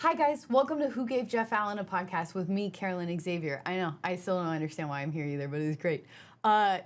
Hi guys, welcome to Who Gave Jeff Allen a Podcast with me, Carollynn Xavier. I know, I still don't understand why I'm here either, but it's great.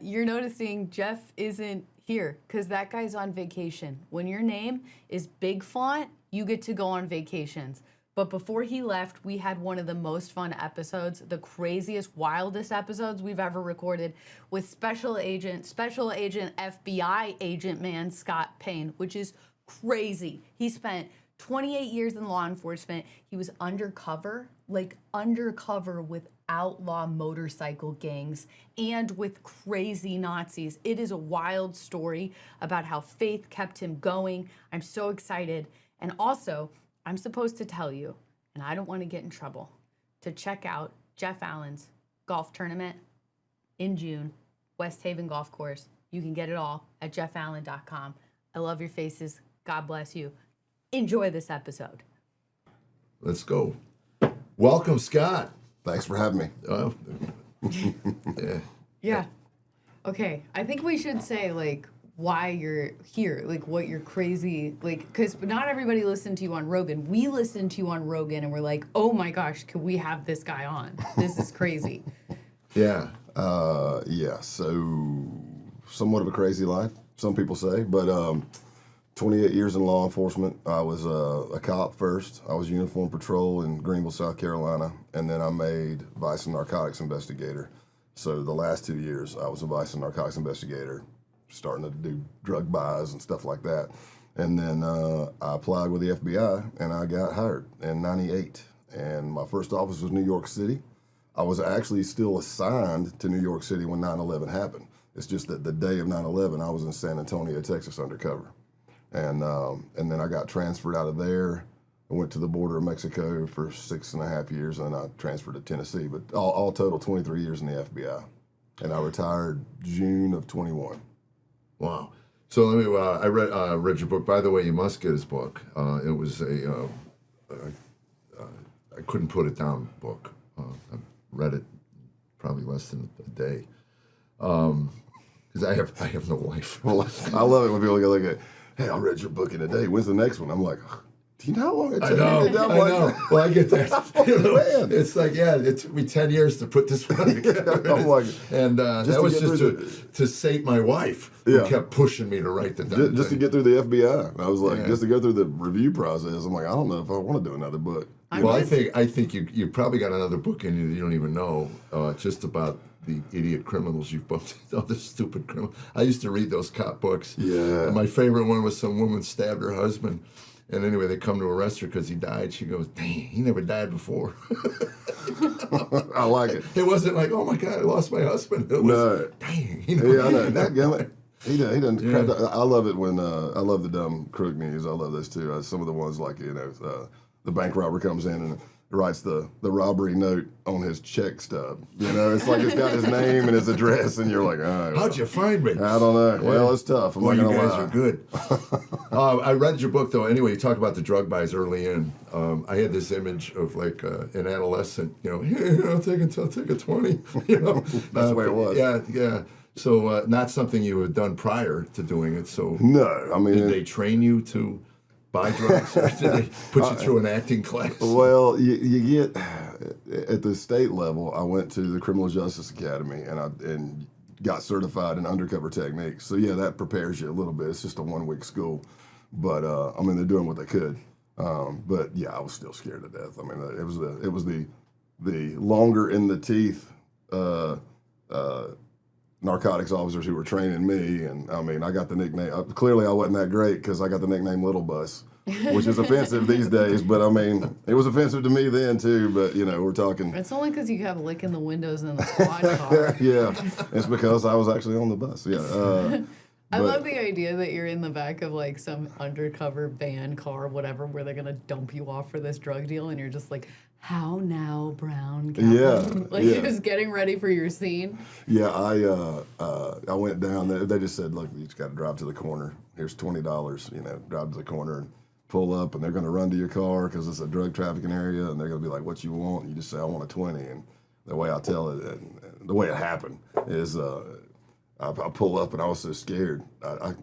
You're noticing Jeff isn't here because that guy's on vacation. When your name is big font, you get to go on vacations. But before he left, we had one of the most fun episodes, the craziest, wildest episodes we've ever recorded with Special Agent FBI agent man Scott Payne, which is crazy. He spent 28 years in law enforcement. He was undercover with outlaw motorcycle gangs and with crazy Nazis. It is a wild story about how faith kept him going. I'm so excited. And also, I'm supposed to tell you, and I don't want to get in trouble, to check out Jeff Allen's golf tournament in June, West Haven Golf Course. You can get it all at jeffallen.com. I love your faces. God bless you. Enjoy this episode. Let's go. Welcome, Scott. Thanks for having me. Yeah. Okay. I think we should say, why you're here, what you're crazy, because not everybody listened to you on Rogan. We listened to you on Rogan and we're like, oh my gosh, could we have this guy on? This is crazy. Yeah. So somewhat of a crazy life, some people say, but 28 years in law enforcement. I was a cop first. I was uniform patrol in Greenville, South Carolina, and then I made vice and narcotics investigator. So the last 2 years, I was a vice and narcotics investigator, starting to do drug buys and stuff like that. And then I applied with the FBI, and I got hired in '98. And my first office was New York City. I was actually still assigned to New York City when 9/11 happened. It's just that the day of 9/11, I was in San Antonio, Texas, undercover. And then I got transferred out of there. I went to the border of Mexico for 6.5 years, and then I transferred to Tennessee. But all total, 23 years in the FBI. And I retired June of 21. Wow. So let me. I read your book. By the way, you must get his book. It was I couldn't put it down book. I read it probably less than a day. Because I have no life. Well, I love it when people go like, hey, I read your book in a day. When's the next one? I'm like, do you know how long it took me to do that? I know. Well, I get that. Man. It's like, it took me 10 years to put this one together. I'm like, and that was just to sate my wife, who kept pushing me to write the damn just to get through the FBI. I was like, just to go through the review process. I'm like, I don't know if I want to do another book. I think you probably got another book in you that you don't even know, just about the idiot criminals you've bumped into, all the stupid criminals. I used to read those cop books. Yeah. And my favorite one was some woman stabbed her husband. And anyway, they come to arrest her because he died. She goes, dang, he never died before. I like it. It wasn't like, oh my God, I lost my husband. It was, dang. I know. That guy, he doesn't crap. I love it when, I love the dumb crook news. I love those too. Some of the ones like, the bank robber comes in and writes the robbery note on his check stub. It's like it's got his name and his address, and you're like, oh. How'd you find me? I don't know. Yeah. Well, it's tough. You guys are good. I read your book, though. Anyway, you talk about the drug buys early in. I had this image of like an adolescent, here, I'll take a 20. That's the way it was. Yeah. So not something you had done prior to doing it. So no, I mean, did they train you to buy drugs, or did they put you through an acting class? Well, you get at the state level. I went to the Criminal Justice Academy and got certified in undercover techniques. So yeah, that prepares you a little bit. It's just a 1-week school, but they're doing what they could. But yeah, I was still scared to death. I mean, it was the longer in the teeth narcotics officers who were training me, and I mean, I got the nickname. Clearly, I wasn't that great because I got the nickname Little Bus, which is offensive these days. But I mean, it was offensive to me then too. But we're talking. It's only because you have licking the windows in the squad car. Yeah, it's because I was actually on the bus. Yeah. I love the idea that you're in the back of like some undercover van, car, whatever, where they're gonna dump you off for this drug deal, and you're just like, how now, brown guy? Yeah. You're just getting ready for your scene. Yeah, I went down there. They just said, look, you just got to drive to the corner. Here's $20, drive to the corner and pull up, and they're going to run to your car because it's a drug trafficking area, and they're going to be like, what you want? And you just say, I want a 20. And the way I tell it, and the way it happened is I pull up, and I was so scared.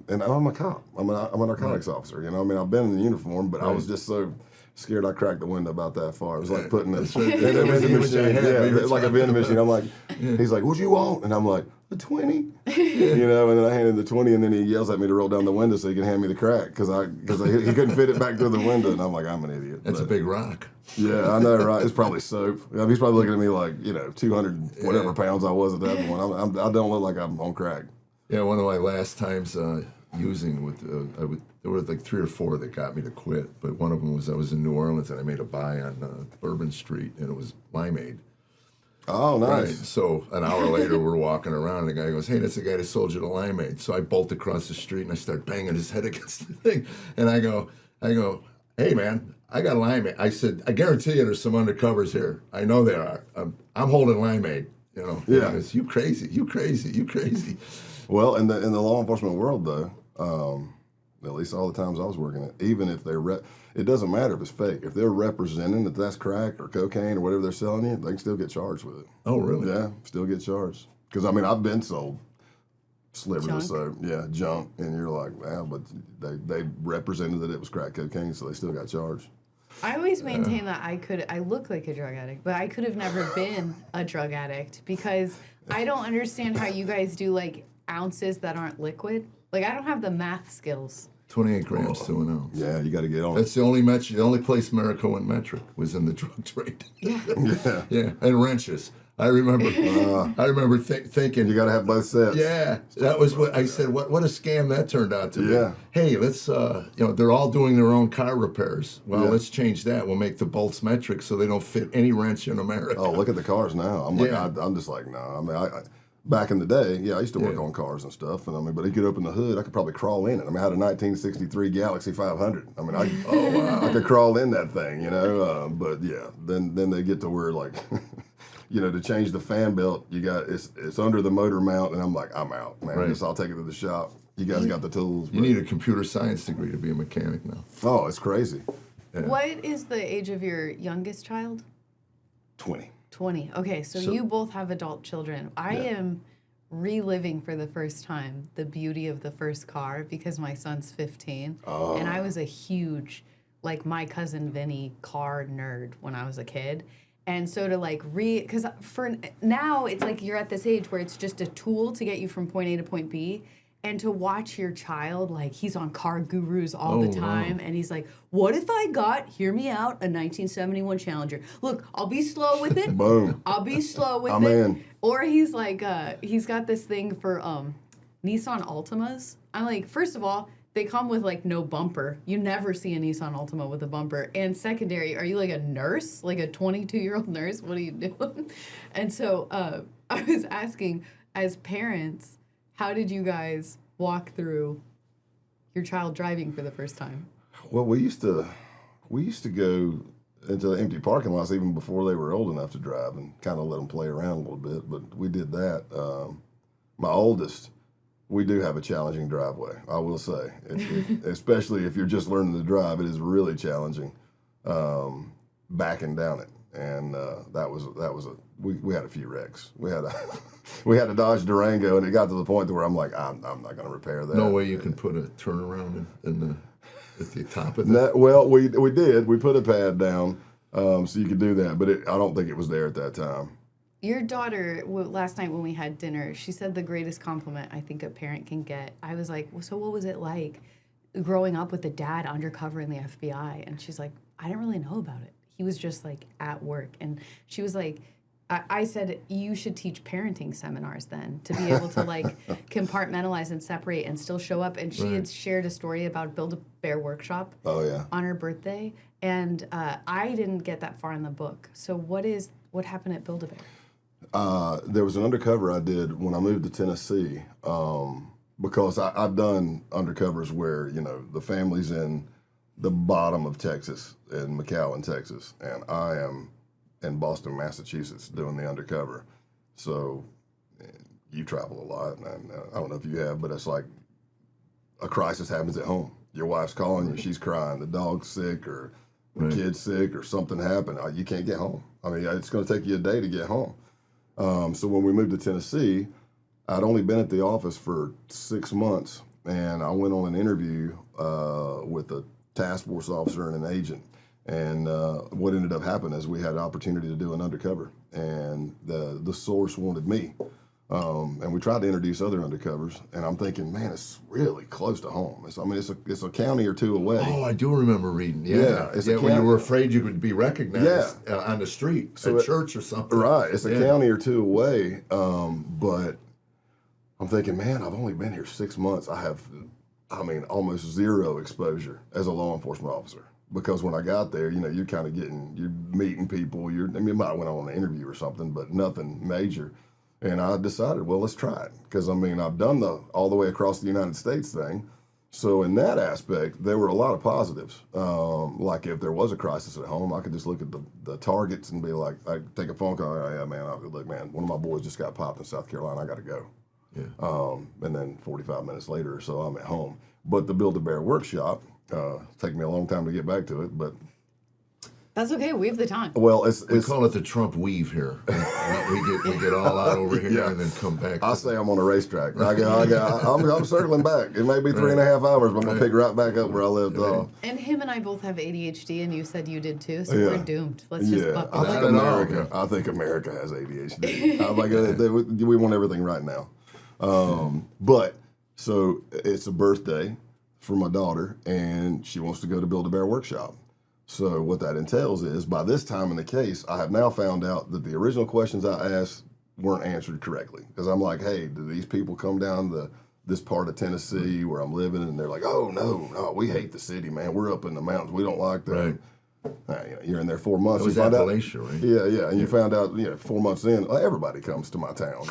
And I'm a cop. I'm a narcotics officer. I've been in the uniform, but I was just so Scared I cracked the window about that far. It was like putting a right. vending machine. Yeah, It's like a vending machine. I'm like, he's like, "What'd you want?" And I'm like, "A 20." You know, and then I handed him the 20, and then he yells at me to roll down the window so he can hand me the crack because he couldn't fit it back through the window, and I'm like, I'm an idiot. That's a big rock. Yeah, I know, right? It's probably soap. I mean, he's probably looking at me like, 200 whatever pounds I was at that point. I don't look like I'm on crack. Yeah, one of my last times using with there were like 3 or 4 that got me to quit, but one of them was I was in New Orleans and I made a buy on Bourbon Street and it was limeade. Oh, nice. Right. So an hour later, we're walking around, and the guy goes, "Hey, that's the guy that sold you the limeade." So I bolt across the street, and I start banging his head against the thing. And I go, "Hey, man, I got limeade." I said, "I guarantee you there's some undercovers here. I know there are. I'm holding limeade." You know? Yeah. Goes, you crazy. Well, in the law enforcement world, though, at least all the times I was working it, even if it doesn't matter if it's fake. If they're representing that that's crack or cocaine or whatever they're selling you, they can still get charged with it. Oh, really? Yeah, still get charged. Because, I mean, I've been sold slivers Junk? of soap. Yeah, junk. And you're like, wow, but they represented that it was crack cocaine, so they still got charged. I always maintain that I look like a drug addict, but I could have never been a drug addict because I don't understand how you guys do like ounces that aren't liquid. Like I don't have the math skills. 28 grams to an ounce. Yeah, you got to get on. That's the only place America went metric was in the drug trade. Yeah. Yeah. And wrenches. I remember thinking You got to have both sets. Yeah, that was what I said. What a scam that turned out to be. Yeah. Hey, let's they're all doing their own car repairs. Well, Yeah. let's change that. We'll make the bolts metric so they don't fit any wrench in America. Oh, look at the cars now. I'm like, Yeah. I'm just like, no. I mean, I back in the day, I used to work on cars and stuff, and I mean, but you could open the hood, I could probably crawl in it. I mean, I had a 1963 Galaxy 500. I mean, I could crawl in that thing, But yeah, then they get to where like, to change the fan belt, it's under the motor mount, and I'm like, I'm out, man. Right. I'll take it to the shop. You guys got the tools. You need a computer science degree to be a mechanic now. Oh, it's crazy. Yeah. What is the age of your youngest child? 20. 20. Okay, so you both have adult children. I am reliving for the first time the beauty of the first car because my son's 15. And I was a huge, like my cousin Vinny, car nerd when I was a kid. And so to like because for now it's like you're at this age where it's just a tool to get you from point A to point B. And to watch your child, like, he's on Car Gurus all the time, and he's like, what if I got, hear me out, a 1971 Challenger? Look, I'll be slow with it. Boom. I'll be slow with I'm it. in. Or he's like, he's got this thing for Nissan Altimas. I'm like, first of all, they come with, like, no bumper. You never see a Nissan Altima with a bumper. And secondary, are you, like, a nurse? Like a 22-year-old nurse? What are you doing? And so I was asking, as parents, how did you guys walk through your child driving for the first time? Well, we used to go into the empty parking lots even before they were old enough to drive and kind of let them play around a little bit. But we did that. My oldest, we do have a challenging driveway, I will say. Especially if you're just learning to drive, it is really challenging backing down it. And we had a few wrecks. We had a Dodge Durango, and it got to the point where I'm like, I'm not going to repair that. No way you can put a turnaround at the top of that. Well, we did. We put a pad down so you could do that, but I don't think it was there at that time. Your daughter, last night when we had dinner, she said the greatest compliment I think a parent can get. I was like, well, so what was it like growing up with a dad undercover in the FBI? And she's like, I didn't really know about it. He was just like at work. And she was like, I said, you should teach parenting seminars then to be able to like compartmentalize and separate and still show up. And she had shared a story about Build-A-Bear workshop on her birthday. And I didn't get that far in the book. So what happened at Build-A-Bear? There was an undercover I did when I moved to Tennessee because I've done undercovers where, the family's in the bottom of Texas, in McAllen, Texas, and I am in Boston, Massachusetts, doing the undercover. So you travel a lot, and I don't know if you have, but it's like a crisis happens at home. Your wife's calling you, she's crying, the dog's sick, or the kid's sick, or something happened. You can't get home. I mean, it's going to take you a day to get home. So when we moved to Tennessee, I'd only been at the office for 6 months, and I went on an interview with a task force officer and an agent, And what ended up happening is we had an opportunity to do an undercover, and the source wanted me. And we tried to introduce other undercovers, and I'm thinking, man, it's really close to home. It's a county or two away. Oh, I do remember reading. It's a when you were afraid you could be recognized on the street, so at church or something. Right, it's a county or two away, but I'm thinking, man, I've only been here 6 months. I have, almost zero exposure as a law enforcement officer. Because when I got there, you're kind of you're meeting people. You might went on an interview or something, but nothing major. And I decided, well, let's try it. Because, I've done the all the way across the United States thing. So in that aspect, there were a lot of positives. Like if there was a crisis at home, I could just look at the targets and be like, I take a phone call. Yeah, man, look, man, one of my boys just got popped in South Carolina. I got to go. Yeah. And then 45 minutes later or so, I'm at home. But the Build-A-Bear workshop, take me a long time to get back to it, but that's okay. We have the time. Well, we call it the Trump weave here. we get all out over here and then come back. I say I'm on a racetrack. I'm circling back. It may be 3.5 hours, but I'm gonna pick right back up where I left off. And him and I both have ADHD, and you said you did too, so we're doomed. Let's just buckle up. I think America has ADHD. We want everything right now. But so it's a birthday for my daughter, and she wants to go to Build-A-Bear workshop. So what that entails is, by this time in the case, I have now found out that the original questions I asked weren't answered correctly. Because I'm like, hey, do these people come down this part of Tennessee where I'm living? And they're like, oh, no, we hate the city, man. We're up in the mountains. We don't like that. Right. You're in there 4 months. That was Appalachia, right? Yeah. And you found out, 4 months in, everybody comes to my town.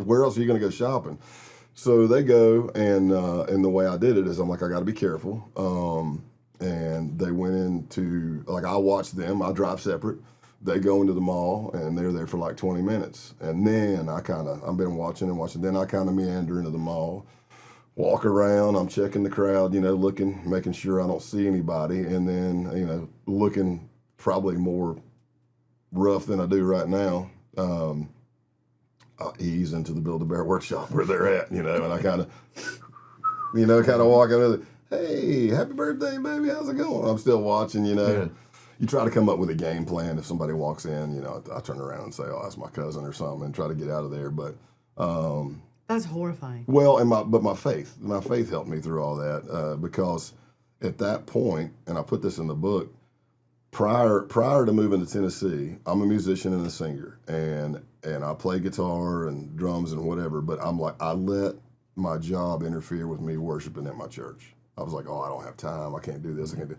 Where else are you going to go shopping? So they go, and the way I did it is I'm like, I got to be careful. And they went into, I watched them. I drive separate. They go into the mall, and they're there for like 20 minutes. And then I've been watching and watching. Then I kind of meander into the mall, walk around. I'm checking the crowd, looking, making sure I don't see anybody. And then, looking probably more rough than I do right now. I ease into the Build-A-Bear workshop where they're at, and I kind of walk in. Hey, happy birthday, baby. How's it going? I'm still watching, You try to come up with a game plan. If somebody walks in, I turn around and say, oh, that's my cousin or something, and try to get out of there. But that's horrifying. Well, but my faith helped me through all that because at that point, and I put this in the book, prior to moving to Tennessee, I'm a musician and a singer, and I play guitar and drums and whatever. But I'm like, I let my job interfere with me worshiping at my church. I was like, oh, I don't have time. I can't do this. I can't do.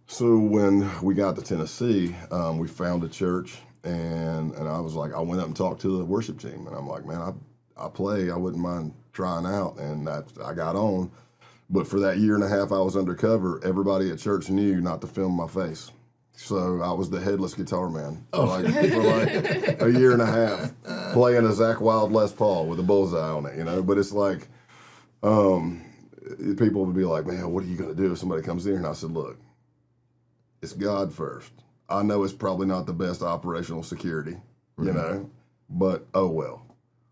So when we got to Tennessee, we found a church, and I was like, I went up and talked to the worship team, and I'm like, man, I play. I wouldn't mind trying out, and I got on. But for that year and a half I was undercover, everybody at church knew not to film my face. So I was the headless guitar man for like a year and a half, playing a Zakk Wylde Les Paul with a bullseye on it, But it's like, people would be like, man, what are you going to do if somebody comes in here? And I said, look, it's God first. I know it's probably not the best operational security, but oh well.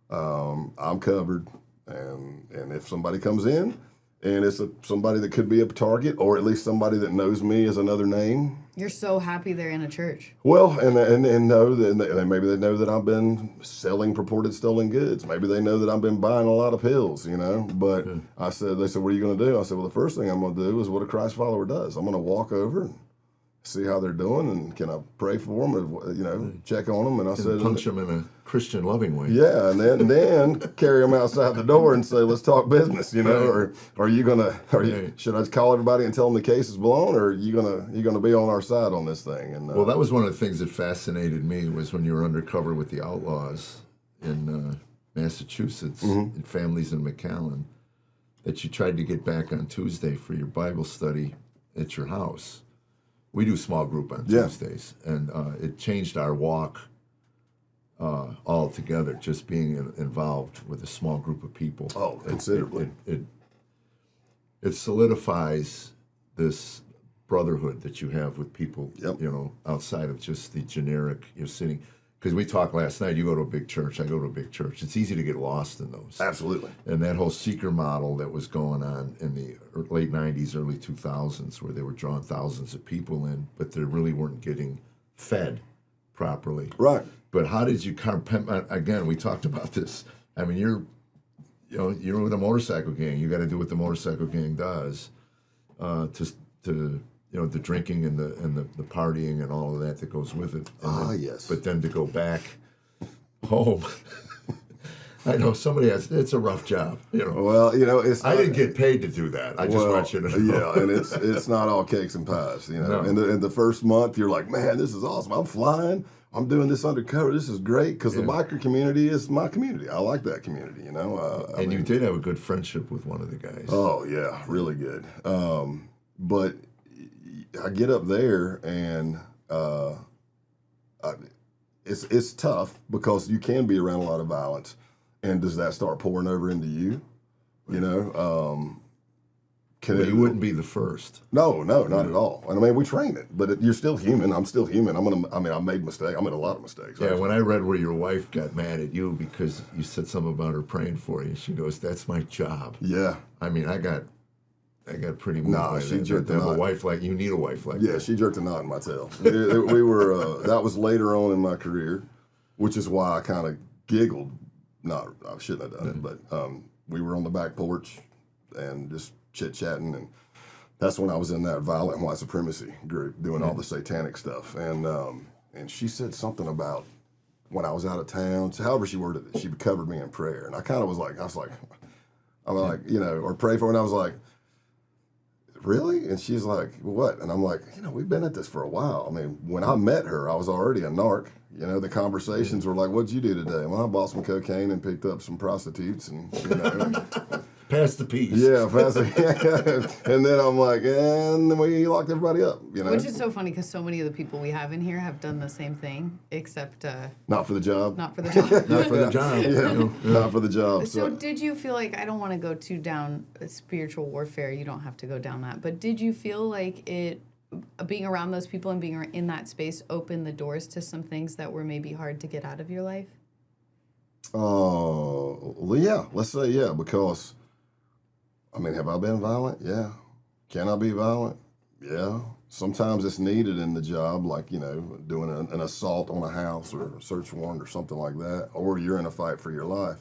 I'm covered, and if somebody comes in, and it's somebody that could be a target, or at least somebody that knows me as another name. You're so happy they're in a church. Well, and know that maybe they know that I've been selling purported stolen goods. Maybe they know that I've been buying a lot of pills, But they said, what are you going to do? I said, well, the first thing I'm going to do is what a Christ follower does. I'm going to walk over and see how they're doing, and can I pray for them, and, check on them. And I said, punch them in a Christian loving way. Yeah, and then carry them outside the door and say, let's talk business, or should I call everybody and tell them the case is blown, or are you gonna be on our side on this thing? And well, that was one of the things that fascinated me, was when you were undercover with the Outlaws in Massachusetts, in families in McAllen, that you tried to get back on Tuesday for your Bible study at your house. We do small group on Tuesdays, and it changed our walk altogether, just being involved with a small group of people. Oh, considerably. It solidifies this brotherhood that you have with people, outside of just the generic, you're sitting. because we talked last night, you go to a big church, I go to a big church. It's easy to get lost in those. Absolutely. And that whole seeker model that was going on in the late 90s, early 2000s, where they were drawing thousands of people in, but they really weren't getting fed properly. Right. But how did you again, we talked about this. I mean, you're with a motorcycle gang. You got to do what the motorcycle gang does to the drinking and the partying and all of that goes with it. Yes. But then to go back home, I know it's a rough job. Well, it's. I didn't get paid to do that. I just want you to know. Yeah, and it's not all cakes and pies. No. In the first month, you're like, man, this is awesome. I'm flying. I'm doing this undercover. This is great because the biker community is my community. I like that community. You did have a good friendship with one of the guys. Oh yeah, really good. But I get up there and it's tough because you can be around a lot of violence, and does that start pouring over into you? You wouldn't be the first. No, not at all. And I mean, we train it, but you're still human. I'm still human. I made mistakes. I made a lot of mistakes. Yeah, when I read where your wife got mad at you because you said something about her praying for you, she goes, "That's my job." Yeah. I mean, I got pretty moved. Nah, she jerked to have a wife like you need a wife like that. Yeah, she jerked a knot in my tail. We were that was later on in my career, which is why I kind of giggled. I shouldn't have done it, but we were on the back porch and just chit-chatting, and that's when I was in that violent white supremacy group doing all the satanic stuff, and she said something about when I was out of town, however she worded it, she covered me in prayer, and I kind of was like, or pray for her, and I was like, really? And she's like, what? And I'm like, we've been at this for a while. I mean, when I met her, I was already a narc. The conversations were like, what'd you do today? Well, I bought some cocaine and picked up some prostitutes, and Pass the peace. Yeah, and then I'm like, and then we locked everybody up, Which is so funny because so many of the people we have in here have done the same thing, except not for the job. Not for the job. Not for the job. Yeah, not for the job. So did you feel like, I don't want to go too down spiritual warfare, you don't have to go down that, but did you feel like being around those people and being in that space opened the doors to some things that were maybe hard to get out of your life? Yeah, let's say yeah, because have I been violent? Yeah. Can I be violent? Yeah. Sometimes it's needed in the job, like, doing an assault on a house or a search warrant or something like that, or you're in a fight for your life.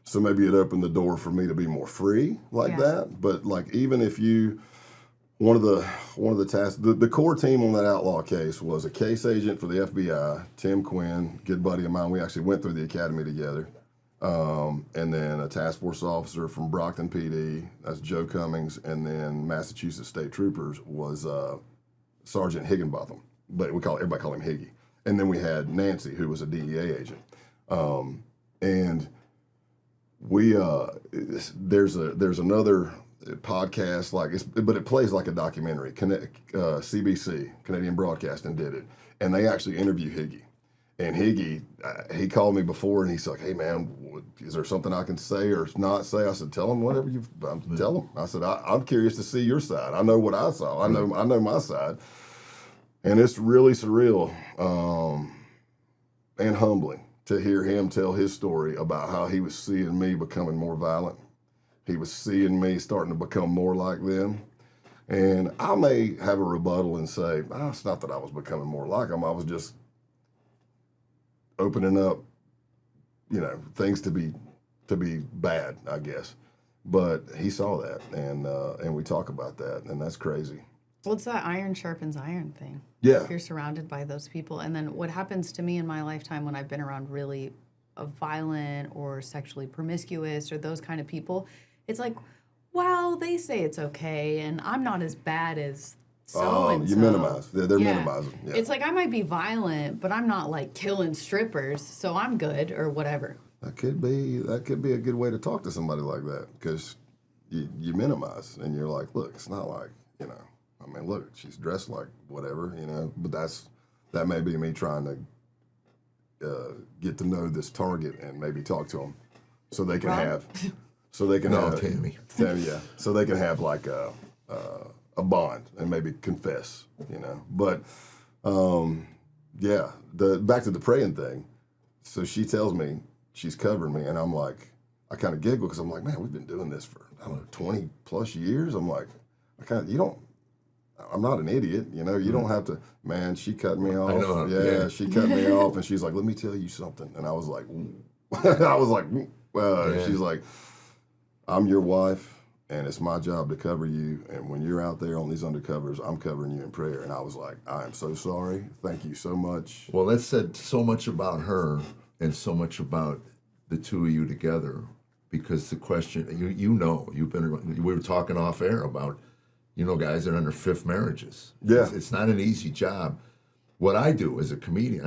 So maybe it opened the door for me to be more free like that. But like, even if one of the tasks, the core team on that Outlaw case was a case agent for the FBI, Tim Quinn, good buddy of mine. We actually went through the academy together. And then a task force officer from Brockton PD, that's Joe Cummings, and then Massachusetts State Troopers was Sergeant Higginbotham, but everybody call him Higgy. And then we had Nancy, who was a DEA agent. And we there's another podcast but it plays like a documentary. CBC, Canadian Broadcasting, did it, and they actually interview Higgy. And Higgy, he called me before, and he's like, "Hey man, is there something I can say or not say?" I said, "Tell him whatever tell him." I said, "I'm curious to see your side. I know what I saw. I know my side." And it's really surreal and humbling to hear him tell his story about how he was seeing me becoming more violent. He was seeing me starting to become more like them. And I may have a rebuttal and say, it's not that I was becoming more like them. I was just opening up, things to be bad, I guess. But he saw that, and we talk about that, and that's crazy. Well, it's that iron sharpens iron thing. Yeah. If you're surrounded by those people. And then what happens to me in my lifetime when I've been around really violent or sexually promiscuous or those kind of people, it's like, well, they say it's okay, and I'm not as bad as so-and-so. You minimize. They're minimizing. Yeah. It's like I might be violent, but I'm not like killing strippers, so I'm good or whatever. That could be a good way to talk to somebody like that, because you minimize and you're like, look, it's not like, look, she's dressed like whatever, but that may be me trying to get to know this target and maybe talk to them so they can have Tammy. Yeah, so they can have like a bond and maybe confess, But Yeah, back to the praying thing. So she tells me she's covering me, and I'm like, I kind of giggle because I'm like, man, we've been doing this for, I don't know, 20 plus years. I'm like, I'm not an idiot, you know. You don't have to. Man, she cut me off. I know. Yeah, she cut me off, and she's like, let me tell you something. And I was like, I was like, she's like, I'm your wife. And it's my job to cover you. And when you're out there on these undercovers, I'm covering you in prayer. And I was like, I am so sorry. Thank you so much. Well, that said so much about her and so much about the two of you together. Because the question, we were talking off air about, guys that are in their fifth marriages. Yeah. It's not an easy job. What I do as a comedian,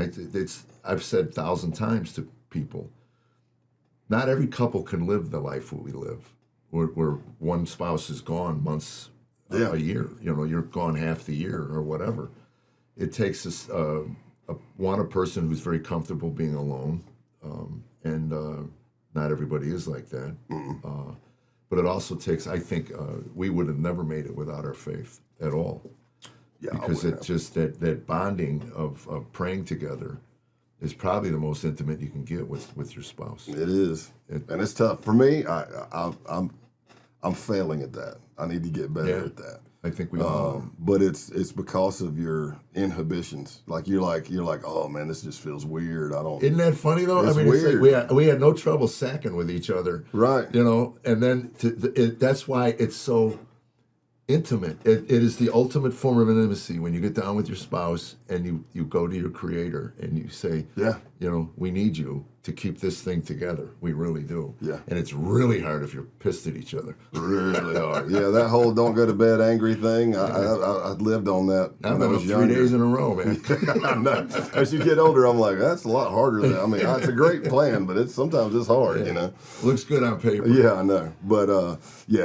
I've said 1,000 times to people, not every couple can live the life that we live. Where one spouse is gone months, a year. You're gone half the year or whatever. It takes a person who's very comfortable being alone, and not everybody is like that. But it also takes, I think, we would have never made it without our faith at all. Yeah, because it's just that bonding of praying together is probably the most intimate you can get with your spouse. It is, and it's tough for me. I'm failing at that. I need to get better at that. I think we all. But it's because of your inhibitions. Like you're like, oh man, this just feels weird. Isn't that funny though? It's weird. weird. It's like we had no trouble sacking with each other, right? And then that's why it's so intimate. It is the ultimate form of intimacy when you get down with your spouse and you go to your Creator and you say, we need you to keep this thing together. We really do. Yeah. And it's really hard if you're pissed at each other. Really hard. Yeah, that whole don't go to bed angry thing, I lived on that when I was younger. 3 days in a row, man. I know. As you get older, I'm like, that's a lot harder than, it's a great plan, but sometimes it's hard, Looks good on paper. Yeah, I know. But,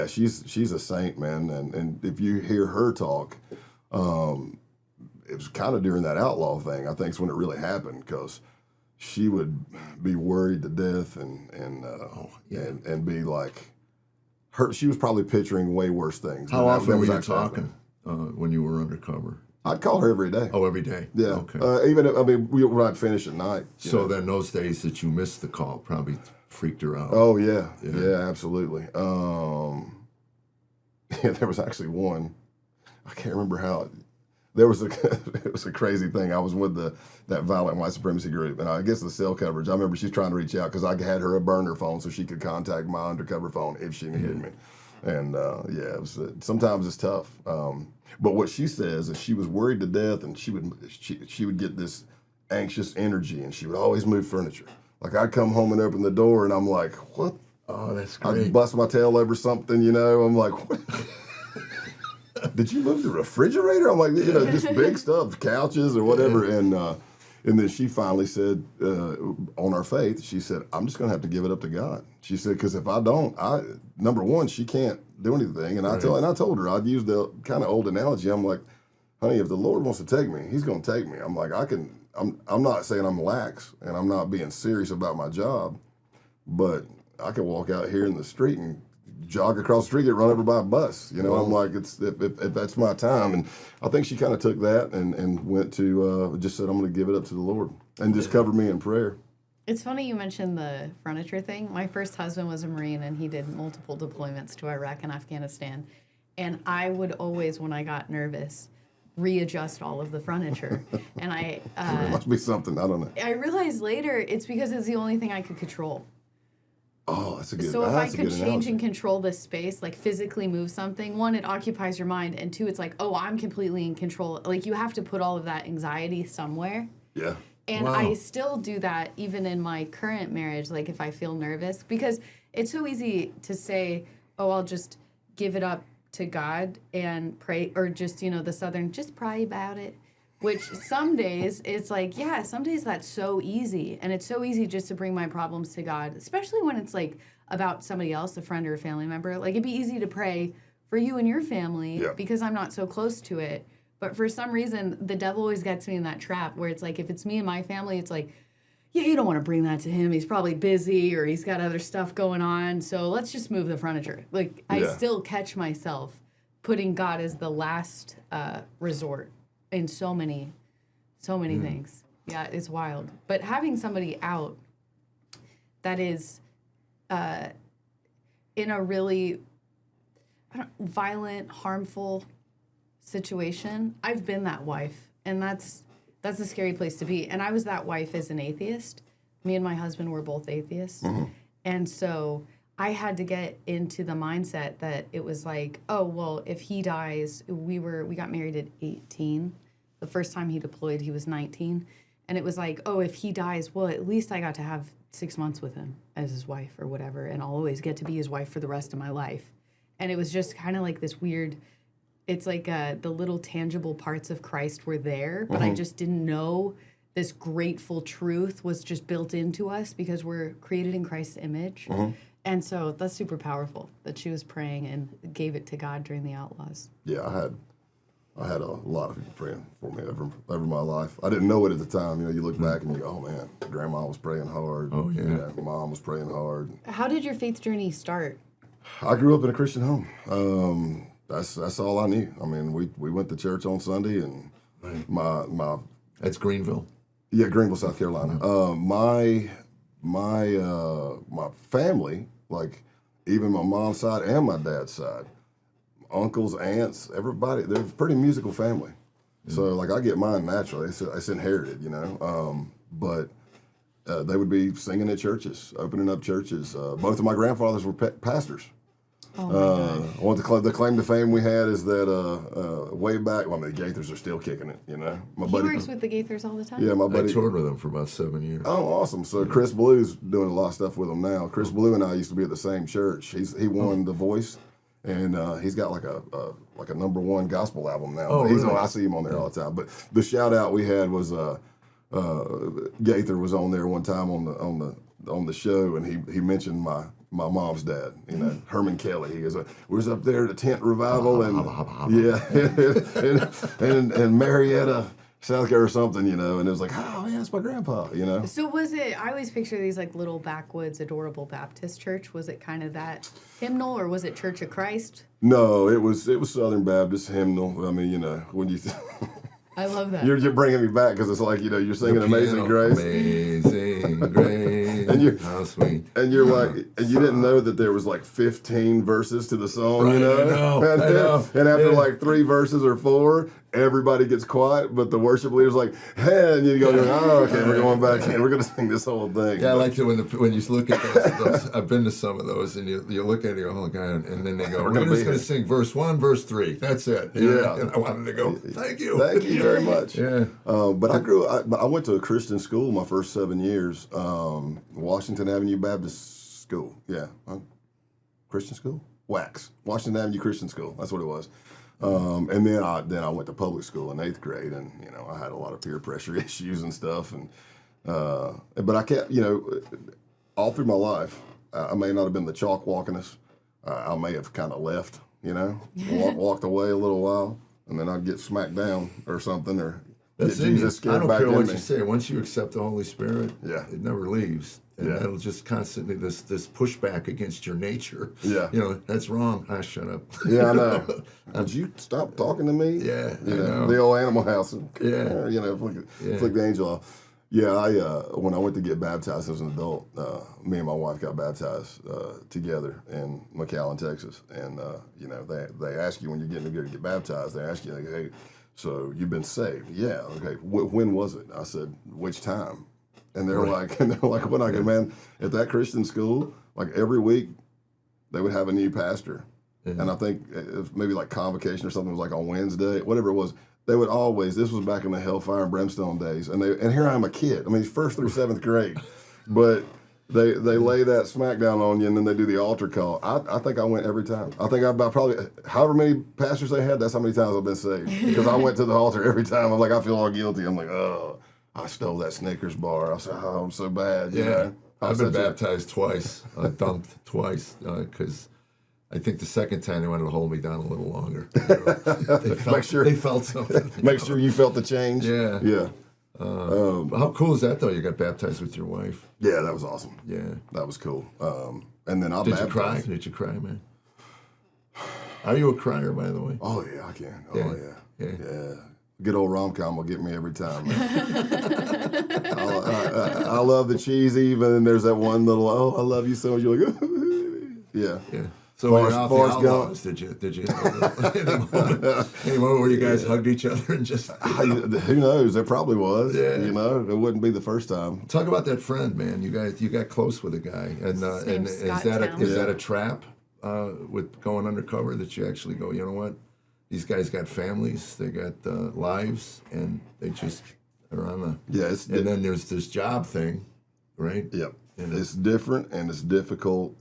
she's a saint, man. And if you hear her talk, it was kind of during that Outlaw thing, I think is when it really happened, because she would be worried to death and be like, she was probably picturing way worse things. How often were you talking when you were undercover? I'd call her every day. Oh, every day? Yeah. Okay. When I'd finish at night. So then those days that you missed the call probably freaked her out. Oh, yeah. Yeah, absolutely. There was actually one, I can't remember how, it was a crazy thing. I was with that violent white supremacy group, and I guess the cell coverage. I remember she's trying to reach out because I had her a burner phone so she could contact my undercover phone if she needed me. And it was sometimes it's tough. But what she says is she was worried to death, and she would get this anxious energy, and she would always move furniture. Like I'd come home and open the door, and I'm like, what? Oh, that's great. I'd bust my tail over something, I'm like, what? Did you move the refrigerator? I'm like, just big stuff, couches or whatever. And then she finally said, on our faith, she said, I'm just going to have to give it up to God. She said, because if I don't, number one, she can't do anything. And I told her, I'd use the kind of old analogy. I'm like, honey, if the Lord wants to take me, He's going to take me. I'm like, I'm not saying I'm lax and I'm not being serious about my job, but I can walk out here in the street and jog across the street, get run over by a bus. I'm like, if that's my time. And I think she kind of took that and went to, just said, I'm going to give it up to the Lord and just cover me in prayer. It's funny you mentioned the furniture thing. My first husband was a Marine, and he did multiple deployments to Iraq and Afghanistan. And I would always, when I got nervous, readjust all of the furniture. And there must be something, I don't know. I realized later it's because it's the only thing I could control. Oh, that's a good. So if I could change and control this space, like physically move something, one, it occupies your mind, and two, it's like, oh, I'm completely in control. Like you have to put all of that anxiety somewhere. Yeah. And I still do that even in my current marriage, like if I feel nervous, because it's so easy to say, oh, I'll just give it up to God and pray, or just, the Southern, just pray about it. Which some days it's like, some days that's so easy. And it's so easy just to bring my problems to God, especially when it's like about somebody else, a friend or a family member. Like it'd be easy to pray for you and your family because I'm not so close to it. But for some reason, the devil always gets me in that trap where it's like, if it's me and my family, it's like, you don't want to bring that to him. He's probably busy or he's got other stuff going on. So let's just move the furniture. Like I still catch myself putting God as the last resort in so many things. Yeah, it's wild. But having somebody out that is in a really violent, harmful situation, I've been that wife, and that's a scary place to be. And I was that wife as an atheist. Me and my husband were both atheists. And so I had to get into the mindset that it was like, oh, well, if he dies, we got married at 18. The first time he deployed, he was 19. And it was like, oh, if he dies, well, at least I got to have 6 months with him as his wife or whatever, and I'll always get to be his wife for the rest of my life. And it was just kind of like this weird, it's like the little tangible parts of Christ were there, but I just didn't know this grateful truth was just built into us because we're created in Christ's image. And so that's super powerful that she was praying and gave it to God during the Outlaws. Yeah, I had a lot of people praying for me over my life. I didn't know it at the time. You know, you look back and you go, oh man, grandma was praying hard. Oh yeah. Mom was praying hard. How did your faith journey start? I grew up in a Christian home. That's all I knew. I mean, we went to church on Sunday, and my That's Greenville. Yeah, Greenville, South Carolina. My family, like even my mom's side and my dad's side, uncles, aunts, everybody, they're a pretty musical family. So like I get mine naturally. It's inherited, you know. But they would be singing at churches, opening up churches. Both of my grandfathers were pastors. Oh The claim to fame we had is that way back, well, I mean, the Gaithers are still kicking it, you know. He works with the Gaithers all the time? Yeah, my I buddy. toured with them for about 7 years. Oh, awesome. So Chris Blue's doing a lot of stuff with them now. Chris Blue and I used to be at the same church. He won The Voice, and he's got like a #1 gospel album now. Oh, really? I see him on there all the time. But the shout out we had was Gaither was on there one time on the show, and he mentioned my mom's dad, you know, Herman Kelly. He goes, we was up there at the tent revival, and and Marietta, South Carolina or something, you know, and it was like, oh yeah, that's my grandpa, you know. So was it, I always picture these like little backwoods, adorable Baptist church. Was it kind of that hymnal, or was it Church of Christ? No, it was Southern Baptist hymnal. I mean, you know, when you I love that. you're bringing me back because it's like, you know, you're singing Amazing Grace. Amazing Grace. And you're, how sweet. And you're like, and you didn't know that there was like 15 verses to the song, Right, you know? I know. And after like 3 verses or 4, everybody gets quiet, but the worship leader's like, hey, and you go, oh, okay, we're going back in. We're going to sing this whole thing. Yeah, I like it when you look at those. I've been to some of those, and you look at it, you go, oh God, and then they go, we're just going to sing verse 1, verse 3. That's it. Yeah. And I wanted to go, thank you. Thank you very much. Yeah. But I went to a Christian school my first 7 years, Washington Avenue Baptist School. Yeah. Christian school? WAX. Washington Avenue Christian School. That's what it was. And then I went to public school in 8th grade, and you know I had a lot of peer pressure issues and stuff, and but I kept, you know, all through my life, I may not have been the chalk walkingest. I may have kind of left, you know, walked away a little while, and then I'd get smacked down or something, or That's get Jesus I scared don't back care in what me. you say. Once you accept the Holy Spirit, Yeah. it never leaves. And Yeah. it'll just constantly, this pushback against your nature. Yeah. You know, that's wrong. Shut up. Yeah, I know. Would you stop talking to me? Yeah, you I know. The old Animal House. Yeah. You know, flick the angel off. Yeah, when I went to get baptized as an adult, me and my wife got baptized together in McAllen, Texas. And, you know, they ask you when you're getting ready to get baptized, they ask you, like, hey, so you've been saved? Yeah. Okay. When was it? I said, which time? And they're like, when I go, man, at that Christian school, like every week, they would have a new pastor. Mm-hmm. And I think it was maybe like convocation or something was like on Wednesday, whatever it was. They would always, this was back in the hellfire and brimstone days. And here I am a kid. I mean, 1st through 7th grade. But they lay that smack down on you, and then they do the altar call. I think I went every time. I think about probably, however many pastors they had, that's how many times I've been saved. Because I went to the altar every time. I'm like, I feel all guilty. I'm like, oh, I stole that Snickers bar. I said, oh, I'm so bad. Yeah. You know? I've been baptized twice, dunked twice, because I think the second time they wanted to hold me down a little longer. They felt something. Make sure you felt the change. Yeah. Yeah. How cool is that, though? You got baptized with your wife. Yeah, that was awesome. Yeah. That was cool. And then Did you cry? Did you cry, man? Are you a crier, by the way? Oh, yeah, I can. Yeah. Oh, yeah. Yeah. Good old rom-com will get me every time, man. I love the cheesy, but then there's that one little, oh, I love you so much. You're like, yeah. Yeah. So when you're out the Outlaws, did you any moment where you guys hugged each other and just who knows? There probably was. Yeah. You know, it wouldn't be the first time. Talk about that friend, man. You got close with a guy, and is that a trap with going undercover that you actually go, you know what? These guys got families, they got lives, and they just are on the and then there's this job thing, right? Yep. And it's different and it's difficult.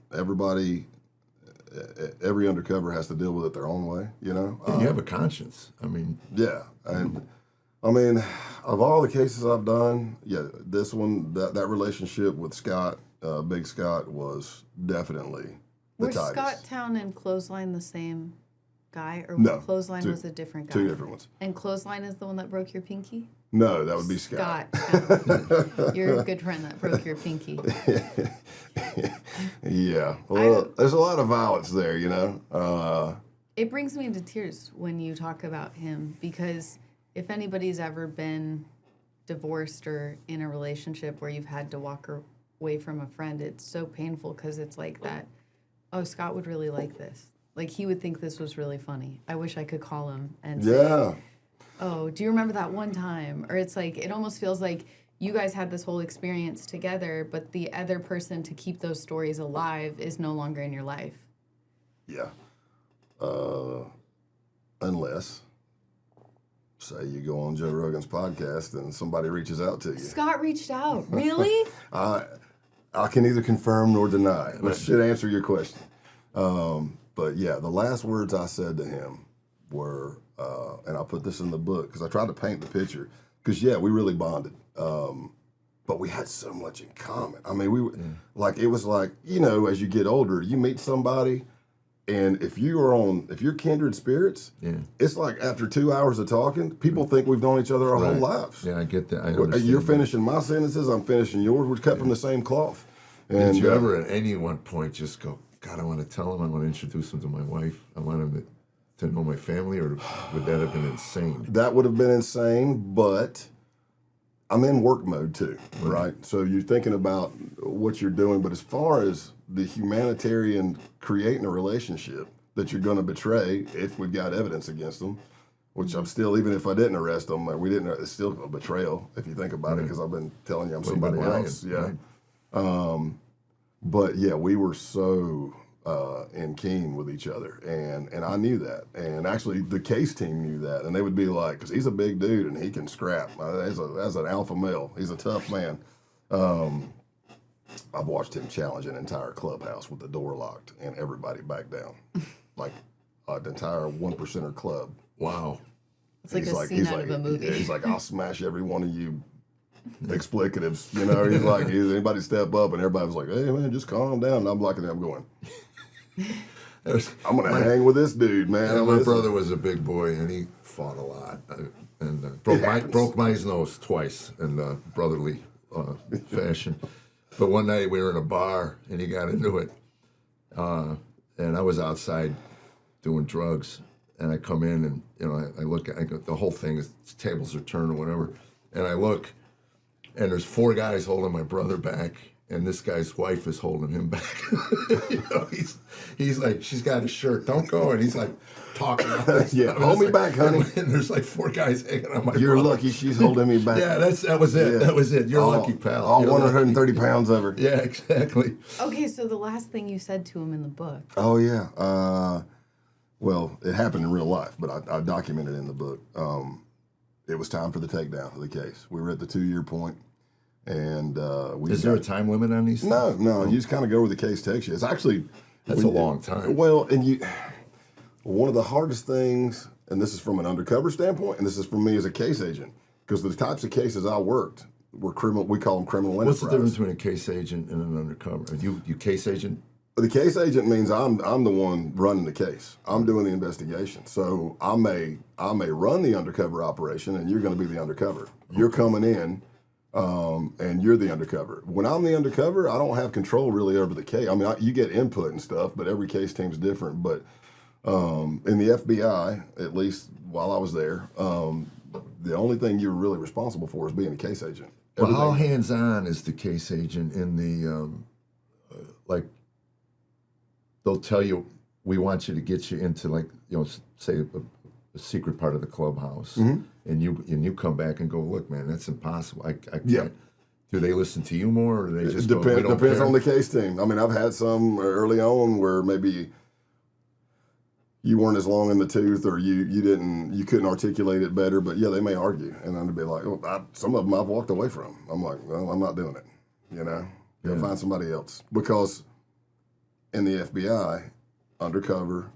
Every undercover has to deal with it their own way, you know? You have a conscience. I mean... Yeah. And, I mean, of all the cases I've done, this one, that relationship with Scott, Big Scott, was definitely the tightest. Were Scott Town and Clothesline the same guy? Or no. Clothesline was a different guy? Two different ones. And Clothesline is the one that broke your pinky? No, that would be Scott. You're a good friend that broke your pinky. Yeah. Well, there's a lot of violence there, you know. It brings me to tears when you talk about him, because if anybody's ever been divorced or in a relationship where you've had to walk away from a friend, it's so painful because it's like that, oh, Scott would really like this. Like, he would think this was really funny. I wish I could call him and say, oh, do you remember that one time? Or it's like, it almost feels like you guys had this whole experience together, but the other person to keep those stories alive is no longer in your life. Yeah. Unless, say, you go on Joe Rogan's podcast and somebody reaches out to you. Scott reached out. Really? I can neither confirm nor deny. That should answer your question. But yeah, the last words I said to him were, and I put this in the book because I tried to paint the picture. Because we really bonded, but we had so much in common. I mean, it was like, you know, as you get older, you meet somebody, and if you're kindred spirits, it's like after 2 hours of talking, people think we've known each other our whole lives. Yeah, I get that. You're finishing my sentences, I'm finishing yours. We're cut from the same cloth. And, did you ever at any one point just go, God, I want to tell him, I want to introduce him to my wife, I want him to know my family, or would that have been insane? That would have been insane, but I'm in work mode too, right? So you're thinking about what you're doing, but as far as the humanitarian creating a relationship that you're going to betray if we've got evidence against them, which I'm still, even if I didn't arrest them, it's still a betrayal if you think about it, because I've been telling you I'm somebody else. Yeah. Right. But yeah, we were so in keen with each other, and I knew that, and actually the case team knew that, and they would be like, because he's a big dude and he can scrap. As an alpha male, he's a tough man. I've watched him challenge an entire clubhouse with the door locked and everybody back down, like an entire 1%er club. Wow. It's like a scene out of a movie. He's like, I'll smash every one of you explicatives, you know. He's like, anybody step up, and everybody was like, hey man, just calm down. And I'm looking at him going, I'm gonna hang with this dude, man. My brother was a big boy, and he fought a lot, and broke my nose twice in brotherly fashion. But one night we were in a bar, and he got into it, and I was outside doing drugs, and I come in, and I look at the whole thing is tables are turned or whatever, and I look, and there's 4 guys holding my brother back, and this guy's wife is holding him back. He's like, she's got his shirt, don't go, and he's like talking. Hold me back, honey. And there's like 4 guys hanging on my brother. You're lucky she's holding me back. Yeah, that was it. Yeah. That was it. You're lucky, pal. All 130 pounds of her. Yeah, exactly. Okay, so the last thing you said to him in the book. Oh yeah. Well, it happened in real life, but I documented it in the book. It was time for the takedown of the case. We were at the 2-year point. And is there a time limit on these things? No. You just kind of go where the case takes you. It's actually that's a long time. Well, and one of the hardest things, and this is from an undercover standpoint, and this is from me as a case agent, because the types of cases I worked were criminal. We call them criminal enterprise. What's the difference between a case agent and an undercover? You case agent? The case agent means I'm the one running the case. I'm doing the investigation. So I may run the undercover operation, and you're going to be the undercover. Okay. You're coming in. And you're the undercover. When I'm the undercover, I don't have control really over the case. I mean, you get input and stuff, but every case team's different. But in the FBI, at least while I was there, the only thing you were really responsible for is being a case agent. Well, how hands-on is the case agent in the, like, they'll tell you, we want you to get you into, like, say a secret part of the clubhouse, and you come back and go, look, man, that's impossible. I can't. Yeah. Do they listen to you more, or do they just depends on the case team. I mean, I've had some early on where maybe you weren't as long in the tooth, or you couldn't articulate it better, but yeah, they may argue, and then they'd be like, some of them I've walked away from. I'm like, well, I'm not doing it. Go find somebody else, because in the FBI, undercover,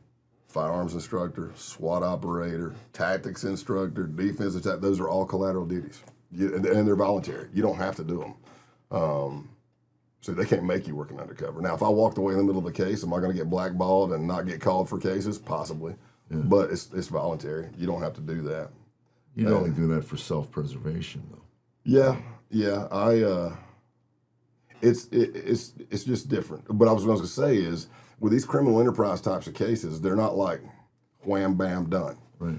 firearms instructor, SWAT operator, tactics instructor, defense attack, those are all collateral duties. And they're voluntary. You don't have to do them. So they can't make you work in undercover. Now, if I walked away in the middle of a case, am I going to get blackballed and not get called for cases? Possibly. Yeah. But it's voluntary. You don't have to do that. You'd only do that for self-preservation, though. Yeah. It's just different. But what I was going to say is, with these criminal enterprise types of cases, they're not like wham, bam, done. Right.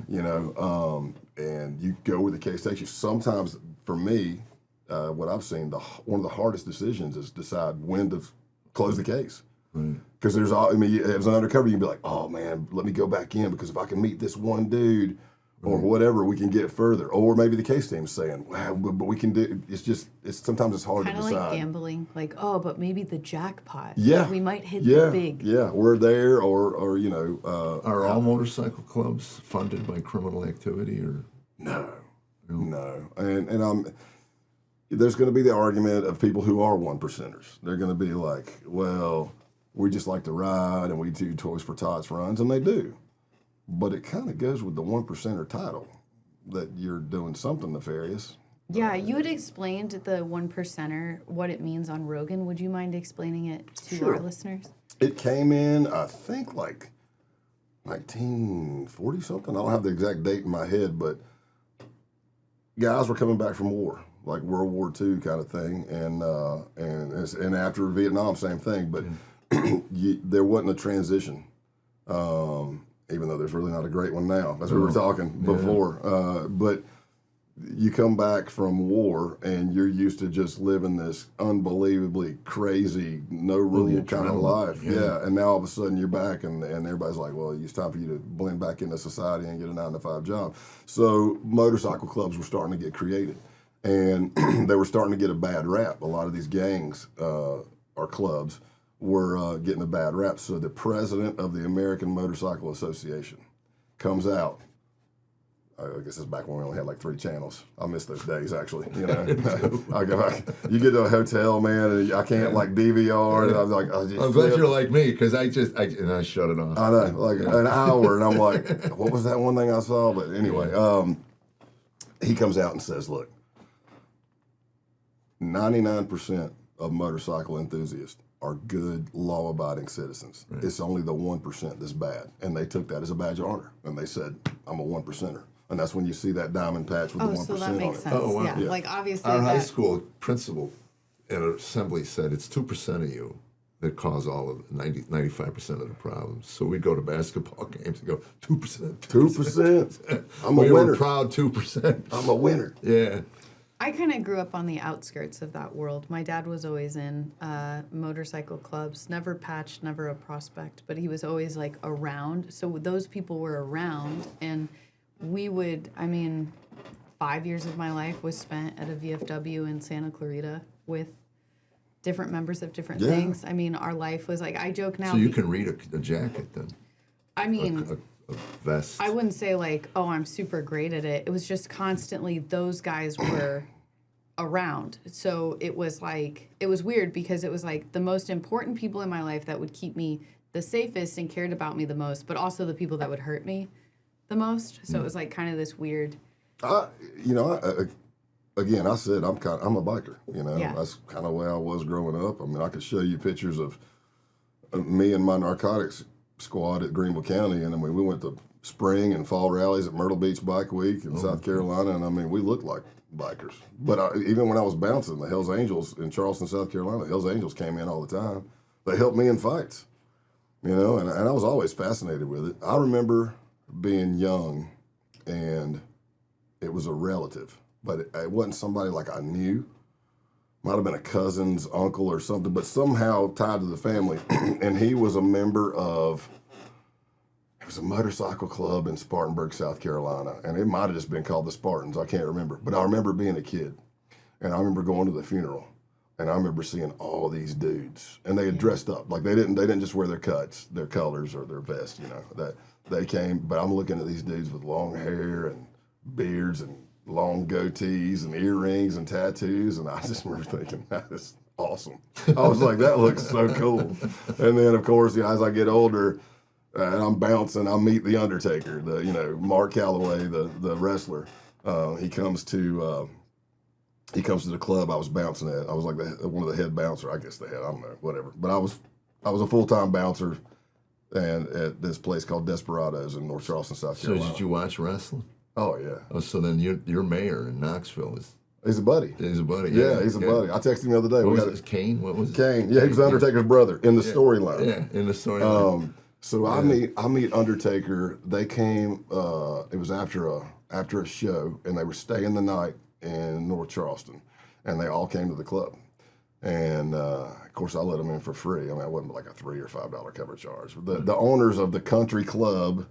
And you go where the case takes you. Sometimes, for me, what I've seen, one of the hardest decisions is decide when to close the case. Because as an undercover, you can be like, oh man, let me go back in, because if I can meet this one dude or whatever, we can get further. Or maybe the case team's saying, wow, but we can do. Sometimes it's hard to decide. Kind of like gambling, like, but maybe the jackpot. Yeah, we might hit the big. Yeah, we're there, or are all motorcycle clubs funded by criminal activity, or no? And there's going to be the argument of people who are 1%ers. They're going to be like, well, we just like to ride and we do Toys for Tots runs, and they do. But it kind of goes with the 1%er title, that you're doing something nefarious. Yeah, you had explained the 1%er, what it means on Rogan. Would you mind explaining it to our listeners? It came in, I think, like 1940 something. I don't have the exact date in my head, but guys were coming back from war, like World War II kind of thing, and after Vietnam, same thing. But there wasn't a transition. Even though there's really not a great one now, as we were talking before. But you come back from war and you're used to just living this unbelievably crazy, no rule kind of life. Yeah. And now all of a sudden you're back and everybody's like, well, it's time for you to blend back into society and get a 9-to-5 job. So motorcycle clubs were starting to get created, and they were starting to get a bad rap. A lot of these gangs or clubs were getting a bad rap. So the president of the American Motorcycle Association comes out. I guess it's back when we only had like 3 channels. I miss those days, actually. You get to a hotel, man, and I can't like DVR, and I'm like, I'm glad you're like me, because I shut it off. I know, like an hour, and I'm like, what was that one thing I saw? But anyway, he comes out and says, look, 99% of motorcycle enthusiasts are good, law-abiding citizens. Right. It's only the 1% that's bad. And they took that as a badge of honor. And they said, I'm a 1%er. And that's when you see that diamond patch with the 1% so that makes sense. Oh, wow. Yeah. Like, obviously, our high school principal at an assembly said it's 2% of you that cause all of 95% of the problems. So we go to basketball games and go, 2%. 2%. I'm a winner. We're proud 2%. I'm a winner. Yeah. I kind of grew up on the outskirts of that world. My dad was always in motorcycle clubs, never patched, never a prospect, but he was always like around. So those people were around, and we would, 5 years of my life was spent at a VFW in Santa Clarita with different members of different things. Our life was like, I joke now. So you can read a jacket then? A vest. I wouldn't say like, I'm super great at it. It was just constantly those guys were around. So it was weird, because it was like the most important people in my life that would keep me the safest and cared about me the most, but also the people that would hurt me the most. So it was like kind of this weird. Again, I said I'm a biker. That's kind of the way I was growing up. I could show you pictures of me and my narcotics squad at Greenville County, and we went to spring and fall rallies at Myrtle Beach Bike Week in South Carolina, and we looked like bikers. But even when I was bouncing, the Hells Angels in Charleston, South Carolina, the Hells Angels came in all the time. They helped me in fights, and I was always fascinated with it. I remember being young, and it was a relative, but it wasn't somebody like I knew. might have been a cousin's uncle or something, but somehow tied to the family. And he was a member of, it was a motorcycle club in Spartanburg, South Carolina. And it might have just been called the Spartans. I can't remember. But I remember being a kid. And I remember going to the funeral. And I remember seeing all these dudes. And they had dressed up. Like they didn't just wear their cuts, their colors, or their vest, you know. That they came, but I'm looking at these dudes with long hair and beards and long goatees and earrings and tattoos, and I just remember thinking, that is awesome. I was like, that looks so cool. And then, of course, you know, as I get older, and I'm bouncing, I meet the Undertaker, Mark Calloway, the wrestler. He comes to the club I was bouncing at. I was like one of the head bouncer, I guess the head, I don't know, whatever. But I was a full-time bouncer, and at this place called Desperados in North Charleston, South Carolina. So did you watch wrestling? Oh, yeah. Oh, so then your mayor in Knoxville is... He's a buddy. He's a buddy. Yeah, he's a buddy. I texted him the other day. What was it? Kane? What was it? Kane. Yeah, he was Undertaker's brother in the storyline. Yeah, in the storyline. So I meet Undertaker. They came. It was after a show, and they were staying the night in North Charleston, and they all came to the club. And of course, I let them in for free. I mean, it wasn't like a $3 or $5 cover charge. The owners of the country club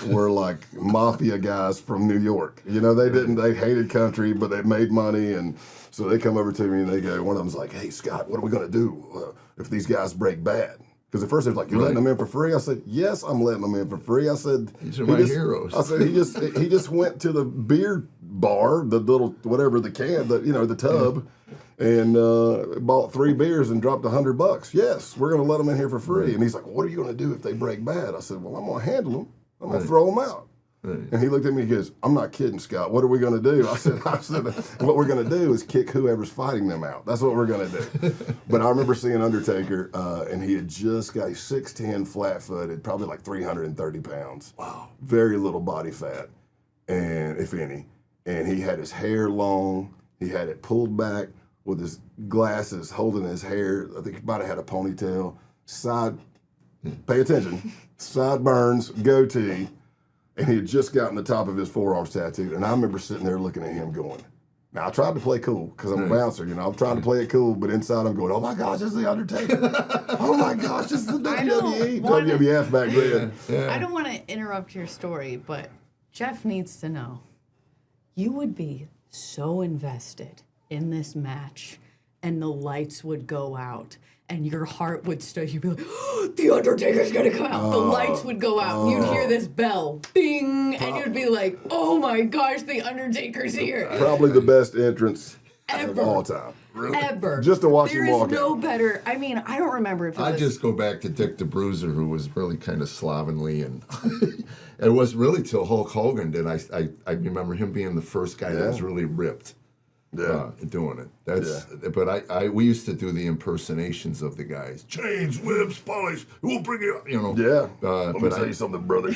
were like mafia guys from New York. You know, they hated country, but they made money. And so they come over to me and they go, one of them's like, hey, Scott, what are we going to do if these guys break bad? Because at first they was like, you're letting them in for free? I said, yes, I'm letting them in for free. I said, these are my heroes. I said, he just went to the beer bar, the little, whatever, the can, the tub, and bought 3 beers and dropped $100. Yes, we're going to let them in here for free. And he's like, what are you going to do if they break bad? I said, well, I'm going to handle them. I'm going to throw them out. Right. And he looked at me and he goes, I'm not kidding, Scott. What are we going to do? I said, what we're going to do is kick whoever's fighting them out. That's what we're going to do. But I remember seeing Undertaker, and he had just got 6'10", flat-footed, probably like 330 pounds. Wow. Very little body fat, and if any. And he had his hair long. He had it pulled back with his glasses holding his hair. I think he might have had a ponytail. Pay attention, sideburns, goatee. And he had just gotten the top of his forearms tattooed. And I remember sitting there looking at him going, now I tried to play cool because I'm a bouncer, you know. I'm trying to play it cool, but inside I'm going, oh my gosh, this is the Undertaker. Oh my gosh, this is the WWE. WWF back then. Yeah. I don't want to interrupt your story, but Jeff needs to know. You would be so invested in this match and the lights would go out. And your heart would start. You'd be like, oh, the Undertaker's gonna come out. The lights would go out. You'd hear this bell, bing, and you'd be like, oh my gosh, the Undertaker's here. Probably the best entrance ever of all time. Really? Ever. Just to watch him walk out. There is no better. I mean, I don't remember if it was... I just go back to Dick the Bruiser, who was really kind of slovenly, and it was really till Hulk Hogan did. I remember him being the first guy that was really ripped. Doing it. But we used to do the impersonations of the guys. Chains, whips, polish. We'll bring you. You know. Yeah. Let me tell you something, brother.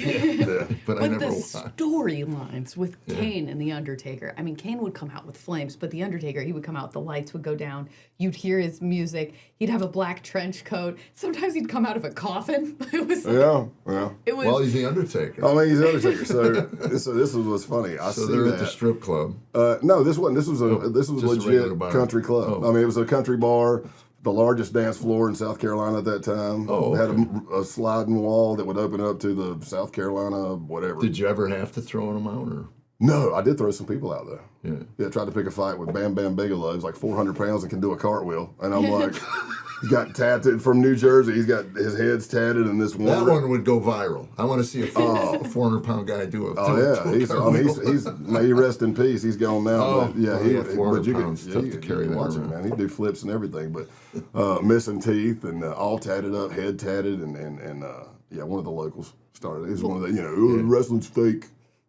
But I never. The storylines with Kane and the Undertaker. I mean, Kane would come out with flames, but the Undertaker, he would come out. The lights would go down. You'd hear his music. He'd have a black trench coat. Sometimes he'd come out of a coffin. It was. It was. Well, he's the Undertaker. I mean, he's the Undertaker. So this was funny. So they're at the strip club. No, this wasn't. This was a legit country club. I mean, it was a country bar, the largest dance floor in South Carolina at that time. It had a sliding wall that would open up to the South Carolina whatever. Did you ever have to throw them out, or? No, I did throw some people out though. Yeah, tried to pick a fight with Bam Bam Bigelow. He's like 400 pounds and can do a cartwheel, and I'm like. He's got tattooed from New Jersey. He's got his head's tatted in this one. That one would go viral. I want to see a 400-pound guy do it. He's may he rest in peace. He's gone now. But yeah, 400 pounds. Tough to carry that around. Man, he'd do flips and everything, but missing teeth and all tatted up, head tatted, and one of the locals started. He's one of the wrestling's fake.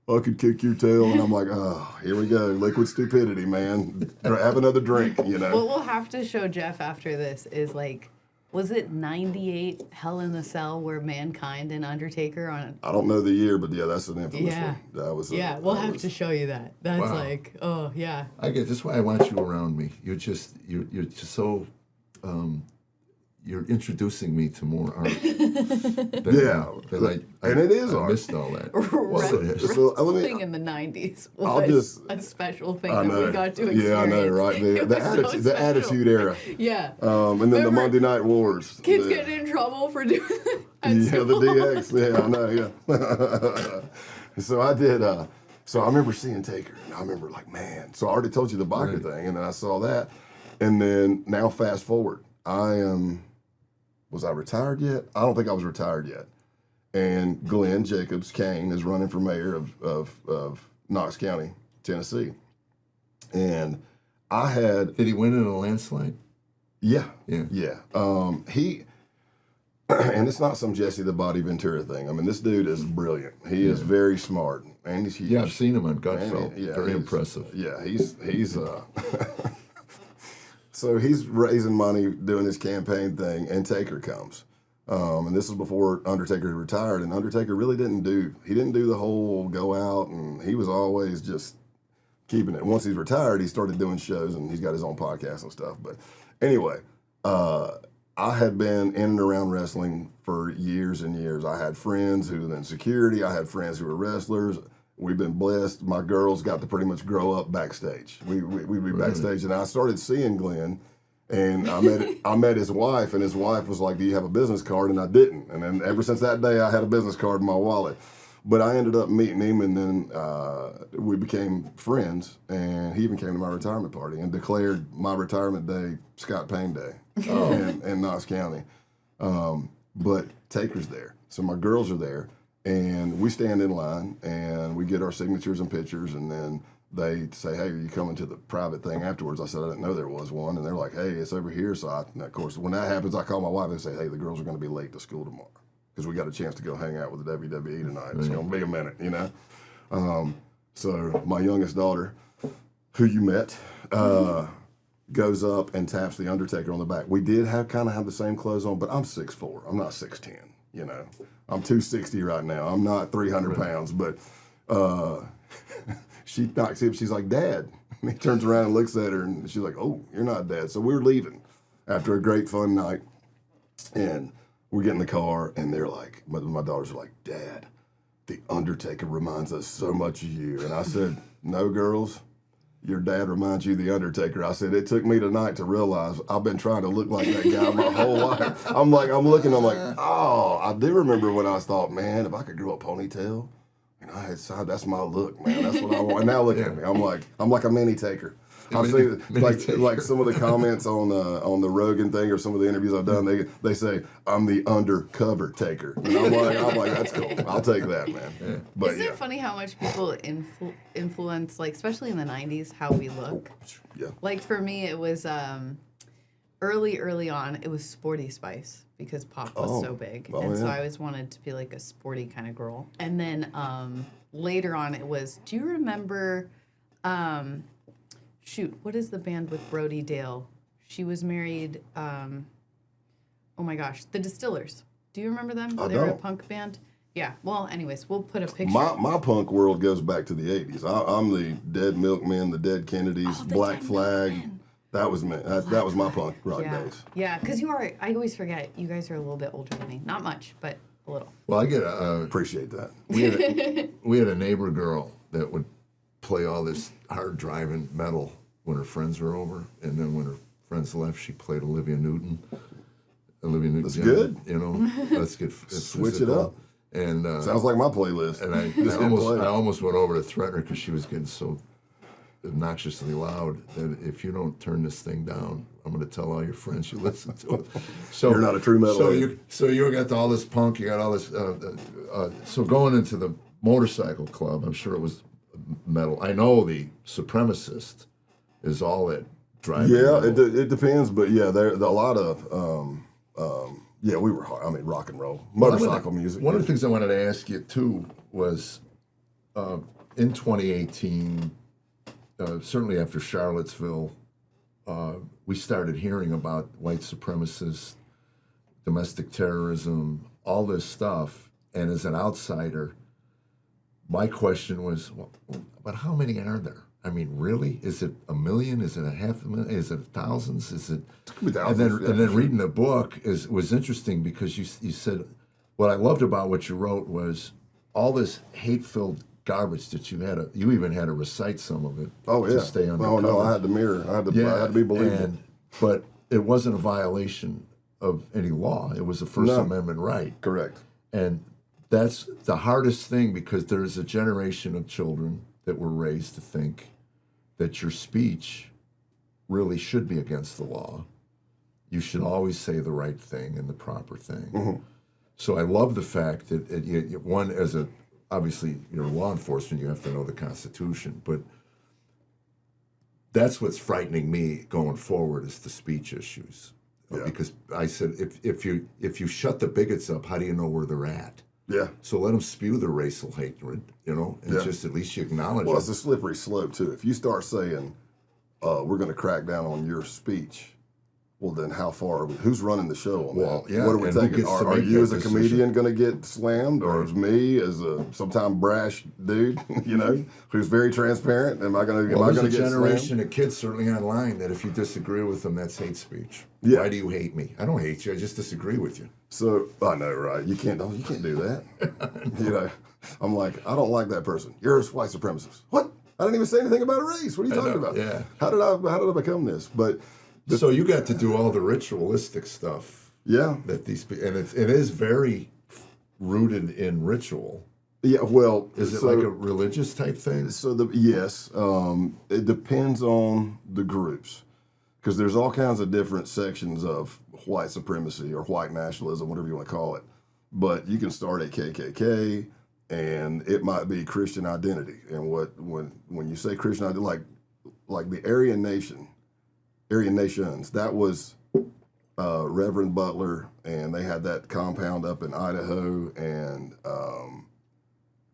I could kick your tail, and I'm like, oh, here we go, liquid stupidity, man. Have another drink, you know. What we'll have to show Jeff after this is like, was it 98 Hell in the Cell where Mankind and Undertaker on? I don't know the year, but that's an infamous one. That was. We'll have to show you that. That's like, oh yeah. I get this. Is why I want you around me. You're just so. you're introducing me to more art. And it is I art. missed all that. Wrestling in the 90s was a special thing that we got to experience. Yeah, I know, right? The attitude era. Yeah. And then the Monday Night Wars. Kids getting in trouble for doing that. The DX. Yeah, I know, yeah. So I did, so I remember seeing Taker, and I remember like, man. So I already told you the biker thing, and then I saw that. And then now fast forward, was I retired yet? I don't think I was retired yet. And Glenn Jacobs Kane is running for mayor of Knox County, Tennessee. And I had... Did he win in a landslide? Yeah. He... And it's not some Jesse the Body Ventura thing. I mean, this dude is brilliant. He is very smart. And he's huge. Yeah, I've seen him on Gutfeld. Very impressive. Yeah, he's so he's raising money, doing this campaign thing, and Taker comes. And this is before Undertaker retired, and Undertaker really didn't do the whole go out, and he was always just keeping it. Once he's retired, he started doing shows, and he's got his own podcast and stuff. But anyway, I had been in and around wrestling for years and years. I had friends who were in security. I had friends who were wrestlers. We've been blessed. My girls got to pretty much grow up backstage. We'd be backstage, and I started seeing Glenn, and I met his wife, and his wife was like, "Do you have a business card?" And I didn't. And then ever since that day, I had a business card in my wallet. But I ended up meeting him, and then we became friends, and he even came to my retirement party and declared my retirement day Scott Payne Day in Knox County. But Taker's there, so my girls are there. And we stand in line, and we get our signatures and pictures, and then they say, "Hey, are you coming to the private thing afterwards?" I said, "I didn't know there was one." And they're like, "Hey, it's over here." So, and of course, when that happens, I call my wife and say, "Hey, the girls are going to be late to school tomorrow because we got a chance to go hang out with the WWE tonight. It's going to be a minute, you know?" So my youngest daughter, who you met, goes up and taps the Undertaker on the back. We did kind of have the same clothes on, but I'm 6'4". I'm not 6'10", you know. I'm 260 right now. I'm not 300 pounds, but she knocks him. She's like, "Dad." And he turns around and looks at her, and she's like, "Oh, you're not Dad." So we're leaving after a great fun night, and we get in the car, and they're like, my daughters are like, "Dad, the Undertaker reminds us so much of you." And I said, "No, girls. Your dad reminds you of the Undertaker." I said, "It took me tonight to realize I've been trying to look like that guy my whole life." I'm like, oh, I do remember when I thought, man, if I could grow a ponytail, and I had side, that's my look, man. That's what I want. And now look at me. I'm like a mini Taker. I've seen like some of the comments on the Rogan thing or some of the interviews I've done. They say I'm the Undercover Taker, and I'm like that's cool. I'll take that, man. Yeah. But Isn't it funny how much people influence, like especially in the '90s, how we look? Yeah. Like for me, it was early on. It was Sporty Spice because pop was so big, and so I always wanted to be like a sporty kind of girl. And then later on, it was. Do you remember? What is the band with Brody Dale? She was married, oh my gosh, the Distillers. Do you remember them? They were a punk band. Yeah, well, anyways, we'll put a picture. My punk world goes back to the 80s. I'm the Dead Milkmen, the Dead Kennedys, Black Flag. Milkmen. That was me. That was my punk rock days. Yeah, because I always forget, you guys are a little bit older than me. Not much, but a little. Well, appreciate that. We had a neighbor girl that would play all this hard driving metal when her friends were over, and then when her friends left, she played Olivia Newton. That's good. You know, let's switch it up. And sounds like my playlist. And I almost went over to threaten her because she was getting so obnoxiously loud that if you don't turn this thing down, I'm going to tell all your friends you listen to it. So you're not a true metalhead. So you got all this punk, you got all this. So going into the motorcycle club, I'm sure it was metal. I know the Supremacist is all that driving. Yeah, it depends, but yeah, there a lot of we were hard. I mean, rock and roll, motorcycle music. One of the things I wanted to ask you too was in 2018, certainly after Charlottesville, we started hearing about white supremacists, domestic terrorism, all this stuff, and as an outsider, my question was, well, but how many are there? I mean, really? Is it 1 million? Is it 500,000? Is it thousands? Is it? Could be thousands, And then reading the book was interesting because you said what I loved about what you wrote was all this hate-filled garbage that you even had to recite some of it. Oh yeah. To stay on. Oh no, I had to mirror. I had to be believable. But it wasn't a violation of any law. It was a First Amendment right. Correct. And that's the hardest thing because there's a generation of children that were raised to think that your speech really should be against the law. You should always say the right thing and the proper thing. Mm-hmm. So I love the fact that one, obviously you're law enforcement, you have to know the Constitution, but that's what's frightening me going forward is the speech issues. Yeah. Because I said, if you shut the bigots up, how do you know where they're at? Yeah. So let them spew the racial hatred, and just at least you acknowledge it. Well, it's a slippery slope, too. If you start saying, we're going to crack down on your speech, well, then how far? Who's running the show on that? Yeah. What are we thinking? Are you as a comedian going to get slammed? Or is me as a sometime brash dude, who's very transparent? Am I going to get slammed? There's a generation of kids, certainly online, that if you disagree with them, that's hate speech. Yeah. Why do you hate me? I don't hate you. I just disagree with you. So, I know, right? You can't do that. I'm like, I don't like that person. You're a white supremacist. What? I didn't even say anything about a race. What are you talking about? Yeah. How did I become this? But so you got to do all the ritualistic stuff. Yeah. That and it is very rooted in ritual. Yeah. Well, is it like a religious type thing? So yes, it depends on the groups, because there's all kinds of different sections of white supremacy or white nationalism, whatever you want to call it. But you can start at KKK, and it might be Christian identity. And when you say Christian identity, like the Aryan Nations, that was Reverend Butler, and they had that compound up in Idaho, and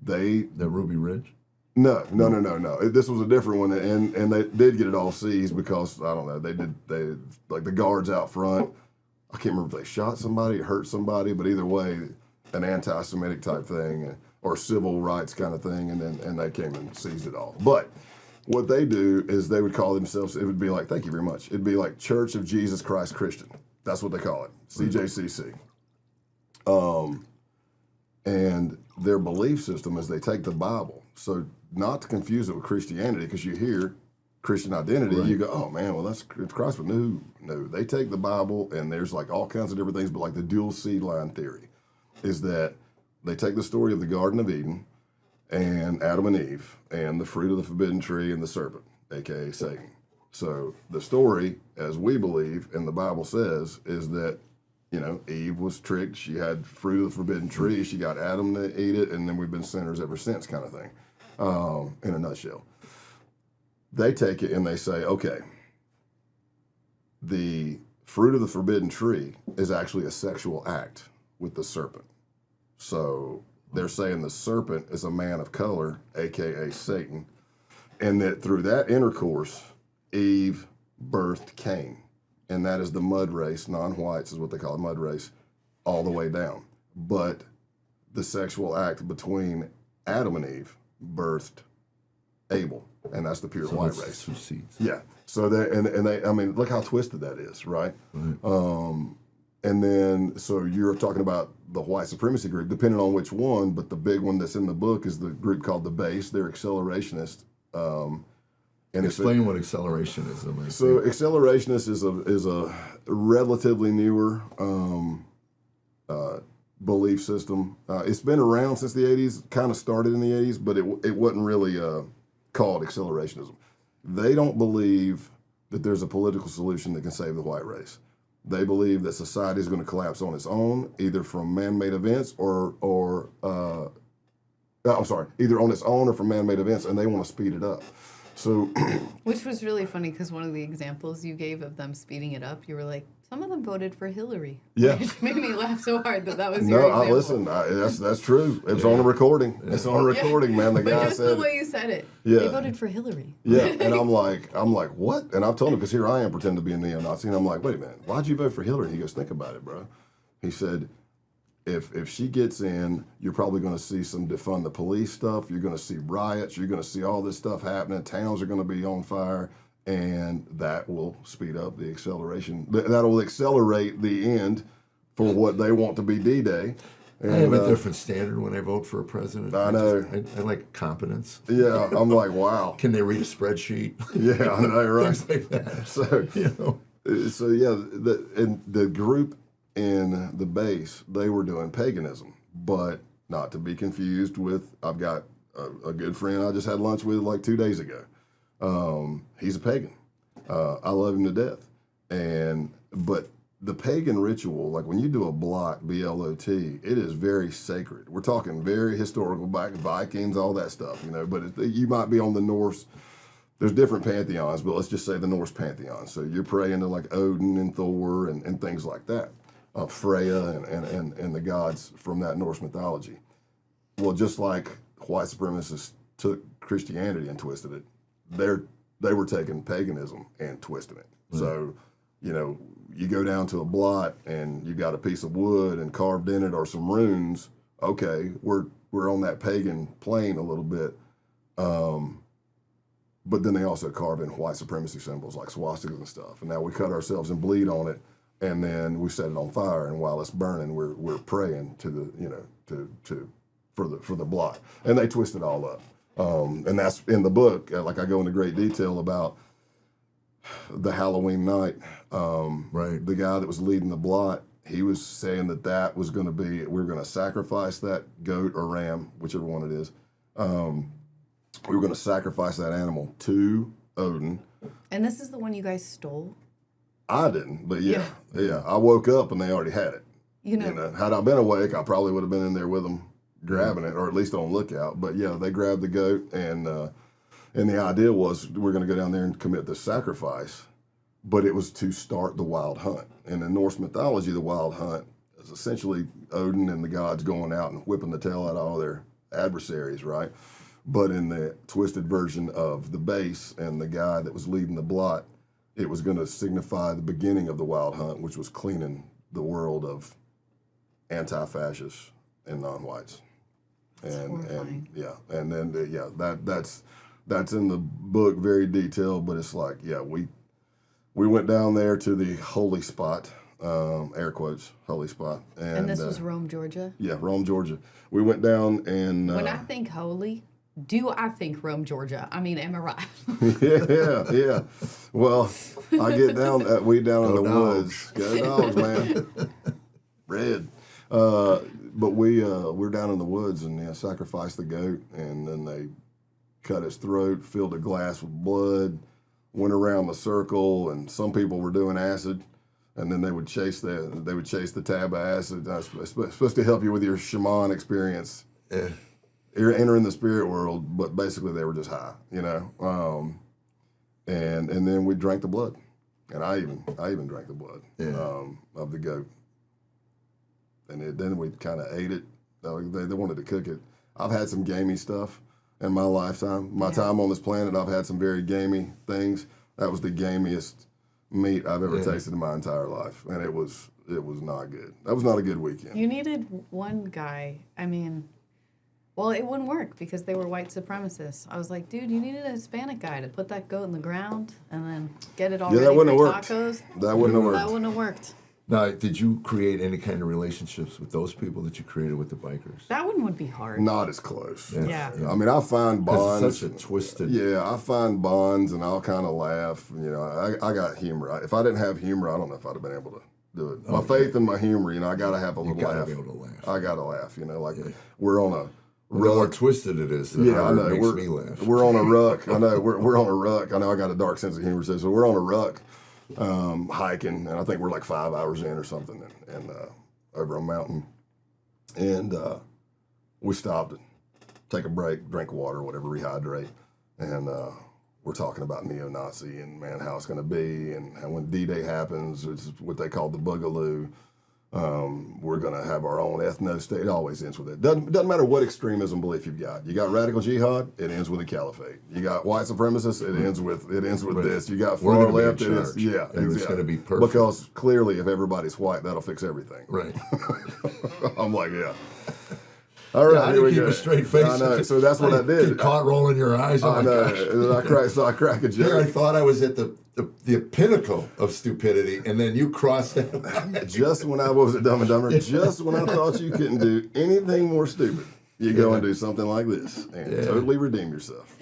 the Ruby Ridge. No. This was a different one, and they did get it all seized because I don't know. They like the guards out front. I can't remember if they shot somebody or hurt somebody, but either way, an anti-Semitic type thing or civil rights kind of thing, and they came and seized it all. But what they do is they would call themselves, it would be like, thank you very much, it'd be like Church of Jesus Christ Christian. That's what they call it, CJCC. And their belief system is they take the Bible. So not to confuse it with Christianity, because you hear Christian identity, you go, oh man, well that's Christ. But no, they take the Bible, and there's like all kinds of different things, but like the dual seed line theory is that they take the story of the Garden of Eden and Adam and Eve and the fruit of the forbidden tree and the serpent, aka Satan. So the story, as we believe and the Bible says, is that Eve was tricked. She had fruit of the forbidden tree. She got Adam to eat it, and then we've been sinners ever since, kind of thing, in a nutshell. They take it and they say, okay, the fruit of the forbidden tree is actually a sexual act with the serpent. So they're saying the serpent is a man of color, a.k.a. Satan, and that through that intercourse, Eve birthed Cain. And that is the mud race, non-whites is what they call it, mud race, all the way down. But the sexual act between Adam and Eve birthed Abel, and that's the pure white race. Yeah. So they, I mean, look how twisted that is, right? And then, so you're talking about the white supremacy group, depending on which one, but the big one that's in the book is the group called the Base. They're accelerationist. And explain what accelerationism is. So accelerationist is a relatively newer belief system. It's been around since the 80s, kind of started in the 80s, but it wasn't really called accelerationism. They don't believe that there's a political solution that can save the white race. They believe that society is going to collapse on its own, either from man-made events either on its own or from man-made events, and they want to speed it up. So, which was really funny because one of the examples you gave of them speeding it up, you were like, some of them voted for Hillary. Yeah, which made me laugh so hard that was your example. Listen, that's true. It's on a recording. It's on a recording, man. The guy just said the way you said it. Yeah, they voted for Hillary. Yeah, and I'm like, what? And I've told him, because here I am pretending to be a neo-Nazi, and I'm like, wait a minute, why'd you vote for Hillary? He goes, think about it, bro. He said, if she gets in, you're probably going to see some defund the police stuff. You're going to see riots. You're going to see all this stuff happening. Towns are going to be on fire, and that will speed up the acceleration. That will accelerate the end for what they want to be D-Day. I have a different standard when I vote for a president. I know. I like competence. Yeah, I'm like, wow. Can they read a spreadsheet? Yeah, I know, right? Things like that. So, the group in the base, they were doing paganism, but not to be confused with, I've got a good friend I just had lunch with like 2 days ago. He's a pagan. I love him to death. But the pagan ritual, like when you do a blot, B-L-O-T, it is very sacred. We're talking very historical, back Vikings, all that stuff, but you might be on the Norse. There's different pantheons, but let's just say the Norse pantheon. So you're praying to like Odin and Thor and things like that, Freya and the gods from that Norse mythology. Well, just like white supremacists took Christianity and twisted it, they were taking paganism and twisting it. Mm-hmm. So, you go down to a blot and you got a piece of wood and carved in it are some runes. Okay, we're on that pagan plane a little bit. But then they also carve in white supremacy symbols like swastikas and stuff. And now we cut ourselves and bleed on it, and then we set it on fire. And while it's burning, we're praying to the for the blot. And they twist it all up. And that's in the book. Like I go into great detail about the Halloween night. Right. The guy that was leading the blot, he was saying that was going to be, we're going to sacrifice that goat or ram, whichever one it is. We were going to sacrifice that animal to Odin. And this is the one you guys stole? I didn't, but yeah. I woke up and they already had it. Had I been awake, I probably would have been in there with them grabbing it, or at least on lookout. But yeah, they grabbed the goat, and the idea was we're going to go down there and commit this sacrifice, but it was to start the wild hunt. And in Norse mythology, the wild hunt is essentially Odin and the gods going out and whipping the tail out of all their adversaries, right? But in the twisted version of the base and the guy that was leading the blot, it was going to signify the beginning of the wild hunt, which was cleaning the world of anti-fascists and non-whites. That's in the book, very detailed, but it's like, we went down there to the holy spot, air quotes, holy spot. And this was Rome, Georgia? Yeah, Rome, Georgia. We went down and... when I think holy, do I think Rome, Georgia? I mean, am I right? yeah. Well, I get down, we down in the woods. Go dogs, man. Red. But we're down in the woods and sacrificed the goat, and then they cut his throat, filled a glass with blood, went around the circle, and some people were doing acid, and then they would chase the tab of acid. That's supposed to help you with your shaman experience. Yeah. You're entering the spirit world, but basically they were just high, and then we drank the blood, and I even drank the blood of the goat. And then we kind of ate it. They wanted to cook it. I've had some gamey stuff in my lifetime. My time on this planet, I've had some very gamey things. That was the gamiest meat I've ever tasted in my entire life, and it was not good. That was not a good weekend. You needed one guy. I mean, well, it wouldn't work because they were white supremacists. I was like, dude, you needed a Hispanic guy to put that goat in the ground and then get it all ready that wouldn't for have worked. Tacos. That wouldn't have worked. That wouldn't have worked. Now, did you create any kind of relationships with those people that you created with the bikers? That one would be hard. Not as close. Yeah. I mean, I find bonds. It's such a twisted. Yeah, I find bonds, and I'll kind of laugh. I got humor. If I didn't have humor, I don't know if I'd have been able to do it. My faith and my humor, I got to have a little laugh. You got to be able to laugh. I got to laugh. We're on a. The more twisted it is, the harder it makes me laugh. We're on a ruck. I know we're on a ruck. I know I got a dark sense of humor, so we're on a ruck. Hiking, and I think we're like 5 hours in or something, and over a mountain, and we stopped and take a break, drink water, whatever, rehydrate, and we're talking about neo-Nazi and how it's going to be, and how when D-Day happens, it's what they call the Boogaloo. We're going to have our own ethno-state. It always ends with it. Doesn't matter what extremism belief you've got. You got radical jihad, it ends with a caliphate. You got white supremacists, it ends with this. You got far left, it is. Yeah, and it's going to be perfect. Because clearly, if everybody's white, that'll fix everything. Right. I'm like, yeah. All right, how do you keep a straight face? I know. So that's what I did. Get caught rolling your eyes. Oh I know. I crack a joke. Here I thought I was at the pinnacle of stupidity, and then you crossed that. Just when I was a Dumb and Dumber, just when I thought you couldn't do anything more stupid, you go and do something like this and totally redeem yourself.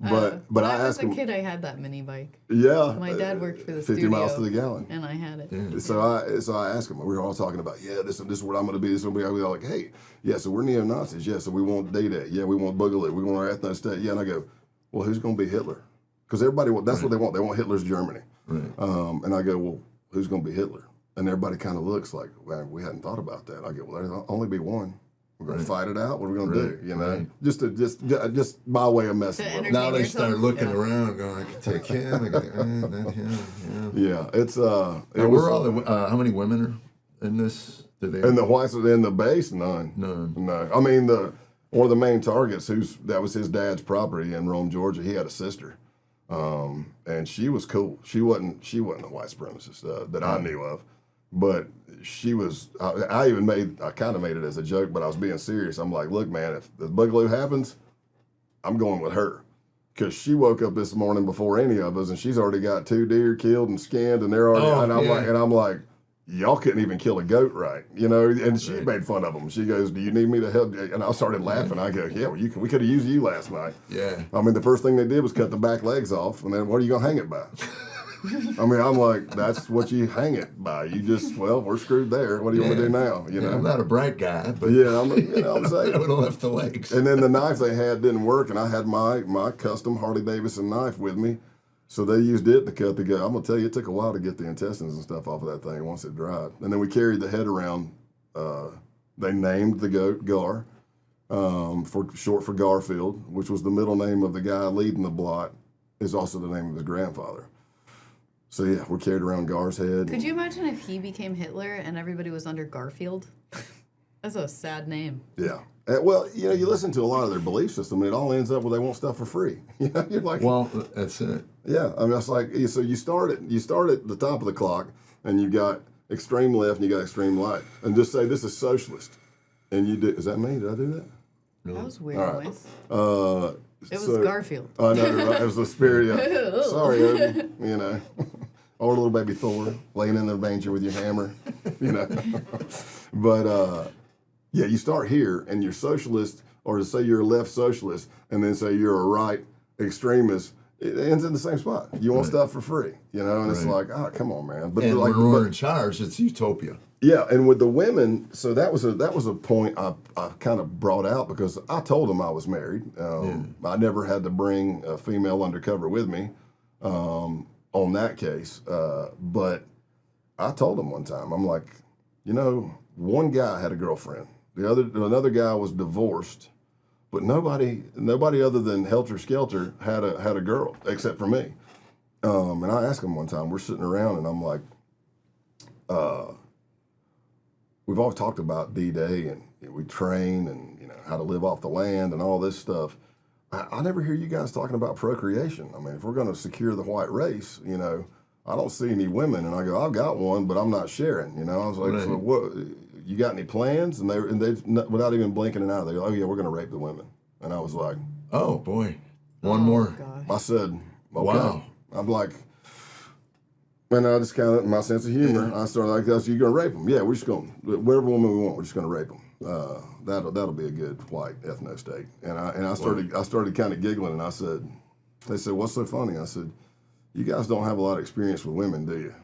But when I I was asked a him. kid, I had that mini bike. Yeah. My dad worked for the 50 studio, miles to the gallon. and I had it. Yeah. So I asked him. We were all talking about, this is what I'm going to be. This is what we were like, hey, so we're neo-Nazis. Yeah, so we want D-Day. Yeah, we want Boogaloo. We want our ethno-state. Yeah, and I go, well, who's going to be Hitler? Because everybody, that's what they want. They want Hitler's Germany. Right. And I go, well, who's going to be Hitler? And everybody kind of looks like, well, we hadn't thought about that. I go, well, there'll only be one. We're going to fight it out. What are we going to do? You know, just my way of messing with them. Now they start looking around, going, I could take him, I could take that him. Yeah, it's we're all the, how many women are in this? In the whites, in the base, none. No. I mean, one of the main targets, that was his dad's property in Rome, Georgia. He had a sister, and she was cool. She wasn't a white supremacist that I knew of. But she was, I kind of made it as a joke, but I was being serious. I'm like, look, man, if the Boogaloo happens, I'm going with her. Because she woke up this morning before any of us, and she's already got 2 deer killed and skinned, and they're already, I'm like, y'all couldn't even kill a goat right, you know? And she made fun of them. She goes, do you need me to help? And I started laughing. I go, yeah, well, we could have used you last night. Yeah. I mean, the first thing they did was cut the back legs off, and then what are you going to hang it by? I mean, I'm like, that's what you hang it by. You just, we're screwed there. What do you want to do now? You know, I'm not a bright guy, but I'm saying. I would have left the legs. And then the knife they had didn't work, and I had my custom Harley-Davidson knife with me, so they used it to cut the gut. I'm gonna tell you, it took a while to get the intestines and stuff off of that thing once it dried. And then we carried the head around. They named the goat Gar, for short for Garfield, which was the middle name of the guy leading the blot, is also the name of his grandfather. So yeah, we carried around Gar's head. Could you imagine if he became Hitler and everybody was under Garfield? That's a sad name. Yeah. Well, you listen to a lot of their belief system, and it all ends up where they want stuff for free. You're like, well, that's it. Yeah, I mean, it's like, so you start at the top of the clock, and you got extreme left and you got extreme right, and just say this is socialist, and you do. Is that me? Did I do that? No. That was weird noise. It was Garfield. I know, right? It was the spirit. Yeah. Sorry, Odin. Or little baby Thor laying in the manger with your hammer. But you start here, and you're socialist, or to say you're a left socialist, and then say you're a right extremist. It ends in the same spot. You want stuff for free, and it's like, come on, man. But when we're in charge, it's utopia. Yeah, and with the women, so that was a point I kind of brought out because I told them I was married. I never had to bring a female undercover with me on that case, but I told them one time, I'm like, one guy had a girlfriend, another guy was divorced, but nobody other than Helter Skelter had a girl except for me. And I asked him one time, we're sitting around, and I'm like, we've always talked about D-Day and we train and how to live off the land and all this stuff. I never hear you guys talking about procreation. I mean, if we're going to secure the white race, I don't see any women. And I go, I've got one, but I'm not sharing. I was like, so what? You got any plans? And they without even blinking an eye, they go, oh yeah, we're going to rape the women. And I was like, oh boy, one more. Gosh. I said, okay. Wow. I'm like. And I just kind of, my sense of humor, I started like, you're going to rape them? Yeah, we're just going, whatever woman we want, we're just going to rape them. That'll be a good white ethno state. And I started kind of giggling, and I said, they said, what's so funny? I said, you guys don't have a lot of experience with women, do you?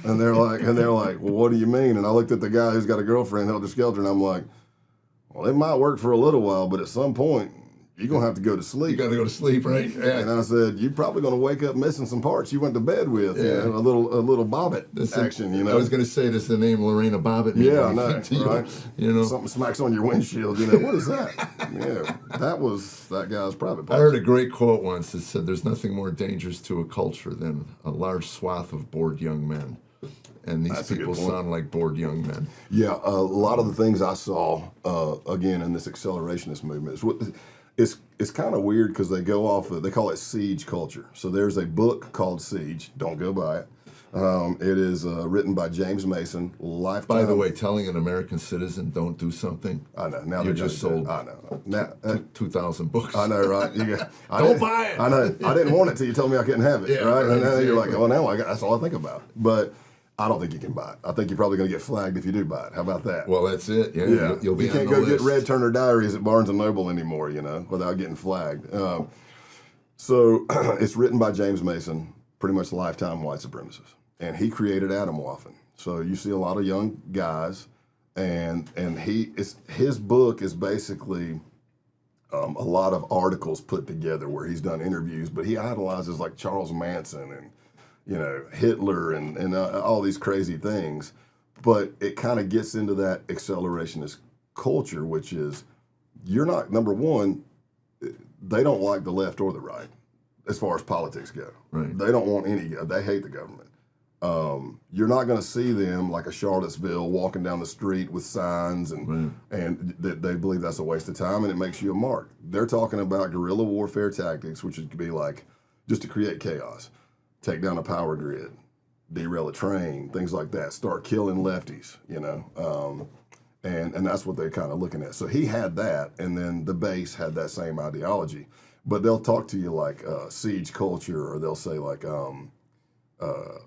And they're like, well, what do you mean? And I looked at the guy who's got a girlfriend, Helter Skelter, and I'm like, well, it might work for a little while, but at some point, you're going to have to go to sleep. You got to go to sleep, right? Yeah. And I said, you're probably going to wake up missing some parts you went to bed with. Yeah. A little Bobbit action, I was going to say, this the name Lorena Bobbitt. Yeah, I know, right? Something smacks on your windshield, what is that? Yeah, that was that guy's private part. I heard a great quote once that said, there's nothing more dangerous to a culture than a large swath of bored young men. and these That's a good people point. sound like bored young men. Yeah, a lot of the things I saw, again, in this accelerationist movement, it's kind of weird because they go off of, they call it siege culture. So there's a book called Siege, don't go buy it. It is written by James Mason, lifetime. By the way, telling an American citizen don't do something, I know. Now you they're just gonna do sold it. I know. Now, 2,000 books. I know, right? Don't buy it. I know. I didn't want it till you told me I couldn't have it, Yeah, right? And now exactly. you're like, well, now that's all I think about. But I don't think you can buy it. I think you're probably going to get flagged if you do buy it. How about that? Well, that's it. Yeah, yeah. You'll be you can't on the go list. get Red Turner Diaries at Barnes & Noble anymore, without getting flagged. So it's written by James Mason, pretty much lifetime white supremacist. And he created Atomwaffen. So you see a lot of young guys, and his book is basically a lot of articles put together where he's done interviews, but he idolizes like Charles Manson and Hitler and all these crazy things. But it kind of gets into that accelerationist culture, which is you're not, number one, they don't like the left or the right as far as politics go. Right. They don't want they hate the government. You're not going to see them like a Charlottesville walking down the street with signs and they believe that's a waste of time and it makes you a mark. They're talking about guerrilla warfare tactics, which would be like just to create chaos, take down a power grid, derail a train, things like that, start killing lefties, and that's what they're kind of looking at. So he had that, and then the base had that same ideology. But they'll talk to you like siege culture, or they'll say like,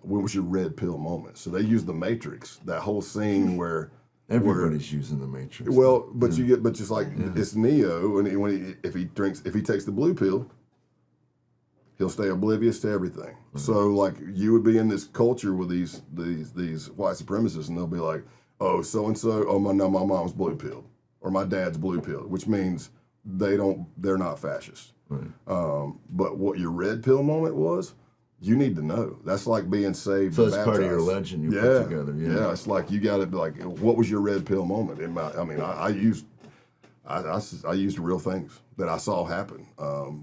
when was your red pill moment? So they use the Matrix, that whole scene where Everybody's using the Matrix. well, but just like it's Neo, and if he takes the blue pill, he'll stay oblivious to everything. Mm-hmm. So like you would be in this culture with these white supremacists, and they'll be like, oh, so and so, oh my mom's blue pilled, or my dad's blue pilled, which means they're not fascist. Right. But what your red pill moment was, you need to know. That's like being saved. So and that's part of your baptized. legend you put together. Yeah, it's like you got to be like, what was your red pill moment? I used real things that I saw happen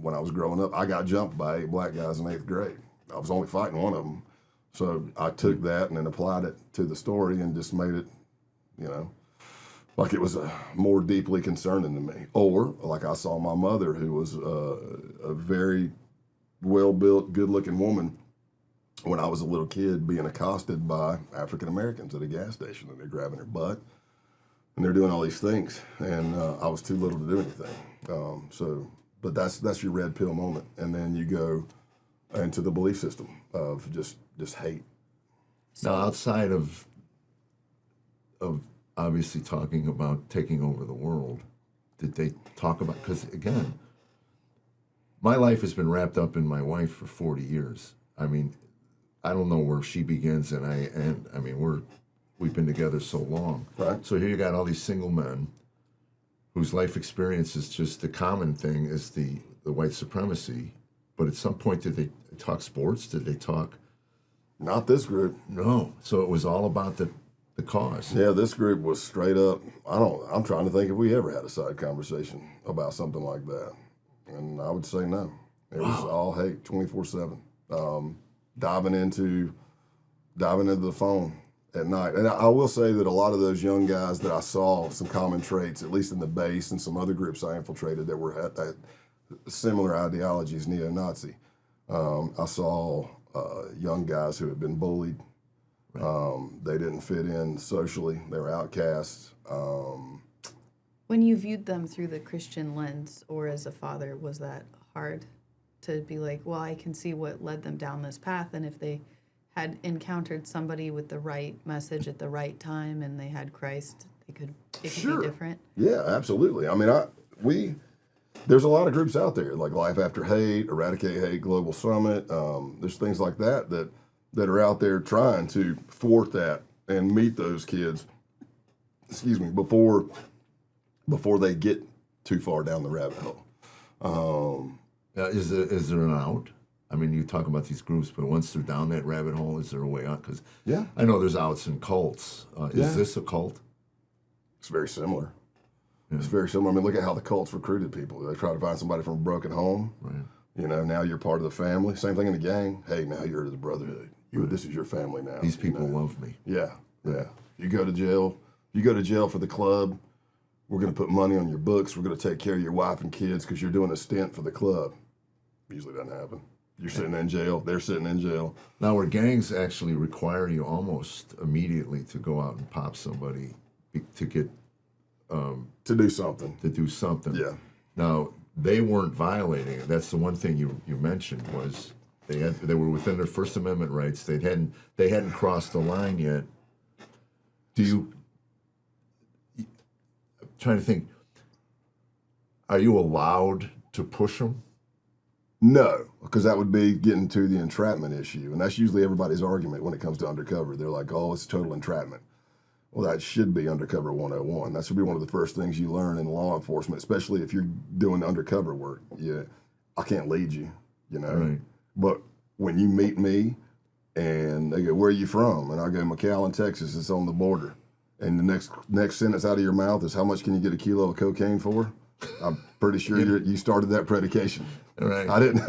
when I was growing up. I got jumped by 8 black guys in 8th grade. I was only fighting one of them. So I took that and then applied it to the story and just made it, like it was more deeply concerning to me. Or like I saw my mother, who was a very well-built, good-looking woman, when I was a little kid, being accosted by African Americans at a gas station, and they're grabbing her butt, and they're doing all these things, and I was too little to do anything. But that's your red pill moment, and then you go into the belief system of just hate. Now, outside of obviously talking about taking over the world, did they talk about, because again, my life has been wrapped up in my wife for 40 years. I mean, I don't know where she begins and I end. I mean, we've been together so long. Right. So here you got all these single men whose life experience is just the common thing is the white supremacy. But at some point, did they talk sports? Did they talk? Not this group. No. So it was all about the cause. Yeah, this group was straight up. I'm trying to think if we ever had a side conversation about something like that. And I would say no. It was all hate, 24/7. Diving into the phone at night. And I will say that a lot of those young guys that I saw, some common traits, at least in the base and some other groups I infiltrated that were at similar ideologies, neo-Nazi. I saw young guys who had been bullied. Right. They didn't fit in socially. They were outcasts. When you viewed them through the Christian lens or as a father, was that hard to be like, well, I can see what led them down this path, and if they had encountered somebody with the right message at the right time and they had Christ, it could be different? Yeah, absolutely. I mean, there's a lot of groups out there, like Life After Hate, Eradicate Hate, Global Summit. There's things like that are out there trying to thwart that and meet those kids, before they get too far down the rabbit hole. Is there an out? I mean, you talk about these groups, but once they're down that rabbit hole, is there a way out? Because I know there's outs in cults. Is this a cult? It's very similar. Yeah. It's very similar. I mean, look at how the cults recruited people. They try to find somebody from a broken home. Right. Now you're part of the family. Same thing in the gang. Hey, now you're the brotherhood. this is your family now. These people love me. Yeah. You go to jail. You go to jail for the club. We're going to put money on your books. We're going to take care of your wife and kids because you're doing a stint for the club. Usually doesn't happen. You're sitting in jail. They're sitting in jail. Now, where gangs actually require you almost immediately to go out and pop somebody to get to do something. To do something. Yeah. Now, they weren't violating it. That's the one thing you mentioned was they were within their First Amendment rights. They hadn't crossed the line yet. I'm trying to think. Are you allowed to push them? No, because that would be getting to the entrapment issue, and that's usually everybody's argument when it comes to undercover. They're like, "Oh, it's total entrapment." Well, that should be Undercover 101. That should be one of the first things you learn in law enforcement, especially if you're doing undercover work. Yeah, I can't lead you, Right. But when you meet me and they go, "Where are you from?" and I go, "McAllen, Texas. It's on the border." And the next sentence out of your mouth is, "How much can you get a kilo of cocaine for?" I'm pretty sure you started that predication. Right. I didn't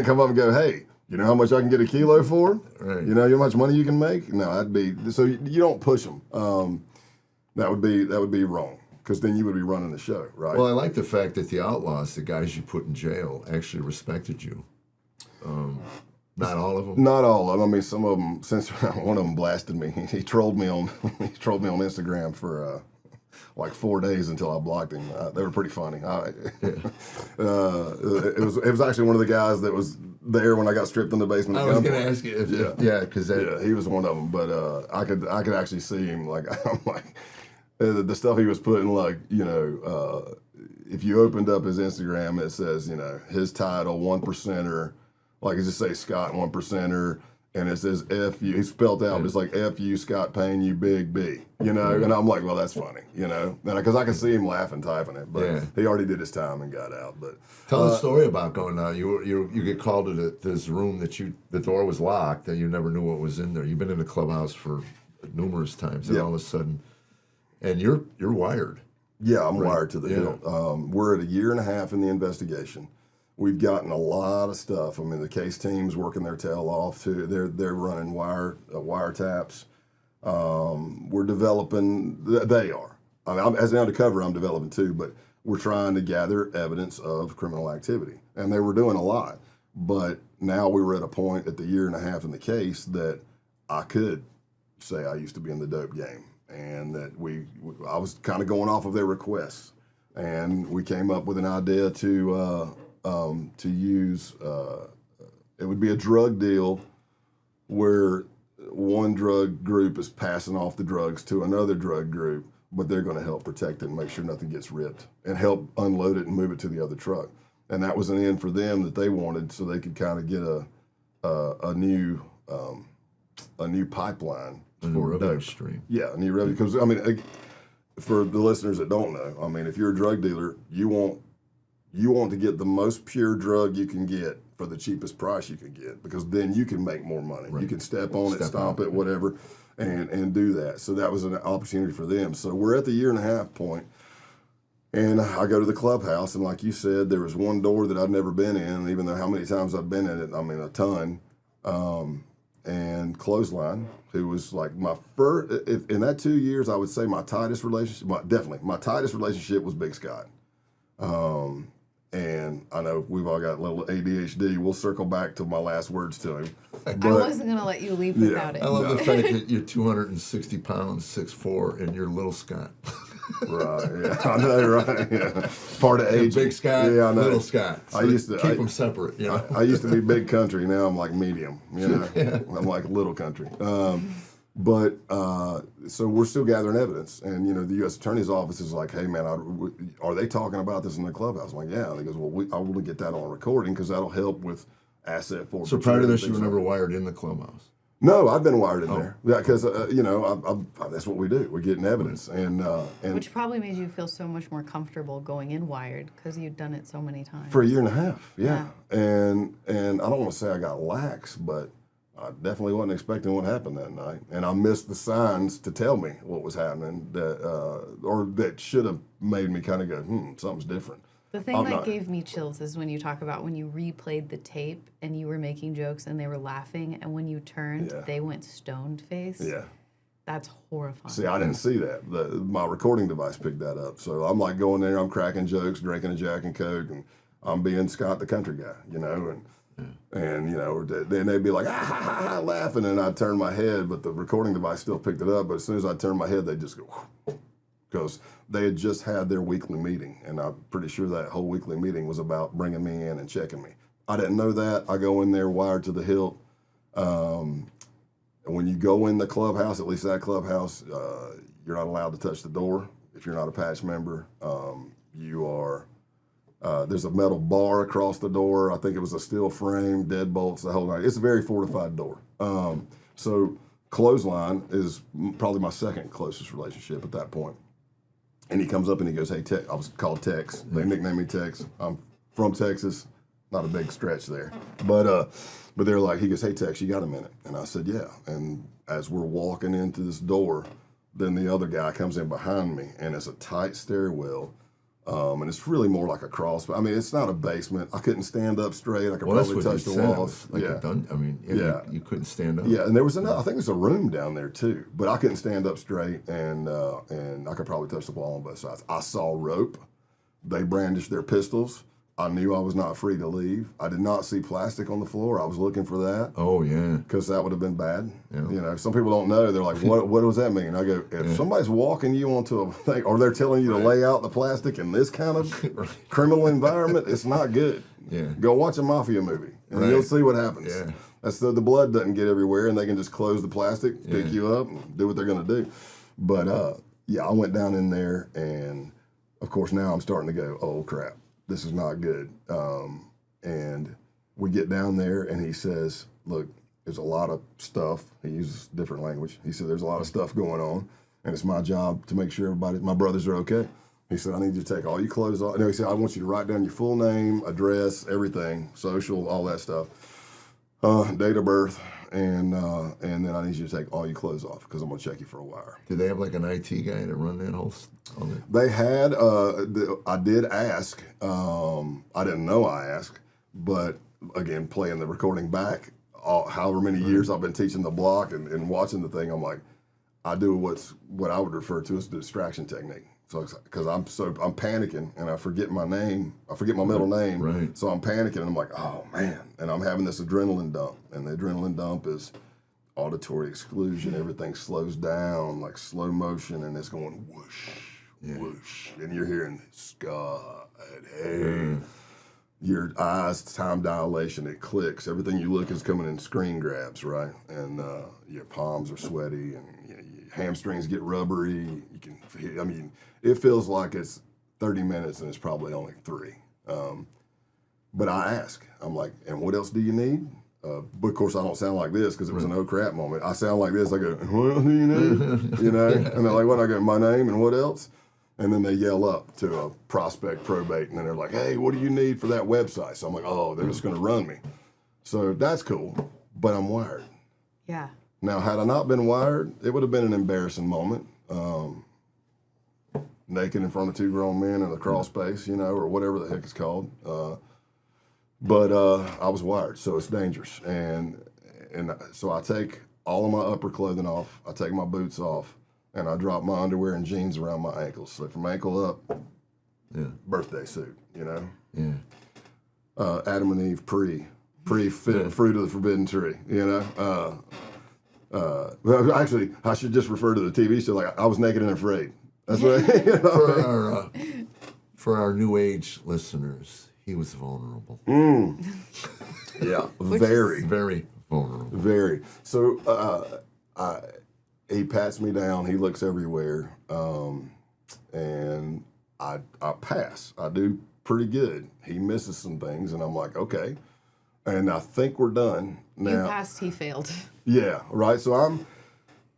come up and go, "Hey, you know how much I can get a kilo for? Right. You know how much money you can make?" No, that'd be so. You don't push them. That would be wrong because then you would be running the show, right? Well, I like the fact that the outlaws, the guys you put in jail, actually respected you. Not all of them. Not all of them. I mean, some of them. Since one of them blasted me, he trolled me on Instagram for like 4 days until I blocked him. They were pretty funny. It was actually one of the guys that was there when I got stripped in the basement. I was going to ask you if because he was one of them. But I could actually see him. Like I'm like the stuff he was putting. Like if you opened up his Instagram, it says his title 1%er. Like it just say Scott 1%er. And it says F you. He's spelled out. But it's like F you Scott Payne, you big B. And I'm like, well, that's funny. Because I can see him laughing typing it. But he already did his time and got out. But tell the story about going out. You get called to this room that the door was locked and you never knew what was in there. You've been in the clubhouse for numerous times, and all of a sudden, and you're wired. Yeah, I'm wired to the hill. We're at 1.5 years in the investigation. We've gotten a lot of stuff. I mean, the case team's working their tail off too. They're running wiretaps. We're developing. They are. I mean, as an undercover, I'm developing too. But we're trying to gather evidence of criminal activity, and they were doing a lot. But now we were at a point at the 1.5 years in the case that I could say I used to be in the dope game, and that I was kind of going off of their requests, and we came up with an idea to use, it would be a drug deal where one drug group is passing off the drugs to another drug group, but they're going to help protect it and make sure nothing gets ripped and help unload it and move it to the other truck. And that was an end for them that they wanted, so they could kind of get a new pipeline for a revenue stream. Yeah, a new revenue. Because I mean, for the listeners that don't know, I mean, if you're a drug dealer, you want to get the most pure drug you can get for the cheapest price you can get, because then you can make more money. Right. You can step on it, stomp it, whatever, and do that. So that was an opportunity for them. So we're at the 1.5 year point, and I go to the clubhouse, and like you said, there was one door that I'd never been in, even though how many times I've been in it, I mean, a ton. And Clothesline, who was like my first, in that 2 years, I would say my tightest relationship, my tightest relationship was Big Scott. And I know we've all got a little ADHD. We'll circle back to my last words to him. But, I wasn't going to let you leave without it. I love the fact that you're 260 pounds, 6'4", and you're Little Scott. Right, yeah, I know, right? Yeah. Part of age. Big Scott, yeah, I know. Little Scott. So I used to keep them separate. I used to be big country. Now I'm like medium. I'm like little country. So we're still gathering evidence, and the U.S. Attorney's Office is like, "Hey, man, are they talking about this in the clubhouse?" I'm like, "Yeah." And he goes, "Well, I want to get that on recording because that'll help with asset forfeiture." So prior to this, you were never wired in the clubhouse. No, I've been wired in there. Yeah, because that's what we do. We're getting evidence, and which probably made you feel so much more comfortable going in wired because you'd done it so many times. For 1.5 years, yeah. And I don't want to say I got lax, but I definitely wasn't expecting what happened that night, and I missed the signs to tell me what was happening that should have made me kind of go, something's different. The thing that gave me chills is when you talk about when you replayed the tape and you were making jokes and they were laughing, and when you turned, they went stoned face. Yeah. That's horrifying. See, I didn't see that. My recording device picked that up. So I'm like going there, I'm cracking jokes, drinking a Jack and Coke, and I'm being Scott the country guy, you know, and you know, then they'd be like, ah, ha, ha, ha, laughing, and I'd turn my head, but the recording device still picked it up. But as soon as I turned my head, they'd just go, because they had just had their weekly meeting, and I'm pretty sure that whole weekly meeting was about bringing me in and checking me. I didn't know that. I go in there wired to the hilt. When you go in the clubhouse, at least that clubhouse, you're not allowed to touch the door if you're not a patch member. There's a metal bar across the door. I think it was a steel frame, deadbolts, the whole night. It's a very fortified door. So clothesline is probably my second closest relationship at that point. And he comes up and he goes, hey, I was called Tex. They nicknamed me Tex. I'm from Texas. Not a big stretch there. But they're like, he goes, hey, Tex, you got a minute? And I said, yeah. And as we're walking into this door, then the other guy comes in behind me, and it's a tight stairwell. And it's really more like a crawl. I mean, it's not a basement. I couldn't stand up straight. I could probably touch the walls. Like you couldn't stand up. Yeah, and there was I think there's a room down there too, but I couldn't stand up straight, and I could probably touch the wall on both sides. I saw rope. They brandished their pistols. I knew I was not free to leave. I did not see plastic on the floor. I was looking for that. Oh, yeah. Because that would have been bad. Yeah. You know, some people don't know. They're like, what does that mean? I go, if somebody's walking you onto a thing, or they're telling you to lay out the plastic in this kind of criminal environment, it's not good. Yeah. Go watch a mafia movie, and you'll see what happens. Yeah. That's the blood doesn't get everywhere, and they can just close the plastic, pick you up, and do what they're going to do. But, I went down in there, and, of course, now I'm starting to go, oh, crap. This is not good. And we get down there, and he says, look, there's a lot of stuff. He uses different language. He said, there's a lot of stuff going on, and it's my job to make sure my brothers are okay. He said, I need you to take all your clothes off. No, he said, I want you to write down your full name, address, everything, social, all that stuff, date of birth, and then I need you to take all your clothes off because I'm going to check you for a wire. Did they have like an IT guy to run that whole? They had. I did ask. I didn't know I asked, but again, playing the recording back, however many years I've been teaching the block and watching the thing, I'm like, I do what I would refer to as the distraction technique. So because I'm panicking and I forget my name, I forget my middle name. Right. So I'm panicking and I'm like, oh man, and I'm having this adrenaline dump, and the adrenaline dump is auditory exclusion. Everything slows down like slow motion, and it's going whoosh, whoosh, and you're hearing Scott, hey. Your eyes, time dilation, it clicks. Everything you look is coming in screen grabs, right? And your palms are sweaty, and your hamstrings get rubbery. It feels like it's 30 minutes, and it's probably only 3. But I ask, I'm like, and what else do you need? But of course, I don't sound like this because it was an oh crap moment. I sound like this. I go, what do you need? You know? And they're like, what? I go, my name and what else? And then they yell up to a prospect probate, and then they're like, hey, what do you need for that website? So I'm like, oh, they're just going to run me. So that's cool, but I'm wired. Yeah. Now, had I not been wired, it would have been an embarrassing moment. Naked in front of 2 grown men in a crawl space, you know, or whatever the heck it's called. But I was wired, so it's dangerous. And so I take all of my upper clothing off. I take my boots off. And I drop my underwear and jeans around my ankles. So from ankle up, birthday suit, you know? Yeah. Adam and Eve fruit of the forbidden tree, you know? Well, actually, I should just refer to the TV show like I was naked and afraid. That's right. You know? For our new age listeners, he was vulnerable. Yeah, very vulnerable. Very. So he pats me down. He looks everywhere, and I pass. I do pretty good. He misses some things, and I'm like, okay. And I think we're done now. You passed. He failed. Yeah, right. So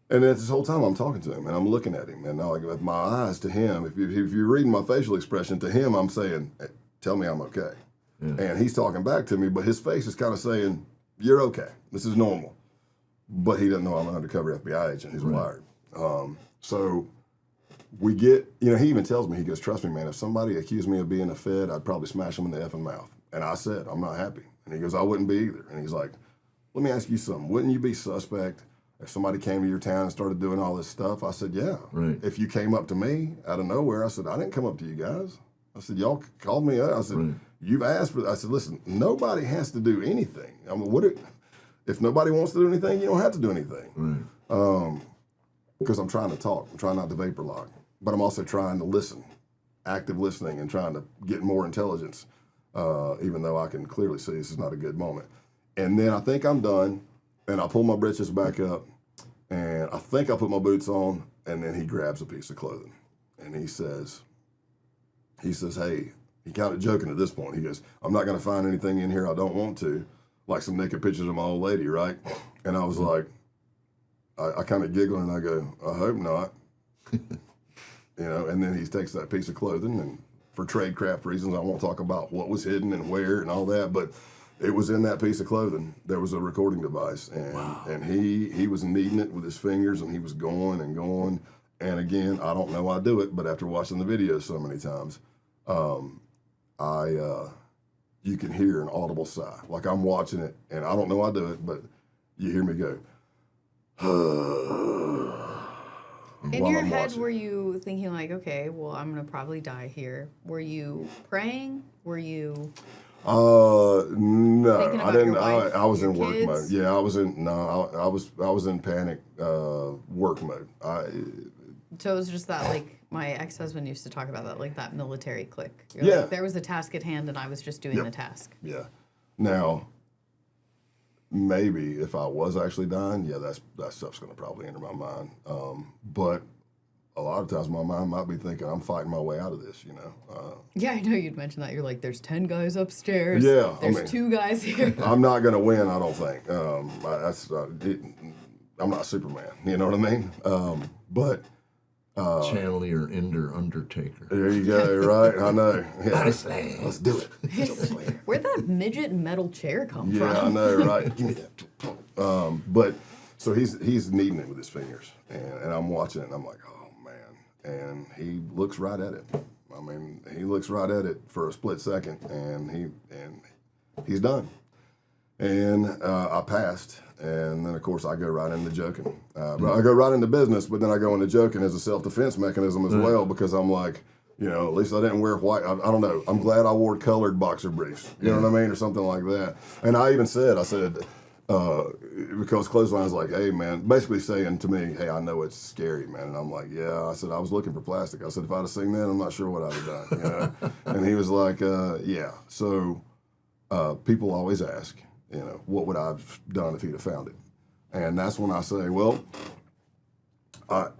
and this whole time I'm talking to him, and I'm looking at him, and I with my eyes to him. If you're reading my facial expression to him, I'm saying, hey, "Tell me I'm okay," and he's talking back to me, but his face is kind of saying, "You're okay. This is normal." But he doesn't know I'm an undercover FBI agent. He's wired. So we get, he even tells me, he goes, trust me, man, if somebody accused me of being a Fed, I'd probably smash them in the effing mouth. And I said, I'm not happy. And he goes, I wouldn't be either. And he's like, let me ask you something. Wouldn't you be suspect if somebody came to your town and started doing all this stuff? I said, yeah. Right. If you came up to me out of nowhere, I said, I didn't come up to you guys. I said, y'all called me up. I said, right. You've asked for. I said, listen, nobody has to do anything. I mean, if nobody wants to do anything, you don't have to do anything. Right. Because I'm trying to talk. I'm trying not to vapor lock. But I'm also trying to listen, active listening, and trying to get more intelligence, even though I can clearly see this is not a good moment. And then I think I'm done, and I pull my britches back up, and I think I put my boots on, and then he grabs a piece of clothing, and he says, hey, he kind of joking at this point. He goes, I'm not going to find anything in here I don't want to, like some naked pictures of my old lady, right? And I was like, I kind of giggle, and I go, I hope not. And then he takes that piece of clothing, and for tradecraft reasons, I won't talk about what was hidden and where and all that, but it was in that piece of clothing. There was a recording device, and wow. And he was kneading it with his fingers, and he was going and going. And again, I don't know I do it, but after watching the video so many times, you can hear an audible sigh. Like I'm watching it, and I don't know I do it, but you hear me go. In your head, were you thinking like, okay, well, I'm gonna probably die here? Were you praying? Were you? No, I didn't. Wife, I was in kids? work mode. Yeah, I was in panic work mode. So it was just that, like, my ex-husband used to talk about that, like that military click. Yeah. Like, there was a task at hand, and I was just doing the task. Yeah. Now, maybe if I was actually dying, that stuff's going to probably enter my mind. But a lot of times my mind might be thinking, I'm fighting my way out of this, Yeah, I know you'd mentioned that. You're like, there's 10 guys upstairs. Yeah. There's 2 guys here. I'm not going to win, I don't think. I'm not Superman, you know what I mean? But... Channelier, Ender, Undertaker. There you go, right? I know. Yeah. Body slam. Let's do it. Where'd that midget metal chair come from? Yeah, I know, right? Give me that. But so he's kneading it with his fingers, and I'm watching it, and I'm like, oh man. And he looks right at it. I mean, he looks right at it for a split second, and he's done. And I passed. And then, of course, I go right into joking. I go right into business, but then I go into joking as a self-defense mechanism as well, because I'm like, at least I didn't wear white. I don't know. I'm glad I wore colored boxer briefs. You know what I mean? Or something like that. And I even said, because Clothesline's like, hey, man, basically saying to me, hey, I know it's scary, man. And I'm like, yeah. I said, I was looking for plastic. I said, if I'd have seen that, I'm not sure what I'd have done. And he was like, yeah. So people always ask, what would I have done if he'd have found it? And that's when I say, well,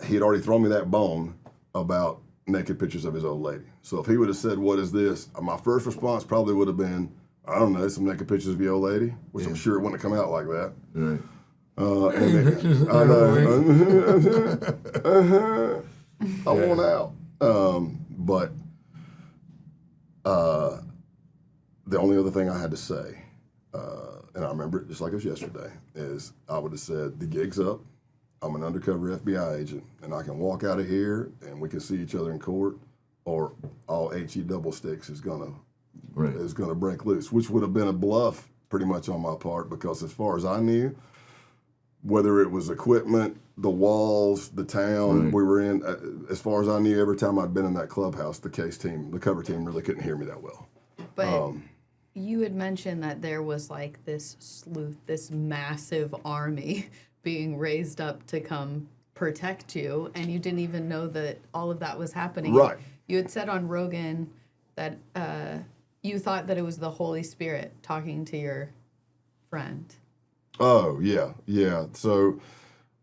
he had already thrown me that bone about naked pictures of his old lady. So if he would have said, what is this? My first response probably would have been, I don't know, some naked pictures of your old lady, which I'm sure it wouldn't have come out like that. Right. I know. I want out. But the only other thing I had to say, and I remember it just like it was yesterday, is I would have said, the gig's up. I'm an undercover FBI agent, and I can walk out of here, and we can see each other in court, or all HE double sticks is gonna break loose, which would have been a bluff pretty much on my part, because as far as I knew, whether it was equipment, the walls, the town we were in, as far as I knew, every time I'd been in that clubhouse, the cover team really couldn't hear me that well. But you had mentioned that there was like this massive army being raised up to come protect you, and you didn't even know that all of that was happening. Right. You had said on Rogan that you thought that it was the Holy Spirit talking to your friend. Oh, yeah. So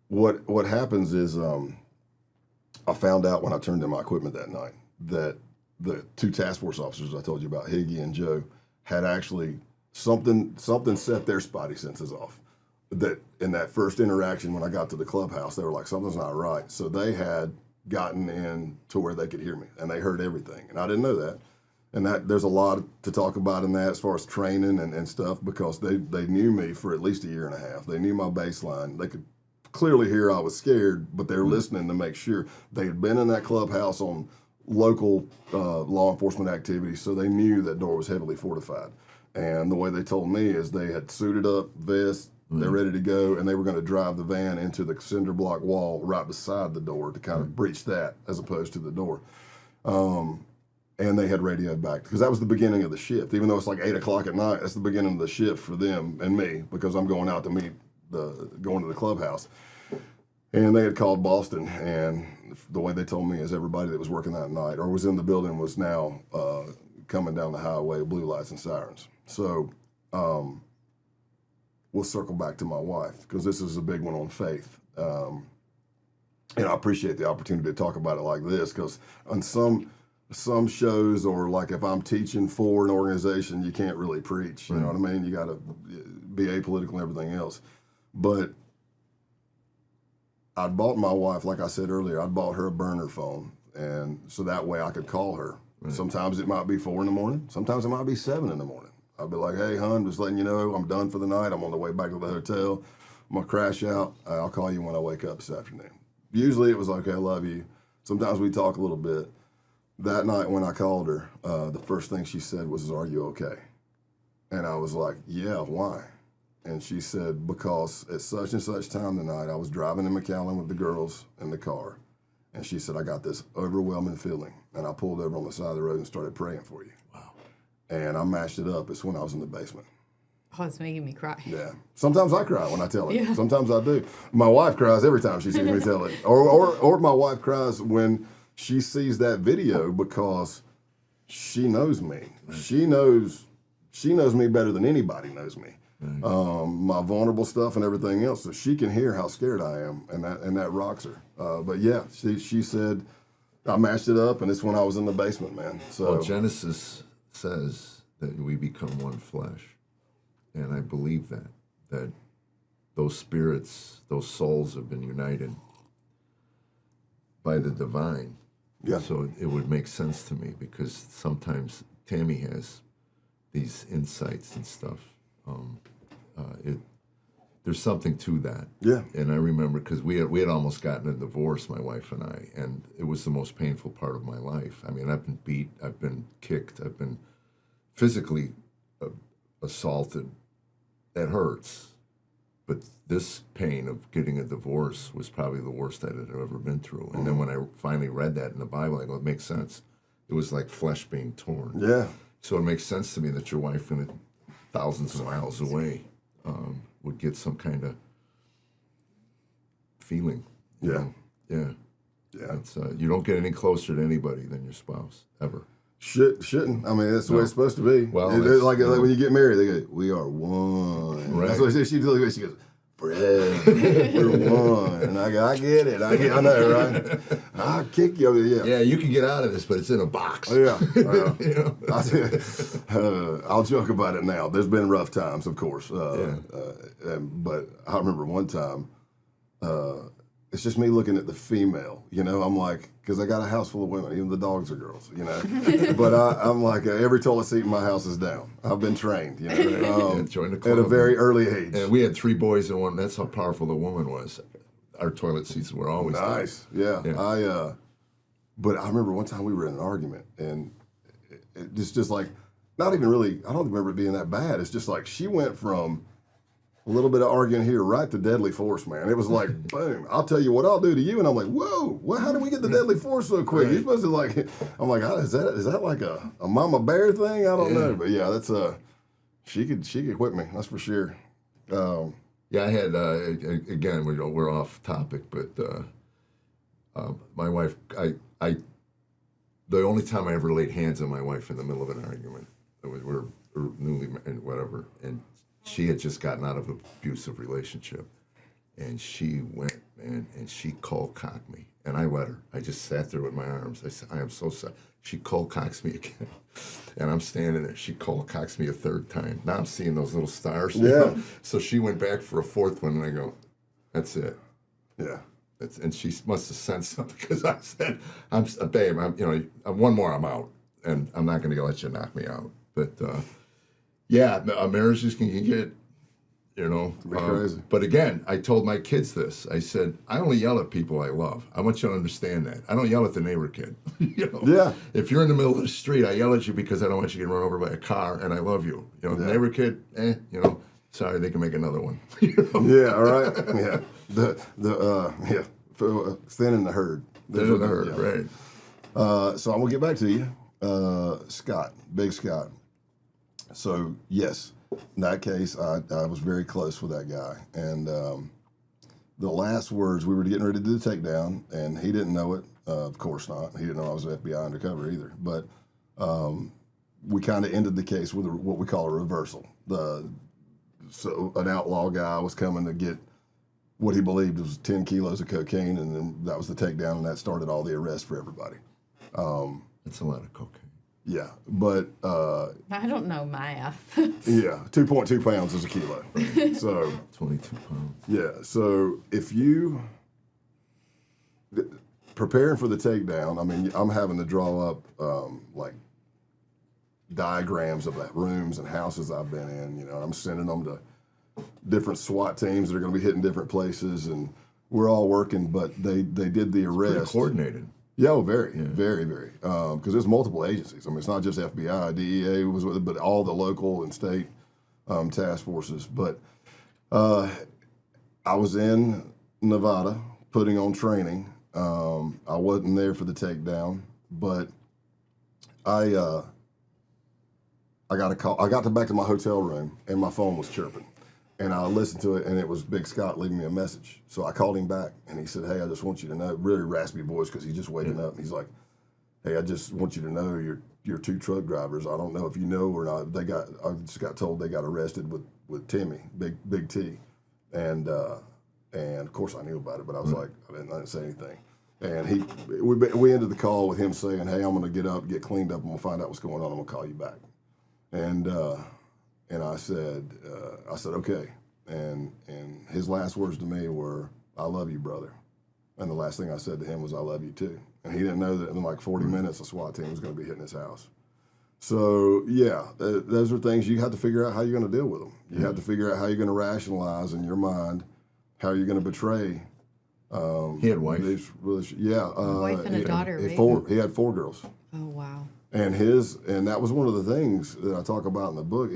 what happens is I found out when I turned in my equipment that night that the 2 task force officers I told you about, Higgy and Joe, had actually something set their spidey senses off. That in that first interaction when I got to the clubhouse, they were like, something's not right. So they had gotten in to where they could hear me, and they heard everything. And I didn't know that. And that there's a lot to talk about in that as far as training and stuff, because they knew me for at least a year and a half. They knew my baseline. They could clearly hear I was scared, but they're listening to make sure. They had been in that clubhouse on local law enforcement activities, so they knew that door was heavily fortified. And the way they told me is they had suited up, vests, they're ready to go, and they were going to drive the van into the cinder block wall right beside the door to kind of breach that as opposed to the door. And they had radioed back because that was the beginning of the shift. Even though it's like 8 o'clock at night, that's the beginning of the shift for them and me because I'm going out to going to the clubhouse. And they had called Boston, and the way they told me is everybody that was working that night or was in the building was now coming down the highway, blue lights and sirens. So we'll circle back to my wife because this is a big one on faith. And I appreciate the opportunity to talk about it like this because on some shows or like if I'm teaching for an organization, you can't really preach. You know what I mean? You got to be apolitical and everything else. But I'd bought my wife, like I said earlier, I'd bought her a burner phone, and so that way I could call her. Right. Sometimes it might be 4 in the morning. Sometimes it might be 7 in the morning. I'd be like, hey, hon, just letting you know I'm done for the night. I'm on the way back to the hotel. I'm going to crash out. I'll call you when I wake up this afternoon. Usually it was okay, I love you. Sometimes we talk a little bit. That night when I called her, the first thing she said was, are you okay? And I was like, yeah, why? And she said, because at such and such time tonight, I was driving to McAllen with the girls in the car. And she said, I got this overwhelming feeling. And I pulled over on the side of the road and started praying for you. Wow. And I mashed it up. It's when I was in the basement. Oh, it's making me cry. Yeah. Sometimes I cry when I tell it. Yeah. Sometimes I do. My wife cries every time she sees me tell it. Or my wife cries when she sees that video because she knows me. Right. She knows me better than anybody knows me. Right. My vulnerable stuff and everything else, so she can hear how scared I am, and that rocks her. But yeah, she said I mashed it up, and it's when I was in the basement, man. So well, Genesis says that we become one flesh, and I believe that those spirits, those souls have been united by the divine. Yeah. So it would make sense to me because sometimes Tammy has these insights and stuff. There's something to that. Yeah. And I remember because we had almost gotten a divorce, my wife and I, and it was the most painful part of my life. I mean, I've been beat, I've been kicked, I've been physically assaulted. It hurts. But this pain of getting a divorce was probably the worst I had ever been through. And then when I finally read that in the Bible, I go, it makes sense. It was like flesh being torn. Yeah. So it makes sense to me that your wife, thousands of miles away, would get some kind of feeling. You know? Yeah. It's, you don't get any closer to anybody than your spouse, ever. Shouldn't. I mean, that's the way it's supposed to be. Well, it's like when you get married, they go, we are one. Right. That's what she goes, Fred, we're one. And I go, I get it. I know, right? I'll kick you over the Yeah, you can get out of this, but it's in a box. Yeah. You know? I'll joke about it now. There's been rough times, of course. But I remember one time, it's just me looking at the female, you know. I'm like, because I got a house full of women, even the dogs are girls, you know. But I'm like, every toilet seat in my house is down. I've been trained, you know, join the club, at a very early age. And we had 3 boys and 1. That's how powerful the woman was. Our toilet seats were always nice. Down. Yeah. But I remember one time we were in an argument, and it's just like, not even really, I don't remember it being that bad. It's just like she went from a little bit of arguing here right to deadly force, man. It was like, boom, I'll tell you what I'll do to you. And I'm like, whoa, how did we get to deadly force so quick? You're supposed to like, I'm like, is that like a mama bear thing? I don't know. But yeah, that's, she could whip me, that's for sure. Yeah, I had, again, we're off topic, but my wife, the only time I ever laid hands on my wife in the middle of an argument, we're newly married, whatever, and she had just gotten out of an abusive relationship, and she went, man, and she cold-cocked me, and I let her. I just sat there with my arms. I said, I am so sorry. She cold-cocks me again, and I'm standing there. She cold-cocks me a 3rd time. Now I'm seeing those little stars. You know? So she went back for a 4th one, and I go, that's it. Yeah. And she must have sensed something, because I said, babe, one more, I'm out, and I'm not going to let you knock me out. But, yeah, marriages can get You know, crazy. But again, I told my kids this. I said, I only yell at people I love. I want you to understand that. I don't yell at the neighbor kid. You know? Yeah. If you're in the middle of the street, I yell at you because I don't want you to get run over by a car, and I love you. You know, the neighbor kid, you know, sorry, they can make another one. You know? Yeah, all right. Yeah. Thin in the herd. Thin in the herd, right. So I'm going to get back to you. Scott, Big Scott. So, yes. In that case, I was very close with that guy. And the last words, we were getting ready to do the takedown, and he didn't know it. Of course not. He didn't know I was an FBI undercover either. But we kind of ended the case with what we call a reversal. So an outlaw guy was coming to get what he believed was 10 kilos of cocaine, and then that was the takedown, and that started all the arrests for everybody. That's a lot of cocaine. Yeah, but I don't know Maya. yeah, 2.2 pounds is a kilo. So 22 pounds. yeah, so if you preparing for the takedown, I mean, I'm having to draw up like diagrams of rooms and houses I've been in. You know, I'm sending them to different SWAT teams that are going to be hitting different places, and we're all working. But they did the arrest. Pretty coordinated. Yeah, oh, very. Because there's multiple agencies. I mean, it's not just FBI, DEA was with it, but all the local and state task forces. But I was in Nevada putting on training. I wasn't there for the takedown, but I got a call. I got back to my hotel room, and my phone was chirping. And I listened to it, and it was Big Scott leaving me a message. So I called him back, and he said, hey, I just want you to know, really raspy voice because he's just waking up. And he's like, hey, I just want you to know you're two truck drivers. I don't know if you know or not. I just got told they got arrested with Timmy, Big T. And of course I knew about it, but I was like, I didn't say anything. And we ended the call with him saying, hey, I'm going to get up, get cleaned up, and we'll find out what's going on. I'm going to call you back. And I said, okay. And his last words to me were, I love you, brother. And the last thing I said to him was, I love you too. And he didn't know that in like 40 minutes, a SWAT team was going to be hitting his house. So yeah, those are things you have to figure out how you're going to deal with them. You have to figure out how you're going to rationalize in your mind how you're going to betray. He had wife. Wife and a daughter, right? He had 4 girls. Oh, wow. And that was one of the things that I talk about in the book.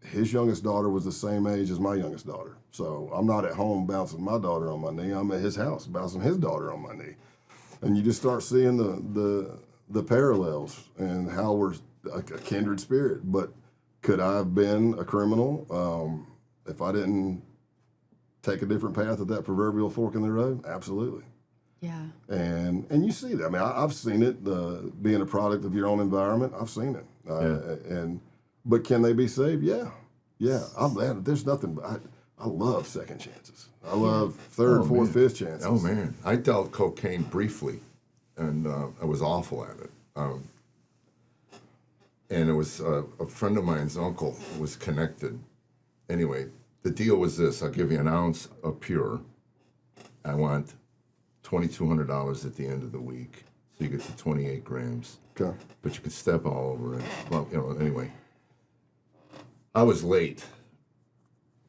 His youngest daughter was the same age as my youngest daughter. So I'm not at home bouncing my daughter on my knee. I'm at his house bouncing his daughter on my knee. And you just start seeing the parallels and how we're a kindred spirit. But could I have been a criminal if I didn't take a different path at that proverbial fork in the road? Absolutely. Yeah. And you see that. I mean, I've seen it, being a product of your own environment. I've seen it. But can they be saved? Yeah. There's nothing. I love second chances. I love third, fourth, fifth chances. Oh, man. I dealt cocaine briefly, and I was awful at it. And it was a friend of mine's uncle was connected. Anyway, the deal was this. I'll give you an ounce of pure. I want $2,200 at the end of the week. So you get to 28 grams. Okay. But you could step all over it. Well, anyway. I was late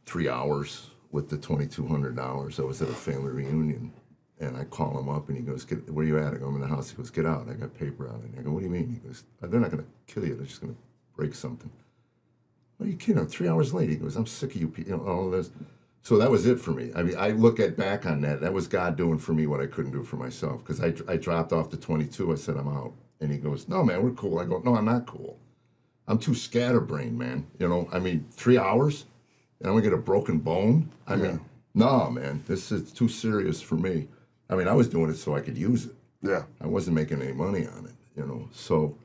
3 hours with the $2,200. I was at a family reunion, and I call him up, and he goes, where you at? I go, I'm in the house. He goes, get out. I got paper out. And I go, what do you mean? He goes, they're not going to kill you. They're just going to break something. What are you kidding? I'm 3 hours late. He goes, I'm sick of you, all this. So that was it for me. I mean, I look back on that. That was God doing for me what I couldn't do for myself, because I dropped off to 22. I said, I'm out. And he goes, no, man, we're cool. I go, no, I'm not cool. I'm too scatterbrained, man. I mean, 3 hours, and I'm going to get a broken bone? I mean, no, man, this is too serious for me. I mean, I was doing it so I could use it. Yeah. I wasn't making any money on it, So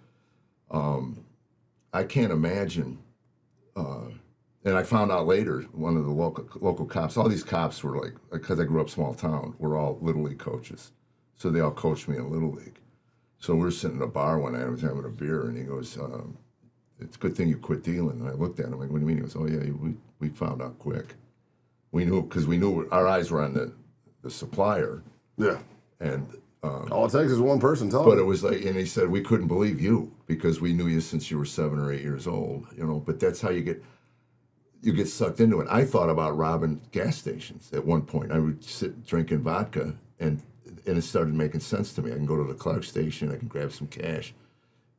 I can't imagine. And I found out later, one of the local cops, all these cops were like, because I grew up small town, we're all Little League coaches. So they all coached me in Little League. So we were sitting in a bar one night, I was having a beer, and he goes, it's a good thing you quit dealing. And I looked at him, like, what do you mean? He goes, oh, yeah, we found out quick. We knew, because we knew our eyes were on the supplier. Yeah. And all it takes is one person talking. But it was like, and he said, we couldn't believe you because we knew you since you were 7 or 8 years old, But that's how you get. you get sucked into it. I thought about robbing gas stations at one point. I would sit drinking vodka, and it started making sense to me. I can go to the Clark station, I can grab some cash.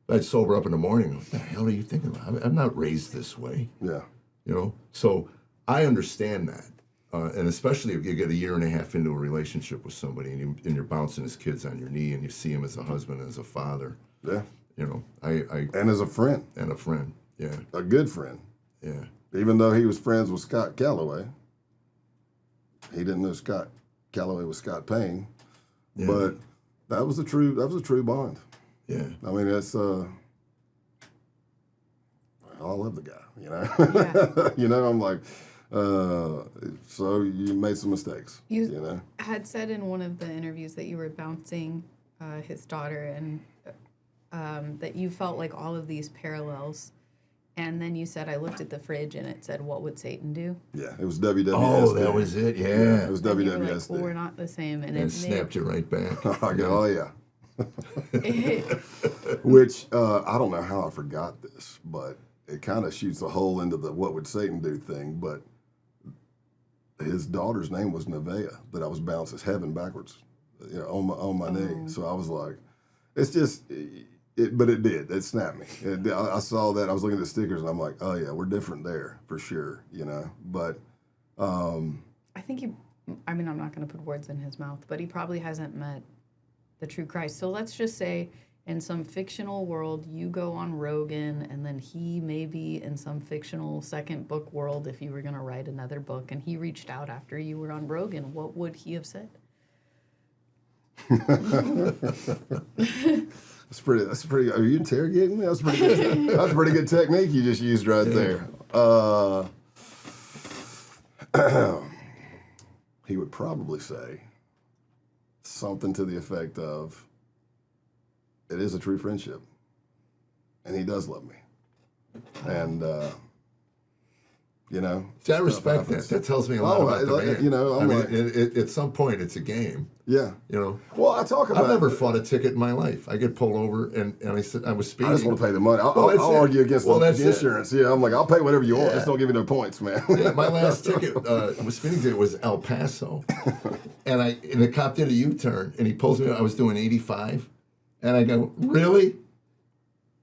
I'd sober up in the morning. What the hell are you thinking about? I'm not raised this way. Yeah. You know? So I understand that. And especially if you get a year and a half into a relationship with somebody and you're bouncing his kids on your knee and you see him as a husband and as a father. Yeah. You know, I and as a friend. And a friend, yeah. A good friend. Yeah. Even though he was friends with Scott Calloway, he didn't know Scott Calloway was Scott Payne. Yeah. But that was a true bond. Yeah. I mean, it's I love the guy, you know. Yeah. You know, I'm like, so you made some mistakes. You know, had said in one of the interviews that you were bouncing his daughter, and that you felt like all of these parallels. And then you said, I looked at the fridge and it said, "What would Satan do?" Yeah, it was WWSD. Oh, that was it. Yeah, it was and WWSD. You were like, well, we're not the same, and it snapped you right back. I go, oh yeah. Which I don't know how I forgot this, but it kind of shoots a hole into the "what would Satan do" thing. But his daughter's name was Nevaeh, that I was bouncing heaven backwards, you know, on my knee. So I was like, it's just. But it did. It snapped me. I saw that. I was looking at the stickers, and I'm like, oh, yeah, we're different there for sure, you know. But I think I'm not going to put words in his mouth, but he probably hasn't met the true Christ. So let's just say in some fictional world, you go on Rogan, and then he may be in some fictional second book world if you were going to write another book, and he reached out after you were on Rogan. What would he have said? That's pretty. Are you interrogating me? That's pretty good. That's a pretty good technique you just used right there. He would probably say something to the effect of, "It is a true friendship, and he does love me," and you know. See, I respect that. That tells me a lot about the man. You know, I mean, at some point, it's a game. Yeah. You know. Well, I talk about. I've never fought a ticket in my life. I get pulled over, and I said I was speeding. I just want to pay the money. I'll argue against the insurance. Yeah, I'm like, I'll pay whatever you want. Just don't give me no points, man. Yeah, my last ticket was speeding ticket was El Paso, and the cop did a U-turn, and he pulls me. I was doing 85, and I go, really?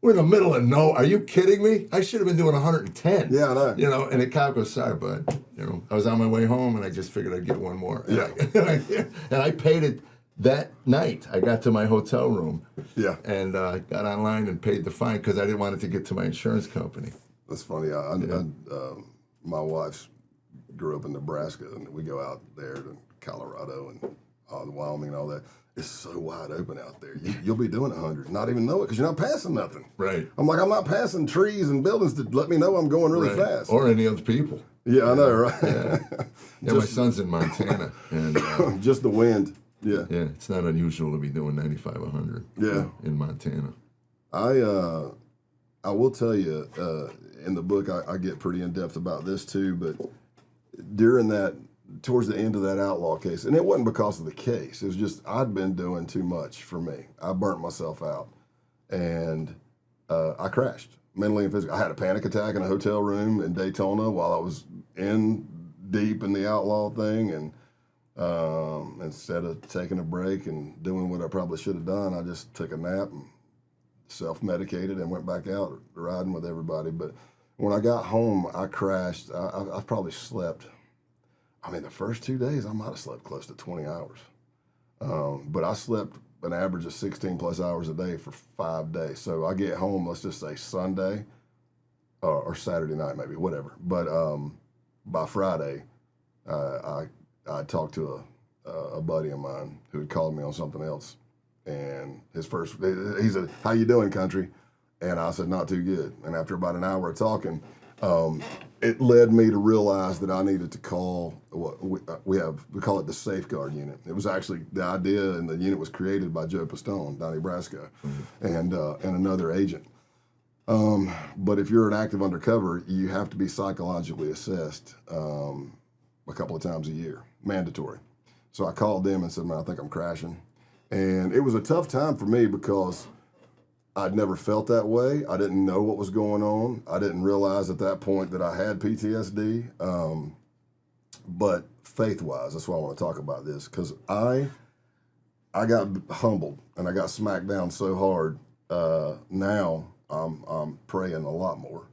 We're in the middle of are you kidding me? I should have been doing 110. Yeah, I know. You know, and the cop goes, sorry, bud. You know, I was on my way home, and I just figured I'd get one more. And Yeah. And I paid it that night. I got to my hotel room. Yeah. And got online and paid the fine because I didn't want it to get to my insurance company. That's funny. My wife grew up in Nebraska, and we go out there to Colorado and Wyoming and all that. It's so wide open out there. You'll be doing 100, not even know it because you're not passing nothing. Right. I'm like, I'm not passing trees and buildings to let me know I'm going really fast. Or any other people. Yeah, I know, right? Yeah, my son's in Montana, and just the wind. Yeah. Yeah, it's not unusual to be doing 95, 100. Yeah. In Montana. I will tell you, in the book, I get pretty in depth about this too. But towards the end of that Outlaw case, and it wasn't because of the case. It was just I'd been doing too much for me. I burnt myself out, and I crashed mentally and physically. I had a panic attack in a hotel room in Daytona while I was deep in the Outlaw thing, and instead of taking a break and doing what I probably should have done, I just took a nap and self-medicated and went back out riding with everybody. But when I got home, I crashed. I probably slept. I mean, the first 2 days, I might have slept close to 20 hours. But I slept an average of 16 plus hours a day for 5 days. So I get home, let's just say Sunday or Saturday night, maybe, whatever. But by Friday, I talked to a buddy of mine who had called me on something else. And he said, "How you doing, country?" And I said, "Not too good." And after about an hour of talking, it led me to realize that I needed to call what we call it the safeguard unit. It was actually the idea, and the unit was created by Joe Pistone, Donnie Brasco, and another agent. But if you're an active undercover, you have to be psychologically assessed a couple of times a year, mandatory. So I called them and said, "Man, I think I'm crashing." And it was a tough time for me because I'd never felt that way. I didn't know what was going on. I didn't realize at that point that I had PTSD. But faith-wise, that's why I want to talk about this, because I got humbled and I got smacked down so hard. Now I'm praying a lot more.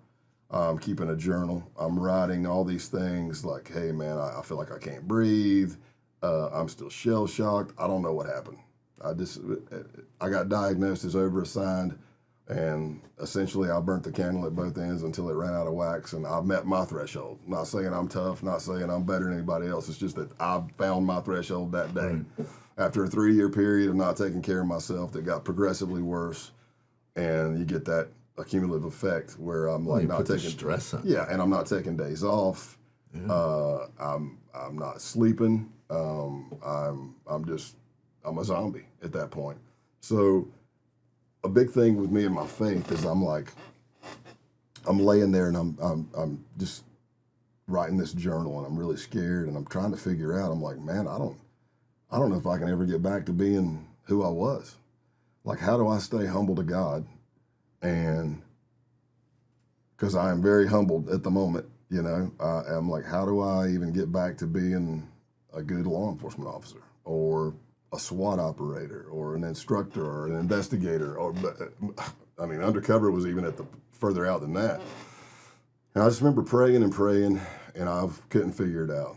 I'm keeping a journal. I'm writing all these things like, hey, man, I feel like I can't breathe. I'm still shell-shocked. I don't know what happened. I got diagnosed as overassigned, and essentially I burnt the candle at both ends until it ran out of wax, and I met my threshold. Not saying I'm tough, not saying I'm better than anybody else. It's just that I found my threshold that day. After a 3-year period of not taking care of myself that got progressively worse, and you get that accumulative effect where I'm like not taking stress on. Yeah, and I'm not taking days off. Yeah. I'm not sleeping. I'm a zombie at that point. So a big thing with me and my faith is I'm laying there and I'm just writing this journal, and I'm really scared, and I'm trying to figure out. I'm like, man, I don't know if I can ever get back to being who I was. Like, how do I stay humble to God? And because I am very humbled at the moment, you know, I'm like, how do I even get back to being a good law enforcement officer or a SWAT operator or an instructor or an investigator? Or, I mean, Undercover was even further out than that. And I just remember praying, and I couldn't figure it out.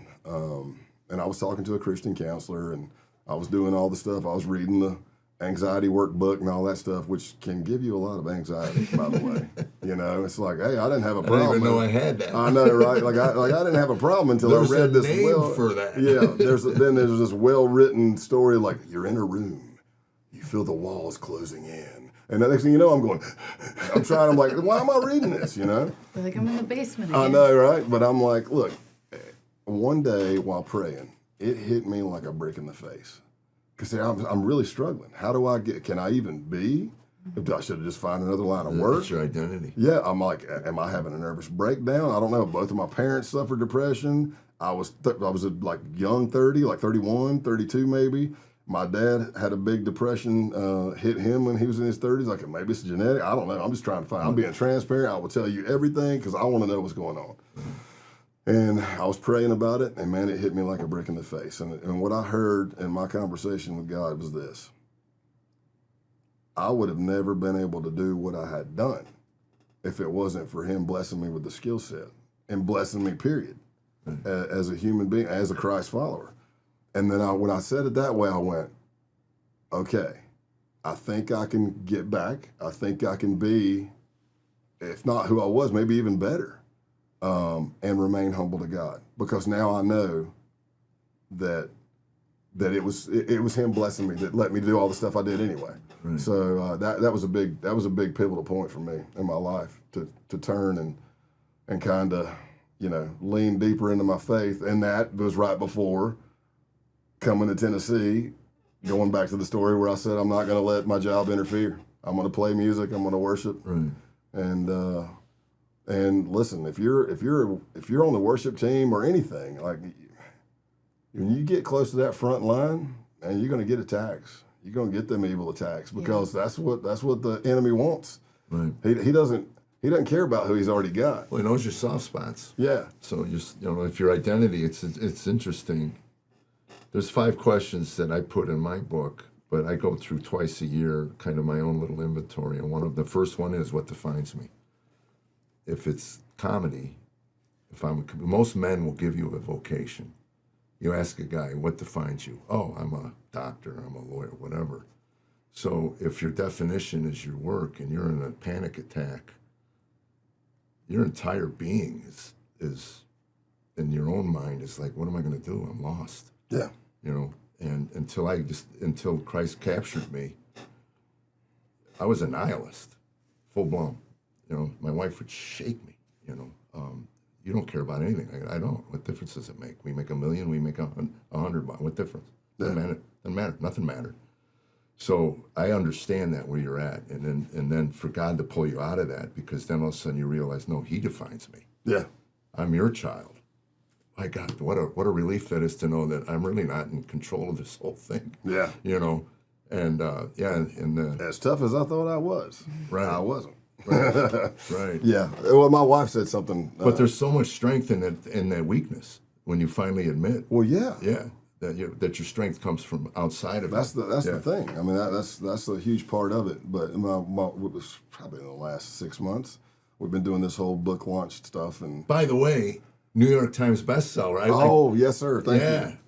And I was talking to a Christian counselor, and I was doing all the stuff. I was reading the anxiety workbook and all that stuff, which can give you a lot of anxiety, by the way. You know, it's like, hey, I didn't have a problem. I didn't even know I had that. I know, right? Like I didn't have a problem until I read this. There's a name for that. Yeah, there's this well-written story like, you're in a room, you feel the walls closing in, and the next thing you know, I'm like, why am I reading this? You know? Feel like I'm in the basement again. I know, right? But I'm like, look, one day while praying, it hit me like a brick in the face. Because I'm really struggling. How do can I even be? I should have just found another line of work. That's your identity. Yeah, I'm like, am I having a nervous breakdown? I don't know. Both of my parents suffered depression. I was like young 30, like 31, 32 maybe. My dad had a big depression hit him when he was in his 30s. Like, maybe it's genetic. I don't know. I'm just trying to find. I'm being transparent. I will tell you everything because I want to know what's going on. And I was praying about it, and man, it hit me like a brick in the face. And what I heard in my conversation with God was this: I would have never been able to do what I had done if it wasn't for Him blessing me with the skill set and blessing me, period, as a human being, as a Christ follower. And then when I said it that way, I went, okay, I think I can get back. I think I can be, if not who I was, maybe even better. And remain humble to God, because now I know that it was Him blessing me that let me do all the stuff I did anyway. Right. So that was a big pivotal point for me in my life to turn and kind of, you know, lean deeper into my faith. And that was right before coming to Tennessee, going back to the story where I said I'm not going to let my job interfere. I'm going to play music. I'm going to worship. Right. And listen, if you're on the worship team or anything, like when you get close to that front line, and you're going to get attacks. You're going to get them evil attacks because that's what the enemy wants. Right. He doesn't care about who he's already got. Well, he knows your soft spots. Yeah. So if your identity, it's interesting. There's 5 questions that I put in my book, but I go through twice a year, kind of my own little inventory. And the first one is, what defines me? If it's comedy, most men will give you a vocation. You ask a guy, what defines you? Oh, I'm a doctor, I'm a lawyer, whatever. So if your definition is your work and you're in a panic attack, your entire being is in your own mind is like, what am I going to do? I'm lost. Yeah. You know, and until Christ captured me, I was a nihilist, full blown. You know, my wife would shake me, you know, you don't care about anything. I don't. What difference does it make? We make $1 million, we make $100. What difference? Doesn't matter. Nothing mattered. So I understand that where you're at. And then for God to pull you out of that, because then all of a sudden you realize, no, He defines me. Yeah. I'm your child. My God, what a relief that is to know that I'm really not in control of this whole thing. Yeah. You know, And As tough as I thought I was, Right. I wasn't. right. Yeah. Well, my wife said something. But there's so much strength in that weakness when you finally admit. Well, yeah. Yeah. That your strength comes from outside of That's you. the thing. I mean, that's a huge part of it. But it was probably in the last 6 months, we've been doing this whole book launch stuff. And By the way, New York Times bestseller. yes, sir. Thank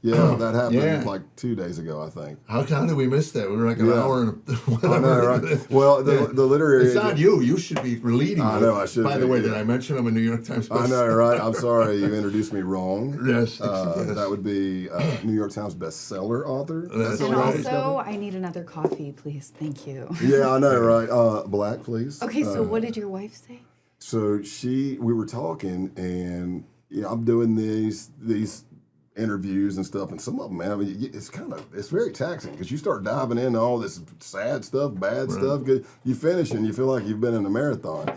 you. Yeah, that happened like 2 days ago, I think. How did we miss that? We were like an hour and whatever. I know, right? Well, the literary. It's not you. You should be leading. I know, I should. By the way, did I mention I'm a New York Times bestseller? I know, right? I'm sorry, you introduced me wrong. Yes. That would be New York Times bestseller author. That's And right. also, I need another coffee, please. Thank you. Yeah, I know, right? Black, please. Okay, so what did your wife say? So we were talking, and I'm doing these interviews and stuff, and some of them, man, I mean, it's very taxing because you start diving into all this sad stuff, bad stuff. You finish and you feel like you've been in a marathon.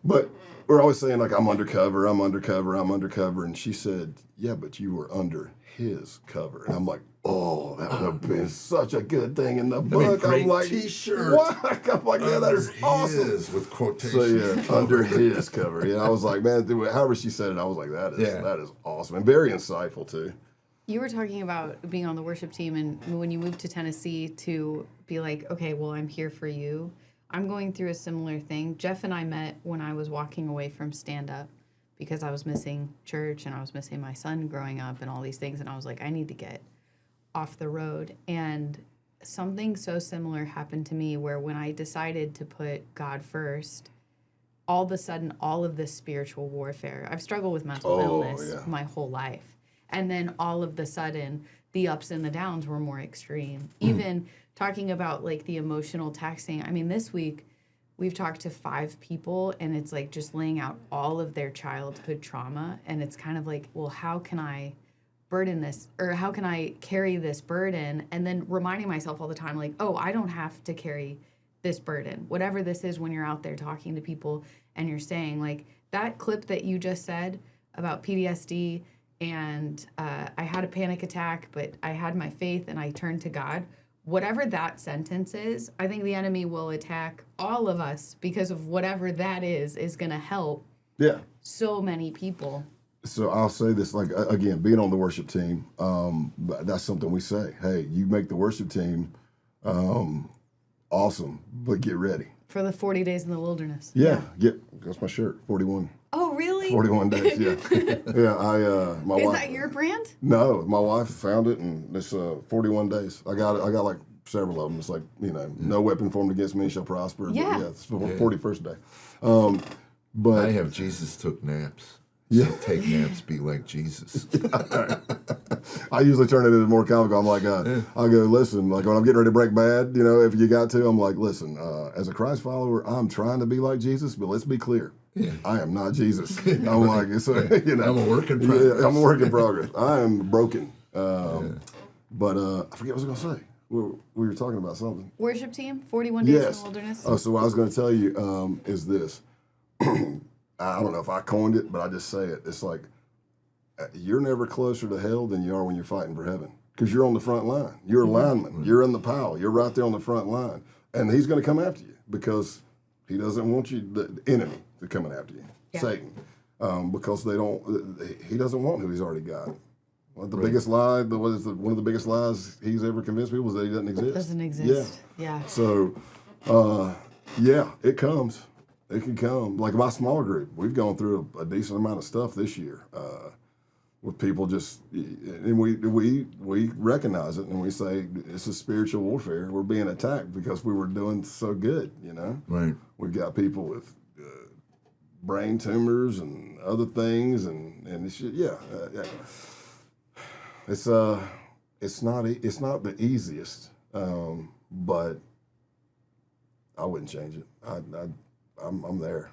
But we're always saying like, I'm undercover, and she said, yeah, but you were under his cover, and I'm like, oh, that would have been such a good thing in the book. Great I'm like, T-shirt. what? I'm like, yeah, that is awesome. With quotations. So yeah, under his cover. Yeah, I was like, man, however she said it, I was like, that is awesome and very insightful too. You were talking about being on the worship team, and when you moved to Tennessee to be like, okay, well, I'm here for you. I'm going through a similar thing. Jeff and I met when I was walking away from stand-up because I was missing church and I was missing my son growing up and all these things, and I was like, I need to get off the road. And something so similar happened to me where when I decided to put God first, all of a sudden, all of this spiritual warfare, I've struggled with mental illness my whole life. And then all of the sudden, the ups and the downs were more extreme. Even talking about like the emotional taxing. I mean, this week we've talked to 5 people, and it's like just laying out all of their childhood trauma. And it's kind of like, well, how can I burden this, or how can I carry this burden? And then reminding myself all the time, like, oh, I don't have to carry this burden. Whatever this is, when you're out there talking to people and you're saying, like, that clip that you just said about PTSD and I had a panic attack, but I had my faith and I turned to God. Whatever that sentence is, I think the enemy will attack all of us because of whatever that is going to help so many people. So I'll say this, like, again, being on the worship team, that's something we say. Hey, you make the worship team awesome, but get ready. For the 40 days in the wilderness. Yeah. That's my shirt, 41. Oh, really? 41 days, yeah. Yeah, my wife. Is that your brand? No, my wife found it, and it's 41 days. I got like several of them. It's like, no weapon formed against me shall prosper. Yeah. But it's the 41st day. But I have Jesus took naps. Yeah. So take naps, be like Jesus. I usually turn it into more comical. I'm like, I'll go, listen, like when I'm getting ready to break bad, if you got to, I'm like, listen, as a Christ follower, I'm trying to be like Jesus, but let's be clear. Yeah. I am not Jesus. I'm like, I'm a work in progress. Yeah, I'm a work in progress. I am broken. But I forget what I was going to say. We were talking about something. Worship team, 41 days in the wilderness. So what I was going to tell you is this. I don't know if I coined it, but I just say it. It's like, you're never closer to hell than you are when you're fighting for heaven. Because you're on the front line. You're a lineman. You're in the pile. You're right there on the front line. And he's going to come after you because he doesn't want you, the enemy, to come after you, Satan. Because he doesn't want who he's already got. Well, the biggest lie, one of the biggest lies he's ever convinced people is that he doesn't exist. Doesn't exist. Yeah. So, it comes. It can come. Like my small group, we've gone through a decent amount of stuff this year with people and we recognize it and we say it's a spiritual warfare. We're being attacked because we were doing so good, Right. We've got people with brain tumors and other things, and it's it's not the easiest, but I wouldn't change it. I'm there.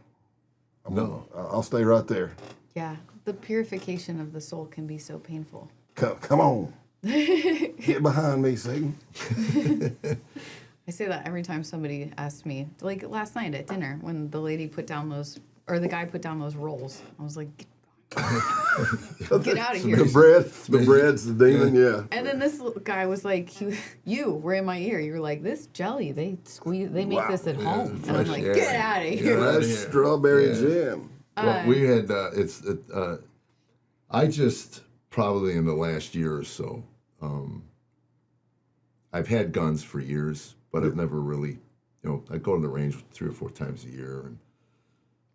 I'll stay right there. Yeah, the purification of the soul can be so painful. Come on. Get behind me, Satan. I say that every time somebody asks me, like last night at dinner when the lady put down the guy put down those rolls. I was like, get Get out of here. The bread's the demon, yeah. And then this guy was like, you were in my ear. You were like, this jelly, they make this at home. And I'm like, get out of here. Fresh strawberry jam. Well, we had, I just, probably in the last year or so, I've had guns for years, but I've never really, I go to the range 3 or 4 times a year.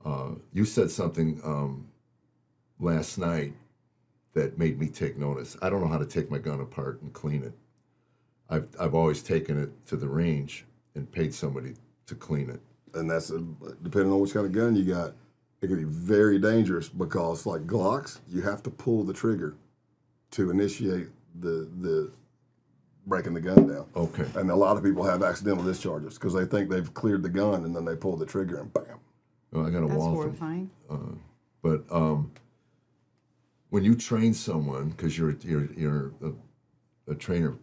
And you said something last night that made me take notice. I don't know how to take my gun apart and clean it. I've always taken it to the range and paid somebody to clean it. And that's, depending on which kind of gun you got, it can be very dangerous because, like Glocks, you have to pull the trigger to initiate the breaking the gun down. Okay. And a lot of people have accidental discharges because they think they've cleared the gun and then they pull the trigger and bam. Well, I got a That's wall. horrifying. But when you train someone, because you're a trainer,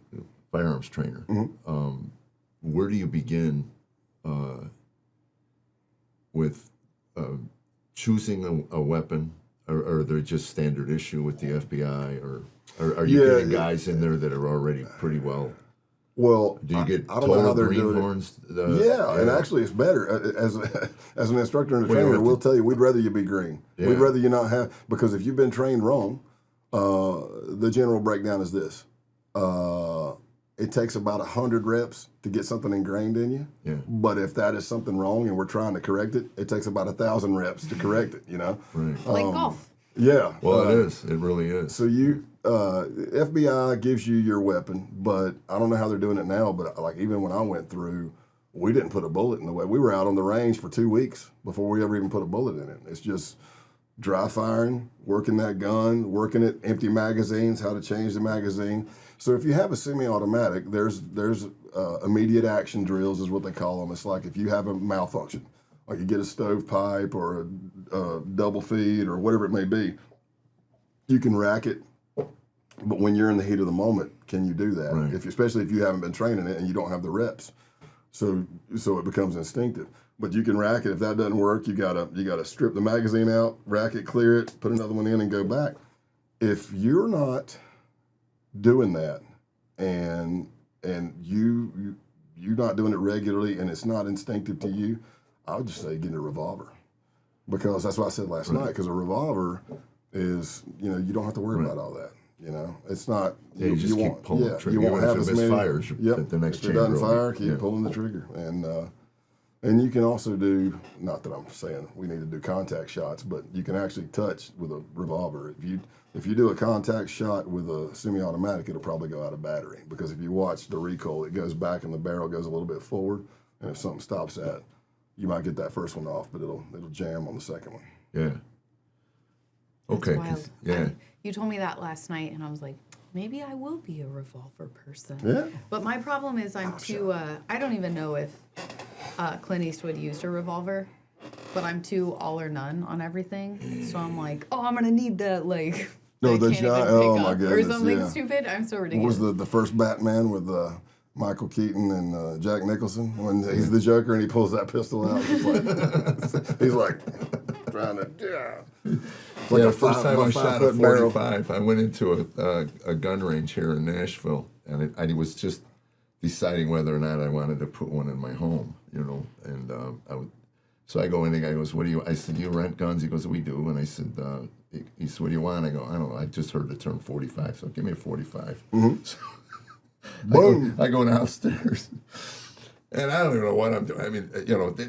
firearms trainer, where do you begin with choosing a weapon, or are they just standard issue with the FBI, or are you getting guys in there that are already pretty well? Well, do you get I don't know how they're greenhorns? And actually, it's better as an instructor and a trainer. We'll tell you, we'd rather you be green. Yeah. We'd rather you not have, because if you've been trained wrong, the general breakdown is this: it takes about 100 reps to get something ingrained in you. Yeah. But if that is something wrong and we're trying to correct it, it takes about 1,000 reps to correct it. Right. Like golf. Yeah. Well, it is. It really is. So FBI gives you your weapon, but I don't know how they're doing it now, but like even when I went through, we didn't put a bullet in the way. We were out on the range for 2 weeks before we ever even put a bullet in it. It's just dry firing, working that gun, working it, empty magazines, how to change the magazine. So if you have a semi-automatic, there's immediate action drills is what they call them. It's like if you have a malfunction, like you get a stovepipe or a double feed or whatever it may be, you can rack it. But when you're in the heat of the moment, can you do that? Right. Especially if you haven't been training it and you don't have the reps, so it becomes instinctive. But you can rack it. If that doesn't work, you gotta strip the magazine out, rack it, clear it, put another one in, and go back. If you're not doing that, and you're not doing it regularly, and it's not instinctive to you, I would just say get a revolver, because that's what I said last night. Because a revolver is, you don't have to worry about all that. It's not. You just keep pulling the trigger. You won't have as many. Fires, the next if it doesn't fire, keep pulling the trigger, and you can also do. Not that I'm saying we need to do contact shots, but you can actually touch with a revolver. If you do a contact shot with a semi-automatic, it'll probably go out of battery, because if you watch the recoil, it goes back and the barrel goes a little bit forward, and if something stops that, you might get that first one off, but it'll jam on the second one. Yeah. Okay. Wild. Yeah. You told me that last night, and I was like, maybe I will be a revolver person. Yeah. But my problem is I'm too, I don't even know if Clint Eastwood used a revolver, but I'm too all or none on everything. So I'm like, I'm going to need that, like, no, the giant, oh my goodness, or something stupid. I'm so ridiculous. What was the first Batman with Michael Keaton and Jack Nicholson, when he's the Joker and he pulls that pistol out? He's like trying to, Like the first time I shot a .45, I went into a gun range here in Nashville, and I was just deciding whether or not I wanted to put one in my home, and so I go in, the guy goes, what do you, I said, you rent guns? He goes, we do. And I said, he said, what do you want? I go, I don't know, I just heard the term 45, so give me a 45. Mm-hmm. So boom. I go downstairs, and I don't even know what I'm doing. I mean,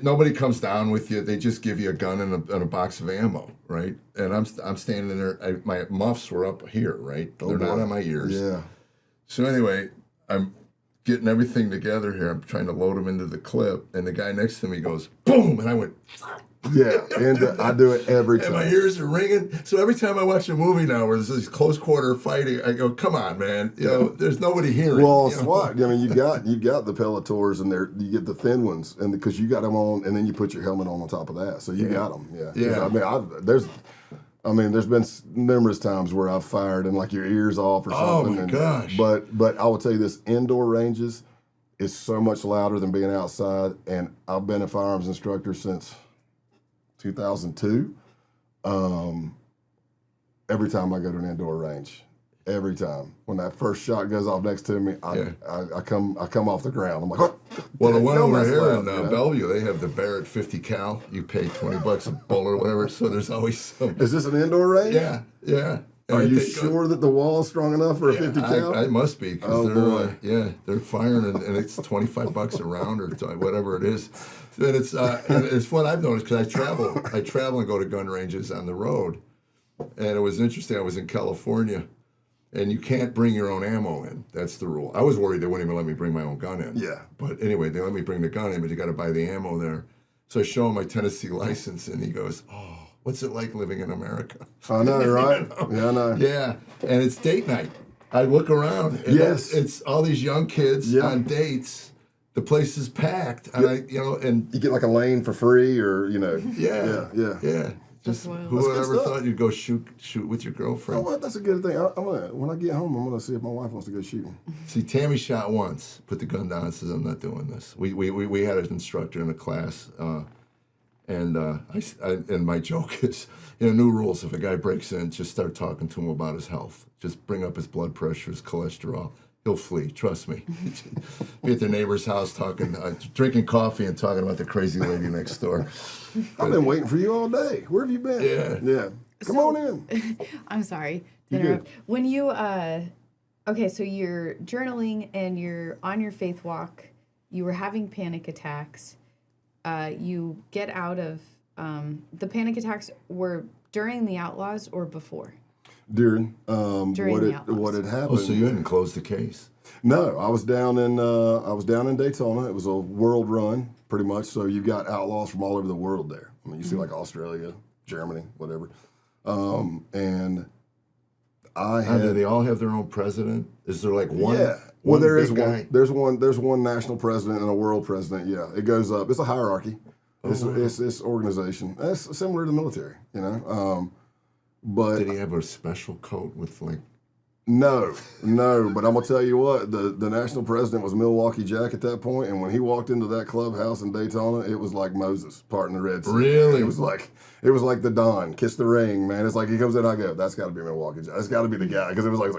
nobody comes down with you. They just give you a gun and a box of ammo, right? And I'm standing there. My muffs were up here, right? They're not on my ears. Yeah. So anyway, I'm getting everything together here. I'm trying to load them into the clip, and the guy next to me goes, boom, and I went. Yeah, and I do it every time. And my ears are ringing. So every time I watch a movie now where there's this close quarter fighting, I go, "Come on, man! There's nobody hearing." Well, SWAT. I mean, you've got the Pelletors, and you get the thin ones, and because you got them on, and then you put your helmet on top of that, so you got them. Yeah. Yeah. I mean, there's been numerous times where I've fired and like your ears off or something. Oh my gosh! But I will tell you this: indoor ranges is so much louder than being outside, and I've been a firearms instructor since 2002. every time I go to an indoor range. Every time. When that first shot goes off next to me, I come off the ground. I'm like, oh, well, the one over here in Bellevue, they have the Barrett 50 cal. You pay $20 a bullet or whatever, so there's always some. Is this an indoor range? Yeah. Are you sure that the wall's strong enough for a 50 cal? I must be, because they're firing, and it's $25 a round or whatever it is. And it's what I've noticed, because I travel and go to gun ranges on the road, and it was interesting. I was in California. And you can't bring your own ammo in. That's the rule. I was worried they wouldn't even let me bring my own gun in. Yeah. But anyway, they let me bring the gun in, but you got to buy the ammo there. So I show him my Tennessee license, and he goes, "Oh, what's it like living in America?" I know, right? Yeah, I know. Yeah, and it's date night. I look around, and it's all these young kids on dates. The place is packed, and and you get like a lane for free, or yeah. Just who would ever thought you'd go shoot with your girlfriend? Oh, well, that's a good thing. When I get home, I'm gonna see if my wife wants to go shooting. See, Tammy shot once, put the gun down, and says, "I'm not doing this." We had an instructor in a class, and my joke is, new rules. If a guy breaks in, just start talking to him about his health. Just bring up his blood pressure, his cholesterol. He'll flee. Trust me. Be at the neighbor's house talking, drinking coffee and talking about the crazy lady next door. I've been waiting for you all day. Where have you been? Yeah. Come on in. I'm sorry to interrupt. When you, so you're journaling and you're on your faith walk. You were having panic attacks. You get out of, the panic attacks were during the Outlaws or before? During the what had happened. Oh, so you hadn't closed the case? No, I was down in Daytona. It was a world run, pretty much. So you got outlaws from all over the world there. I mean, you see like Australia, Germany, whatever. And I had. Do they all have their own president? Is there like one? Yeah. Well, there is one. There's one national president and a world president. Yeah, it goes up. It's a hierarchy. It's this organization. It's similar to the military, But did he have a special coat with like? No. But I'm gonna tell you what, the national president was Milwaukee Jack at that point, and when he walked into that clubhouse in Daytona, it was like Moses parting the Red Sea. Really? It was like the Don, kiss the ring, man. It's like he comes in, I go, that's got to be Milwaukee Jack. That's got to be the guy, because it was like.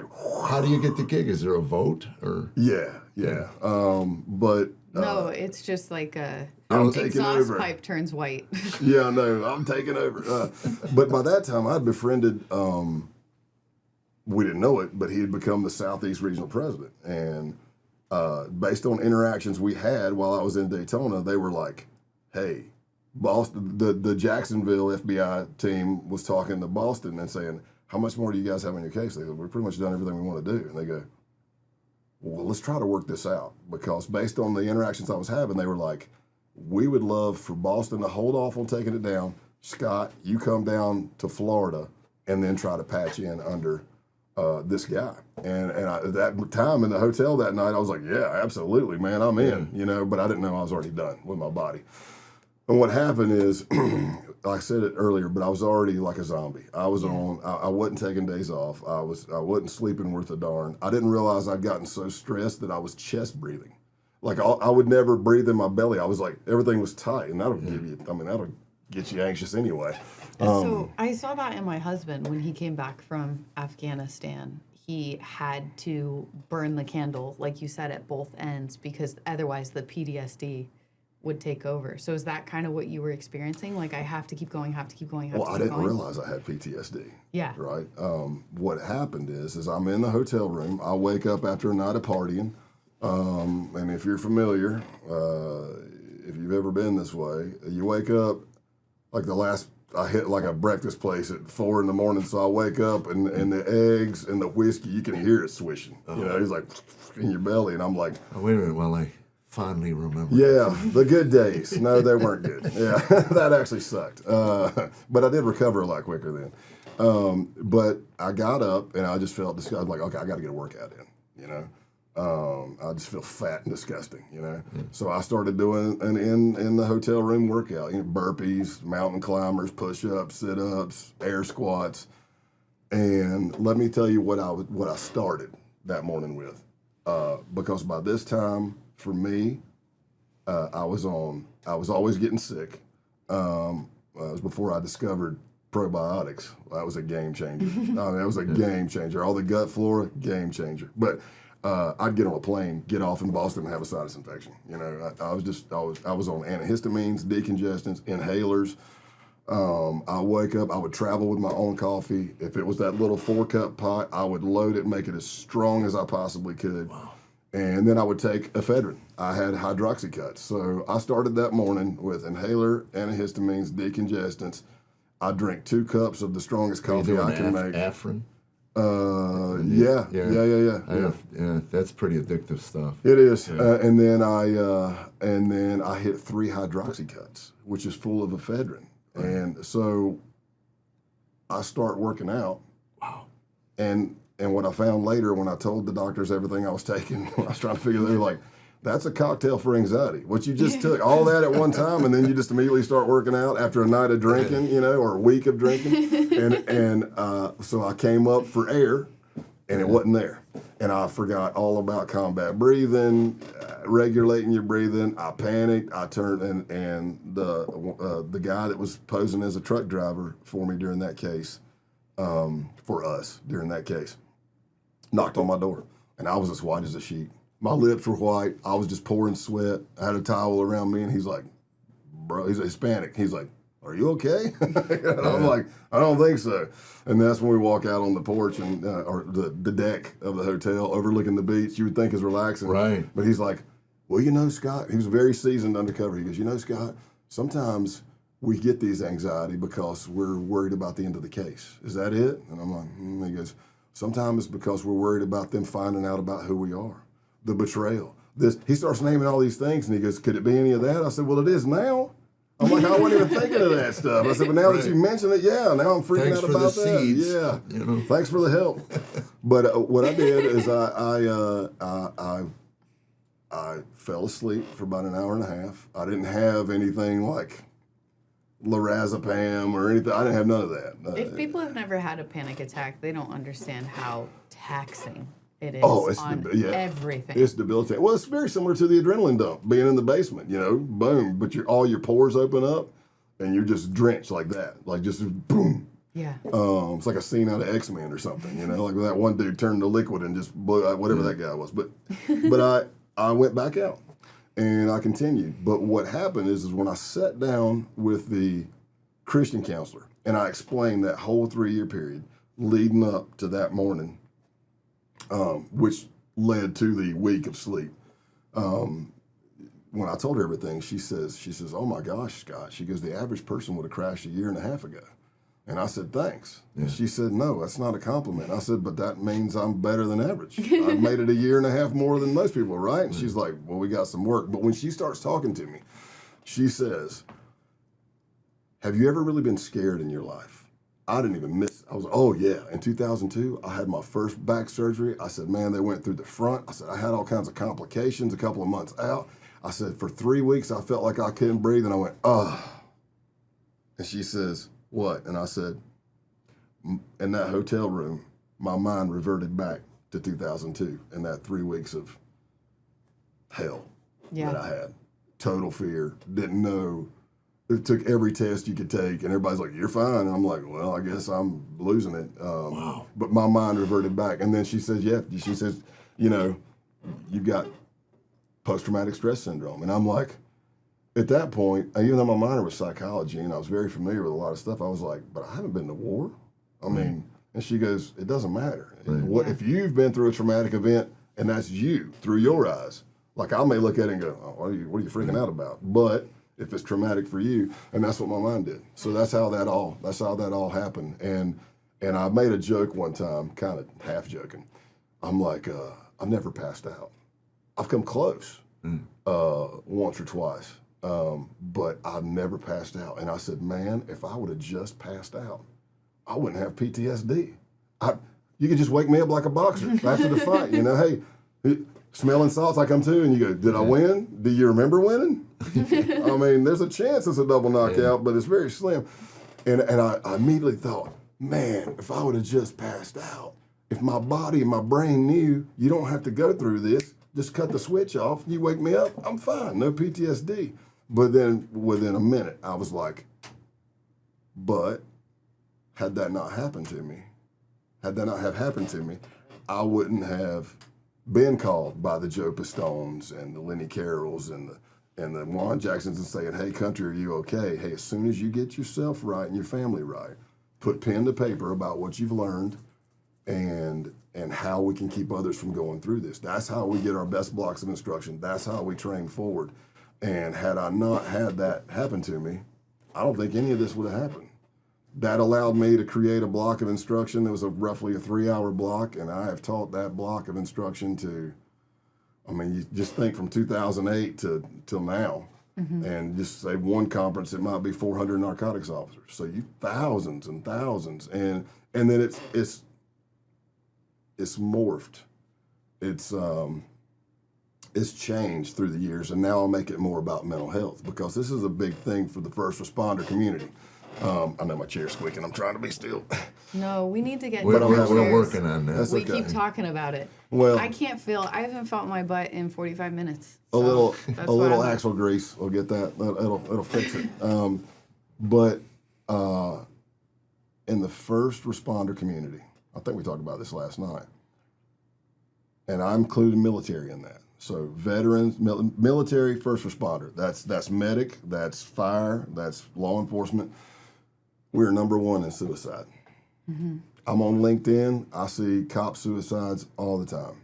How do you get the gig? Is there a vote or? Yeah. But. No, it's just like a exhaust pipe turns white. Yeah, no, I'm taking over. But by that time, I'd befriended, we didn't know it, but he had become the Southeast Regional President. And based on interactions we had while I was in Daytona, they were like, hey, Boston, the Jacksonville FBI team was talking to Boston and saying, how much more do you guys have on your case? They go, we've pretty much done everything we want to do. And they go, well, let's try to work this out, because based on the interactions I was having, they were like, we would love for Boston to hold off on taking it down. Scott, you come down to Florida and then try to patch in under this guy. And at that time in the hotel that night, I was like, yeah, absolutely, man, I'm in, but I didn't know I was already done with my body. And what happened is, I said it earlier, but I was already like a zombie. I was I wasn't taking days off. I wasn't sleeping worth a darn. I didn't realize I'd gotten so stressed that I was chest breathing. Like I would never breathe in my belly. I was like, everything was tight, and that'll that'll get you anxious anyway. So I saw that in my husband when he came back from Afghanistan. He had to burn the candle, like you said, at both ends, because otherwise the PTSD would take over. So is that kind of what you were experiencing? Like, I have to keep going, I didn't realize I had PTSD. Yeah. Right? What happened is I'm in the hotel room. I wake up after a night of partying. And if you're familiar, if you've ever been this way, you wake up, like I hit like a breakfast place at 4 a.m, so I wake up and the eggs and the whiskey, you can hear it swishing. It's like in your belly, and I'm like, oh, wait a minute, well, I fondly remember. Yeah, the good days. No, they weren't good. Yeah, that actually sucked. But I did recover a lot quicker then. But I got up and I just felt disgusted. I was like, okay, I got to get a workout in, I just feel fat and disgusting, So I started doing an in the hotel room workout, burpees, mountain climbers, push-ups, sit-ups, air squats. And let me tell you what I started that morning with. Because by this time, for me, I was always getting sick. It was before I discovered probiotics. That was a game changer. I mean, that was a game changer. All the gut flora, game changer. But I'd get on a plane, get off in Boston, and have a sinus infection. You know, I was on antihistamines, decongestants, inhalers. I wake up, I would travel with my own coffee. If it was that little 4-cup pot, I would load it, make it as strong as I possibly could. Wow. And then I would take ephedrine. I had hydroxycuts. So I started that morning with inhaler, antihistamines, decongestants. I drink 2 cups of the strongest coffee I can make. Afrin? Yeah. Yeah, that's pretty addictive stuff. It is. Yeah. And then I hit 3 hydroxycuts, which is full of ephedrine. Right. And so I start working out. Wow. And what I found later when I told the doctors everything I was taking, I was trying to figure, they were like, that's a cocktail for anxiety. What you just took, all that at one time, and then you just immediately start working out after a night of drinking, you know, or a week of drinking. So I came up for air, and it wasn't there. And I forgot all about combat breathing, regulating your breathing. I panicked. I turned, and the guy that was posing as a truck driver for me during that case, for us during that case, knocked on my door, and I was as white as a sheet. My lips were white. I was just pouring sweat. I had a towel around me, and he's like, bro, he's Hispanic. He's like, are you okay? And I'm like, I don't think so. And that's when we walk out on the porch and or the deck of the hotel overlooking the beach. You would think is relaxing. Right. But he's like, well, you know, Scott, he was very seasoned undercover. He goes, you know, Scott, sometimes we get these anxiety because we're worried about the end of the case. Is that it? And I'm like, He goes, sometimes it's because we're worried about them finding out about who we are. The betrayal. He starts naming all these things, and he goes, could it be any of that? I said, well, it is now. I'm like, I wasn't even thinking of that stuff. I said, but now that you mention it, now I'm freaking out about that. Seeds, yeah, you know. Thanks for the help. But what I did is I fell asleep for about an hour and a half. I didn't have anything like lorazepam or anything. I didn't have none of that. If people have never had a panic attack, they don't understand how taxing it is on everything. It's debilitating. Well, it's very similar to the adrenaline dump, being in the basement, you know, boom, but all your pores open up and you're just drenched like that, like just boom. Yeah. It's like a scene out of X-Men or something, you know, like that one dude turned to liquid and just blew out whatever that guy was. But I went back out and I continued. But what happened is when I sat down with the Christian counselor and I explained that whole 3-year period leading up to that morning, which led to the week of sleep. When I told her everything, she says, oh my gosh, Scott, she goes, the average person would have crashed a year and a half ago. And I said, thanks. Yeah. And she said, no, that's not a compliment. I said, but that means I'm better than average. I've made it a year and a half more than most people, right? And she's like, well, we got some work. But when she starts talking to me, she says, have you ever really been scared in your life? I didn't even miss it. I was like, oh yeah. In 2002, I had my first back surgery. I said, man, they went through the front. I said, I had all kinds of complications a couple of months out. I said, for 3 weeks, I felt like I couldn't breathe. And I went, oh. And she says, what? And I said, in that hotel room, my mind reverted back to 2002 and that 3 weeks of hell that I had. Total fear. Didn't know. It took every test you could take, and everybody's like, you're fine. And I'm like, well, I guess I'm losing it. Wow. But my mind reverted back. And then she says, you know, you've got post-traumatic stress syndrome. And I'm like, at that point, even though my minor was psychology and I was very familiar with a lot of stuff, I was like, but I haven't been to war. I mean, and she goes, it doesn't matter. What if you've been through a traumatic event and that's you through your eyes? Like I may look at it and go, oh, what are you freaking out about? But if it's traumatic for you, and that's what my mind did. So that's how that all happened. And I made a joke one time, kind of half joking. I'm like, I've never passed out. I've come close once or twice, but I've never passed out. And I said, man, if I would have just passed out, I wouldn't have PTSD. You could just wake me up like a boxer after the fight. You know, hey, smelling salts, I come to, and you go, did I win? Do you remember winning? I mean, there's a chance it's a double knockout, but it's very slim. And I immediately thought, man, if I would have just passed out, if my body and my brain knew you don't have to go through this, just cut the switch off, you wake me up, I'm fine, no PTSD. But then within a minute, I was like, but had that not happened to me, I wouldn't have been called by the Joe Pistones and the Lenny Carrolls and the Juan Jacksons and saying, hey, country, are you okay? Hey, as soon as you get yourself right and your family right, put pen to paper about what you've learned and how we can keep others from going through this. That's how we get our best blocks of instruction. That's how we train forward. And had I not had that happen to me, I don't think any of this would have happened. That allowed me to create a block of instruction that was roughly a 3-hour block, and I have taught that block of instruction to, I mean, you just think from 2008 till now, and just say one conference, it might be 400 narcotics officers. So you thousands and thousands, and then it's morphed. It's changed through the years, and now I'll make it more about mental health because this is a big thing for the first responder community. I know my chair's squeaking. I'm trying to be still. No, we need to get We're chairs. working on that. We keep talking about it. Well, I haven't felt my butt in 45 minutes. A So little axle grease will get that. It'll fix it. But in the first responder community, I think we talked about this last night, and I'm including military in that. So veterans, military, first responder. That's medic, that's fire, that's law enforcement. We're number one in suicide. I'm on LinkedIn. I see cop suicides all the time.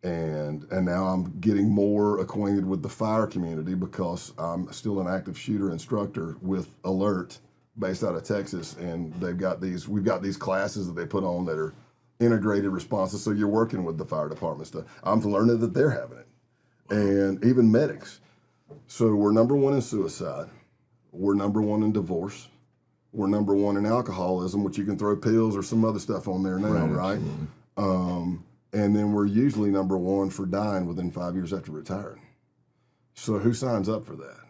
And now I'm getting more acquainted with the fire community because I'm still an active shooter instructor with Alert based out of Texas. And we've got these classes that they put on that are integrated responses. So you're working with the fire department stuff. I'm learning that they're having it. And even medics. So we're number one in suicide. We're number one in divorce. We're number one in alcoholism, which you can throw pills or some other stuff on there now, right? And then we're usually number one for dying within 5 years after retiring. So who signs up for that?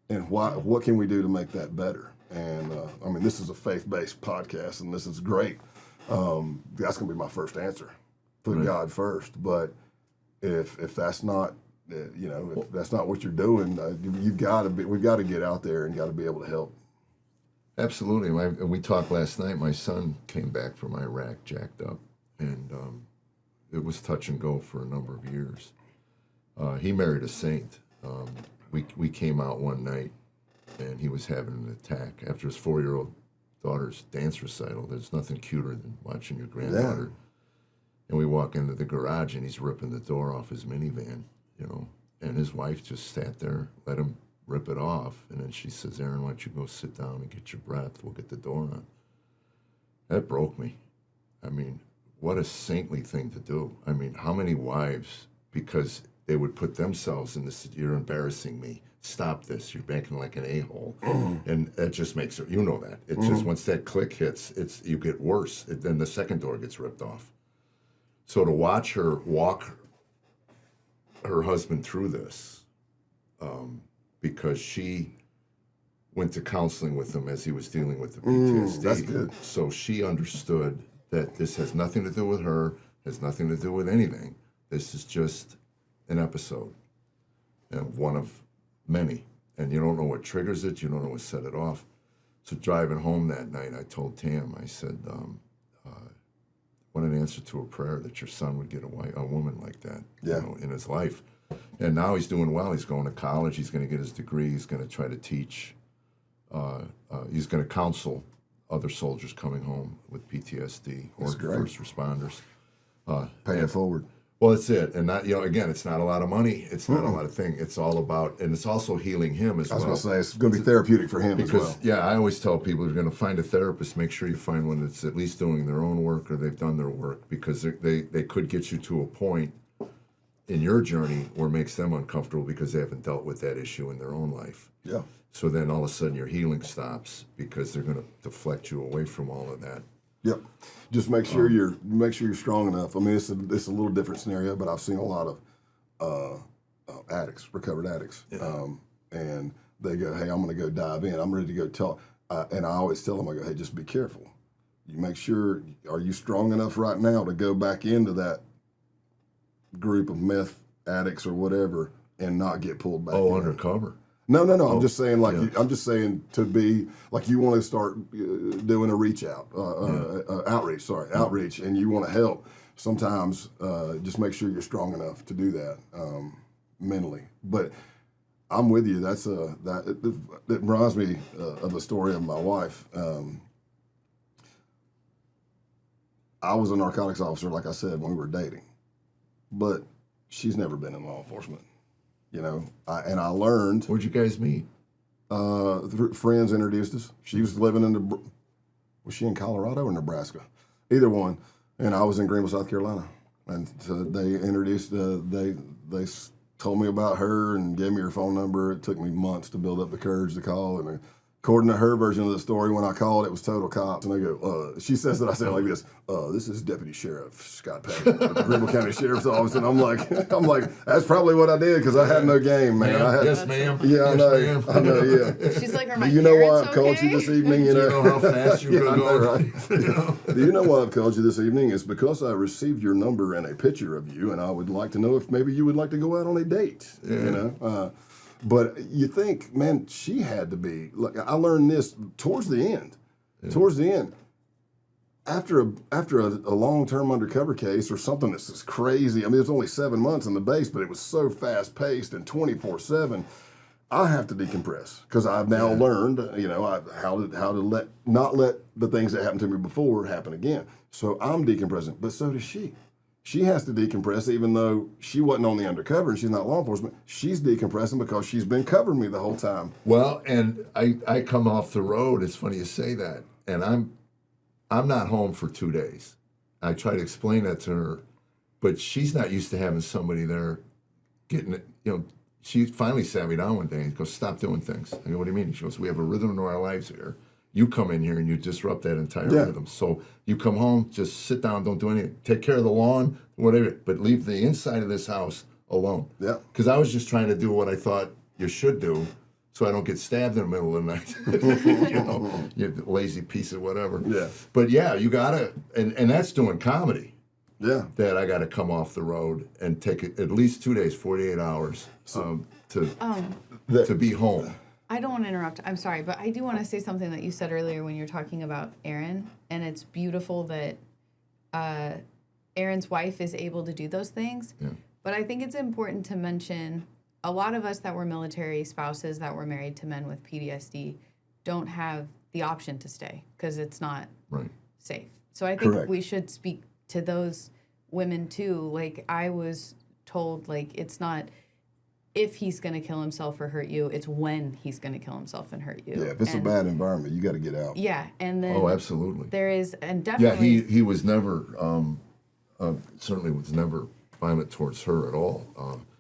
And what can we do to make that better? And I mean, this is a faith-based podcast, and this is great. That's going to be my first answer. Put God first. But if that's not, if that's not what you're doing, we've got to get out there and got to be able to help. Absolutely. We talked last night. My son came back from Iraq jacked up, and it was touch and go for a number of years. He married a saint. We came out one night, and he was having an attack after his 4-year-old daughter's dance recital. There's nothing cuter than watching your granddaughter. And we walk into the garage, and he's ripping the door off his minivan, and his wife just sat there, let him rip it off, and then she says, Aaron, why don't you go sit down and get your breath? We'll get the door on. That broke me. I mean, what a saintly thing to do. I mean, how many wives, because they would put themselves in this, you're embarrassing me. Stop this. You're acting like an a-hole. And that just makes it, that. It's just once that click hits, you get worse. Then the second door gets ripped off. So to watch her walk her husband through this, because she went to counseling with him as he was dealing with the PTSD. That's good. So she understood that this has nothing to do with her, has nothing to do with anything. This is just an episode, and one of many. And you don't know what triggers it, you don't know what set it off. So driving home that night, I told Tam, I said, what an answer to a prayer that your son would get a woman like that in his life. And now he's doing well. He's going to college. He's going to get his degree. He's going to try to teach. He's going to counsel other soldiers coming home with PTSD or first responders. Pay it forward. Well, that's it. And not, again, it's not a lot of money. It's not a lot of thing. It's all about, and it's also healing him as well. I was going to say, it's going to be therapeutic for him as well. Yeah, I always tell people, if you're going to find a therapist, make sure you find one that's at least doing their own work or they've done their work, because they could get you to a point in your journey where it makes them uncomfortable because they haven't dealt with that issue in their own life. Yeah. So then all of a sudden your healing stops because they're going to deflect you away from all of that. Yep. Just make sure you're strong enough. I mean, it's a little different scenario, but I've seen a lot of addicts, recovered addicts, and they go, "Hey, I'm going to go dive in. I'm ready to go talk." And I always tell them, I go, "Hey, just be careful. You make sure, are you strong enough right now to go back into that group of meth addicts or whatever and not get pulled back in?" Undercover. No. I'm just saying, I'm just saying to be like you want to start doing a outreach, and you want to help. Sometimes just make sure you're strong enough to do that mentally. But I'm with you. It reminds me of a story of my wife. I was a narcotics officer, like I said, when we were dating, but she's never been in law enforcement. And I learned. Where'd you guys meet? Friends introduced us. She was living was she in Colorado or Nebraska? Either one. And I was in Greenville, South Carolina. And so they introduced, they told me about her and gave me her phone number. It took me months to build up the courage to call. And according to her version of the story, when I called, it was total cops. And they go, she says that I said like this, this is Deputy Sheriff Scott Payne, with the Greenville County Sheriff's Office. And I'm like, that's probably what I did because I had no game, man. Yes, ma'am. Yeah, I know, yeah. She's like, are my Do you know why I've parents called okay? you this evening? Do you know how fast you're going to go? Right? Do you know why I've called you this evening? It's because I received your number and a picture of you, and I would like to know if maybe you would like to go out on a date. Yeah. But you think, man, she had to be. Like, I learned this towards the end. Yeah. Towards the end, after a long-term undercover case or something that's just crazy. I mean, it was only 7 months in the base, but it was so fast-paced and 24/7. I have to decompress because I've now learned, how to not let the things that happened to me before happen again. So I'm decompressing, but so does she. She has to decompress, even though she wasn't on the undercover and she's not law enforcement. She's decompressing because she's been covering me the whole time. Well, and I come off the road. It's funny you say that, and I'm not home for 2 days. I try to explain that to her, but she's not used to having somebody there getting it. She finally sat me down one day and goes, "Stop doing things." I go, "What do you mean?" She goes, "We have a rhythm to our lives here. You come in here and you disrupt that entire rhythm. So you come home, just sit down, don't do anything. Take care of the lawn, whatever, but leave the inside of this house alone." Yeah. Because I was just trying to do what I thought you should do so I don't get stabbed in the middle of the night. You lazy piece of whatever. Yeah. But yeah, you got to, and that's doing comedy. Yeah. That I got to come off the road and take at least 2 days, 48 hours to be home. I don't want to interrupt. I'm sorry, but I do want to say something that you said earlier when you're talking about Aaron, and it's beautiful that Aaron's wife is able to do those things. Yeah. But I think it's important to mention a lot of us that were military spouses that were married to men with PTSD don't have the option to stay because it's not safe. So I think we should speak to those women too. Like I was told, like it's not if he's going to kill himself or hurt you, it's when he's going to kill himself and hurt you. Yeah, if it's a bad environment, you got to get out. Yeah, and then absolutely. There is, and definitely. Yeah, he was never certainly was never violent towards her at all.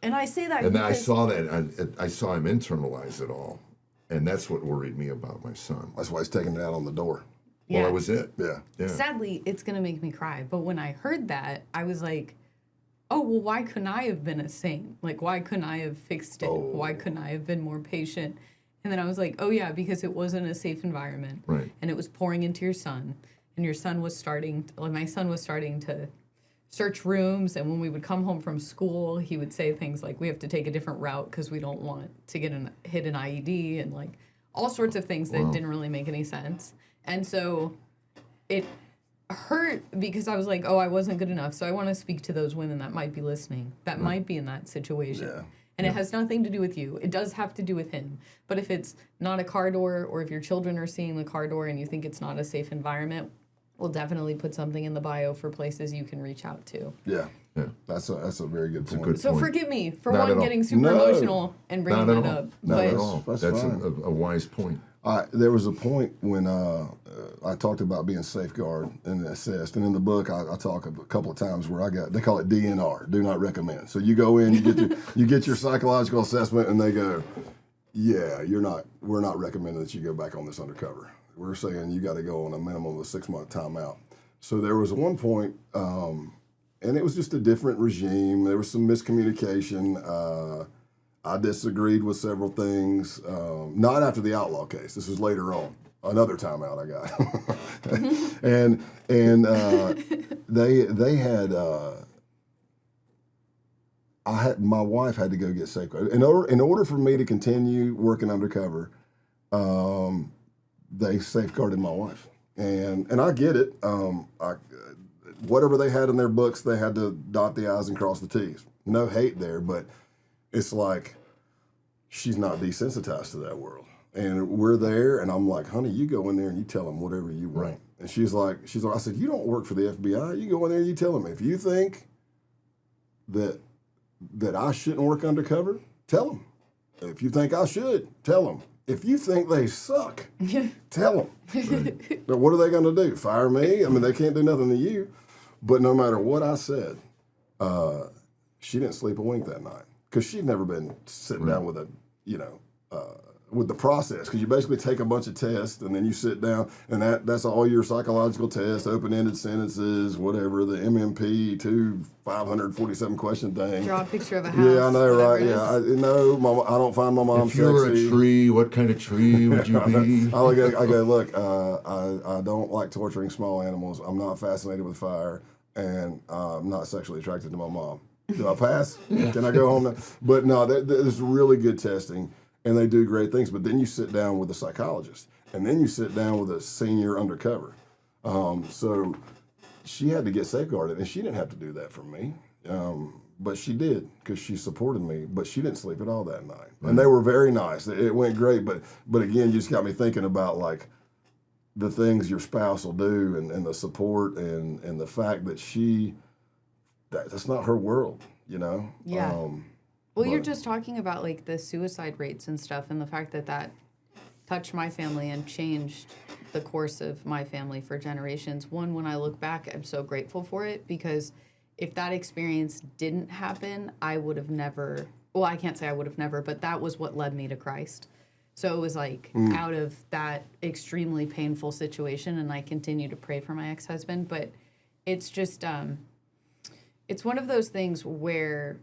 And I say that and because I saw that I saw him internalize it all, and that's what worried me about my son. That's why he's taking it out on the door. Well, that was it. Yeah. Sadly, it's going to make me cry. But when I heard that, I was like, oh, well, why couldn't I have been a saint? Like, why couldn't I have fixed it? Why couldn't I have been more patient? And then I was like, oh, yeah, because it wasn't a safe environment. Right. And it was pouring into your son. And your son was my son was starting to search rooms. And when we would come home from school, he would say things like, we have to take a different route because we don't want to hit an IED and, like, all sorts of things that didn't really make any sense. And so it hurt because I was like, oh, I wasn't good enough. So I want to speak to those women that might be listening, that might be in that situation. Yeah. And it has nothing to do with you. It does have to do with him. But if it's not a car door, or if your children are seeing the car door and you think it's not a safe environment, we'll definitely put something in the bio for places you can reach out to. Yeah. That's a very good point. So forgive me for Not getting super emotional and bringing that up. Not at all. That's a wise point. There was a point when I talked about being safeguard and assist, and in the book I talk a couple of times where they call it DNR, do not recommend. So you go in, you get your psychological assessment, and they go, yeah, we're not recommending that you go back on this undercover. We're saying you got to go on a minimum of a 6-month timeout. So there was one point, and it was just a different regime. There was some miscommunication. I disagreed with several things, not after the Outlaw case. This was later on, another timeout I got. and they had, my wife had to go get safeguarded. In order for me to continue working undercover, they safeguarded my wife. And I get it. Whatever they had in their books, they had to dot the I's and cross the T's. No hate there, but it's like she's not desensitized to that world. And we're there, and I'm like, honey, you go in there and you tell them whatever you want. Right. And she's like, I said, you don't work for the FBI. You go in there and you tell them. If you think that I shouldn't work undercover, tell them. If you think I should, tell them. If you think they suck, tell them. Right. But what are they going to do? Fire me? I mean, they can't do nothing to you. But no matter what I said, she didn't sleep a wink that night because she'd never been sitting down with with the process, because you basically take a bunch of tests and then you sit down and that's all your psychological tests, open-ended sentences, whatever, the MMP 547 question thing. Draw a picture of a house. Yeah, I know, right? Yeah, I don't find my mom sexy. If you were a tree, what kind of tree would you be? I go, look, I don't like torturing small animals. I'm not fascinated with fire, and I'm not sexually attracted to my mom. Do I pass? Can I go home now? But no, there's really good testing. And they do great things, but then you sit down with a psychologist, and then you sit down with a senior undercover. So she had to get safeguarded, and she didn't have to do that for me, but she did because she supported me. But she didn't sleep at all that night, and they were very nice. It went great, but again, you just got me thinking about like the things your spouse will do, and the support, and the fact that that's not her world, you know. Yeah. Well, you're just talking about like the suicide rates and stuff, and the fact that touched my family and changed the course of my family for generations. One, when I look back, I'm so grateful for it, because if that experience didn't happen, I would have never, well, I can't say I would have never, but that was what led me to Christ. So it was like out of that extremely painful situation, and I continue to pray for my ex-husband, but it's just, it's one of those things where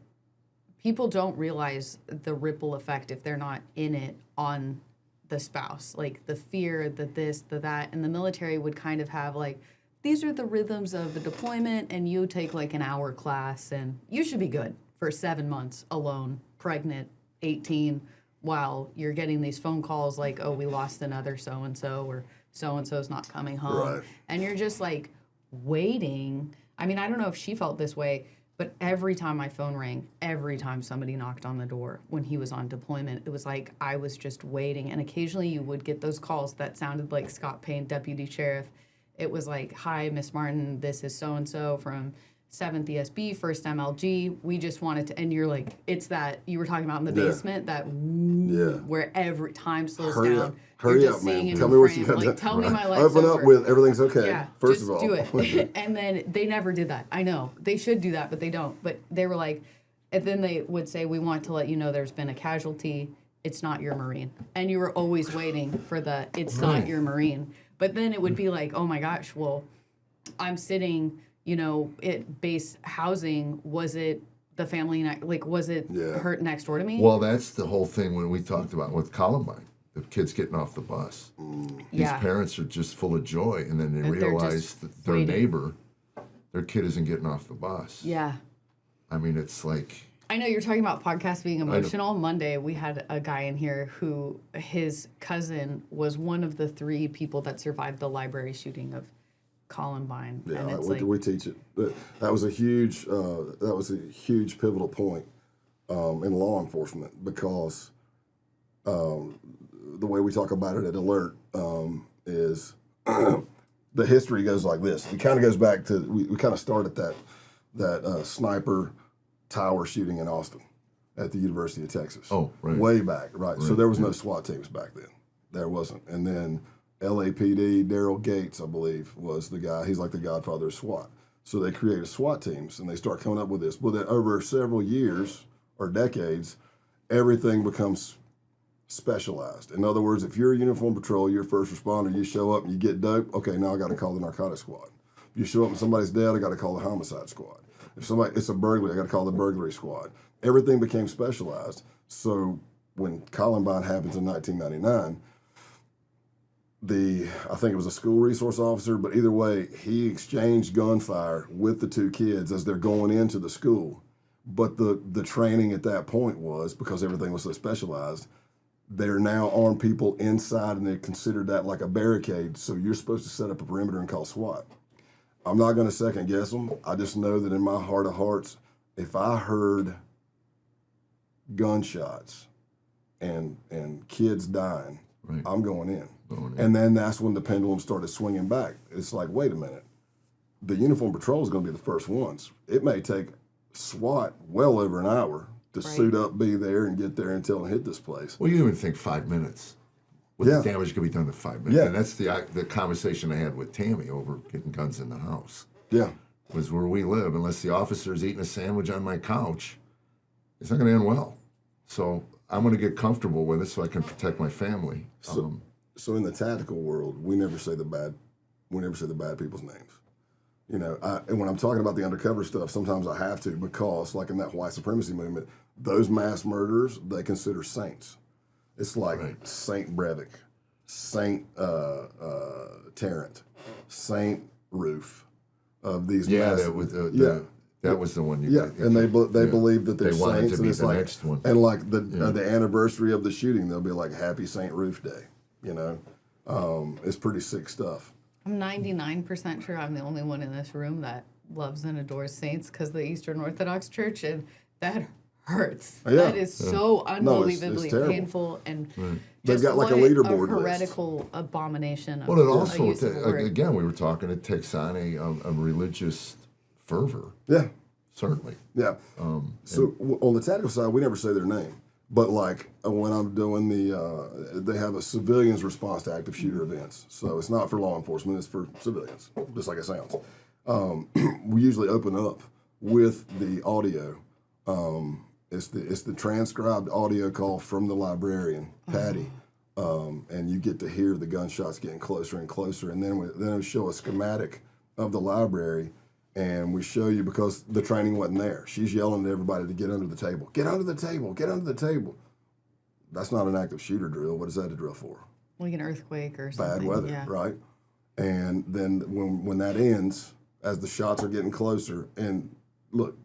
people don't realize the ripple effect if they're not in it on the spouse. Like the fear, the this, the that. And the military would kind of have like, these are the rhythms of the deployment, and you take like an hour class and you should be good for 7 months alone, pregnant, 18, while you're getting these phone calls like, oh, we lost another so-and-so, or so-and-so's not coming home. Right. And you're just like waiting. I mean, I don't know if she felt this way, but every time my phone rang, every time somebody knocked on the door when he was on deployment, it was like I was just waiting. And occasionally you would get those calls that sounded like Scott Payne, deputy sheriff. It was like, hi, Miss Martin, this is so-and-so from 7th ESB, 1st MLG. We just wanted to, and you're like, it's that, you were talking about in the basement, that where every time slows down. Hurry up, man. Tell me what you got to do. Tell me my life's Open over. up with everything's okay. Yeah, first just of all. do it. And then they never did that. I know. They should do that, but they don't. But they were like, and then they would say, we want to let you know there's been a casualty. It's not your Marine. And you were always waiting for the, it's not your Marine. But then it would be like, oh my gosh, well, I'm sitting, at base housing. Was it the family, was it hurt next door to me? Well, that's the whole thing when we talked about with Columbine. The kids getting off the bus. These parents are just full of joy, and then they realize that their neighbor, their kid isn't getting off the bus. Yeah. I mean, it's like... I know you're talking about podcasts being emotional. Monday, we had a guy in here who, his cousin was one of the 3 people that survived the library shooting of Columbine. Yeah, and it's we teach it. That was a huge pivotal point in law enforcement, because the way we talk about it at Alert is the history goes like this. It kind of goes back to, we kind of start at that sniper tower shooting in Austin at the University of Texas. Oh, right. Way back, right. So there was no SWAT teams back then. There wasn't. And then LAPD, Daryl Gates, I believe, was the guy. He's like the godfather of SWAT. So they created SWAT teams, and they start coming up with this. Well, then over several years or decades, everything becomes specialized. In other words, if you're a uniform patrol, you're a first responder, you show up and you get dope, okay, now I got to call the narcotics squad. If you show up and somebody's dead, I got to call the homicide squad. If it's a burglary, I got to call the burglary squad. Everything became specialized. So when Columbine happens in 1999, I think it was a school resource officer, but either way, he exchanged gunfire with the 2 kids as they're going into the school But the training at that point was, because everything was so specialized, there now armed people inside, and they considered that like a barricade. So you're supposed to set up a perimeter and call SWAT. I'm not going to second guess them. I just know that in my heart of hearts, if I heard gunshots and kids dying, right, I'm going in. And then that's when the pendulum started swinging back. It's like, wait a minute. The uniform patrol is going to be the first ones. It may take SWAT well over an hour to suit up, be there, and get there until and hit this place. Well, you even think 5 minutes. What the damage could be done in 5 minutes. Yeah. And that's the conversation I had with Tammy over getting guns in the house. Yeah. Was where we live, unless the officer's eating a sandwich on my couch, it's not going to end well. So I'm going to get comfortable with it so I can protect my family. So in the tactical world, we never say the bad people's names. You know, and when I'm talking about the undercover stuff, sometimes I have to, because like in that white supremacy movement, those mass murderers, they consider saints. It's like Saint Breivik, Saint Tarrant, Saint Roof of these. Yeah, that was that was the one. And they believe that they're wanted saints, to be and it's the like, next one. and like the anniversary of the shooting, they'll be like Happy Saint Roof Day. You know, it's pretty sick stuff. I'm 99% sure I'm the only one in this room that loves and adores saints because the Eastern Orthodox Church, and that hurts. Yeah. That is so it's unbelievably terrible. painful, and They've just got like a what leaderboard list. heretical abomination. Of Well, it a also, use of a word. again, we were talking, it takes on a religious fervor. Yeah. Certainly. Yeah. So on the tactical side, we never say their name. But like when I'm doing they have a civilians response to active shooter events. So it's not for law enforcement, it's for civilians, just like it sounds. We usually open up with the audio. It's the transcribed audio call from the librarian, Patty. And you get to hear the gunshots getting closer and closer. And then we show a schematic of the library. And we show you, because the training wasn't there. She's yelling at everybody to get under the table. Get under the table. Get under the table. That's not an active shooter drill. What is that a drill for? Like an earthquake or something. Bad weather, right? And then when that ends, as the shots are getting closer, and look,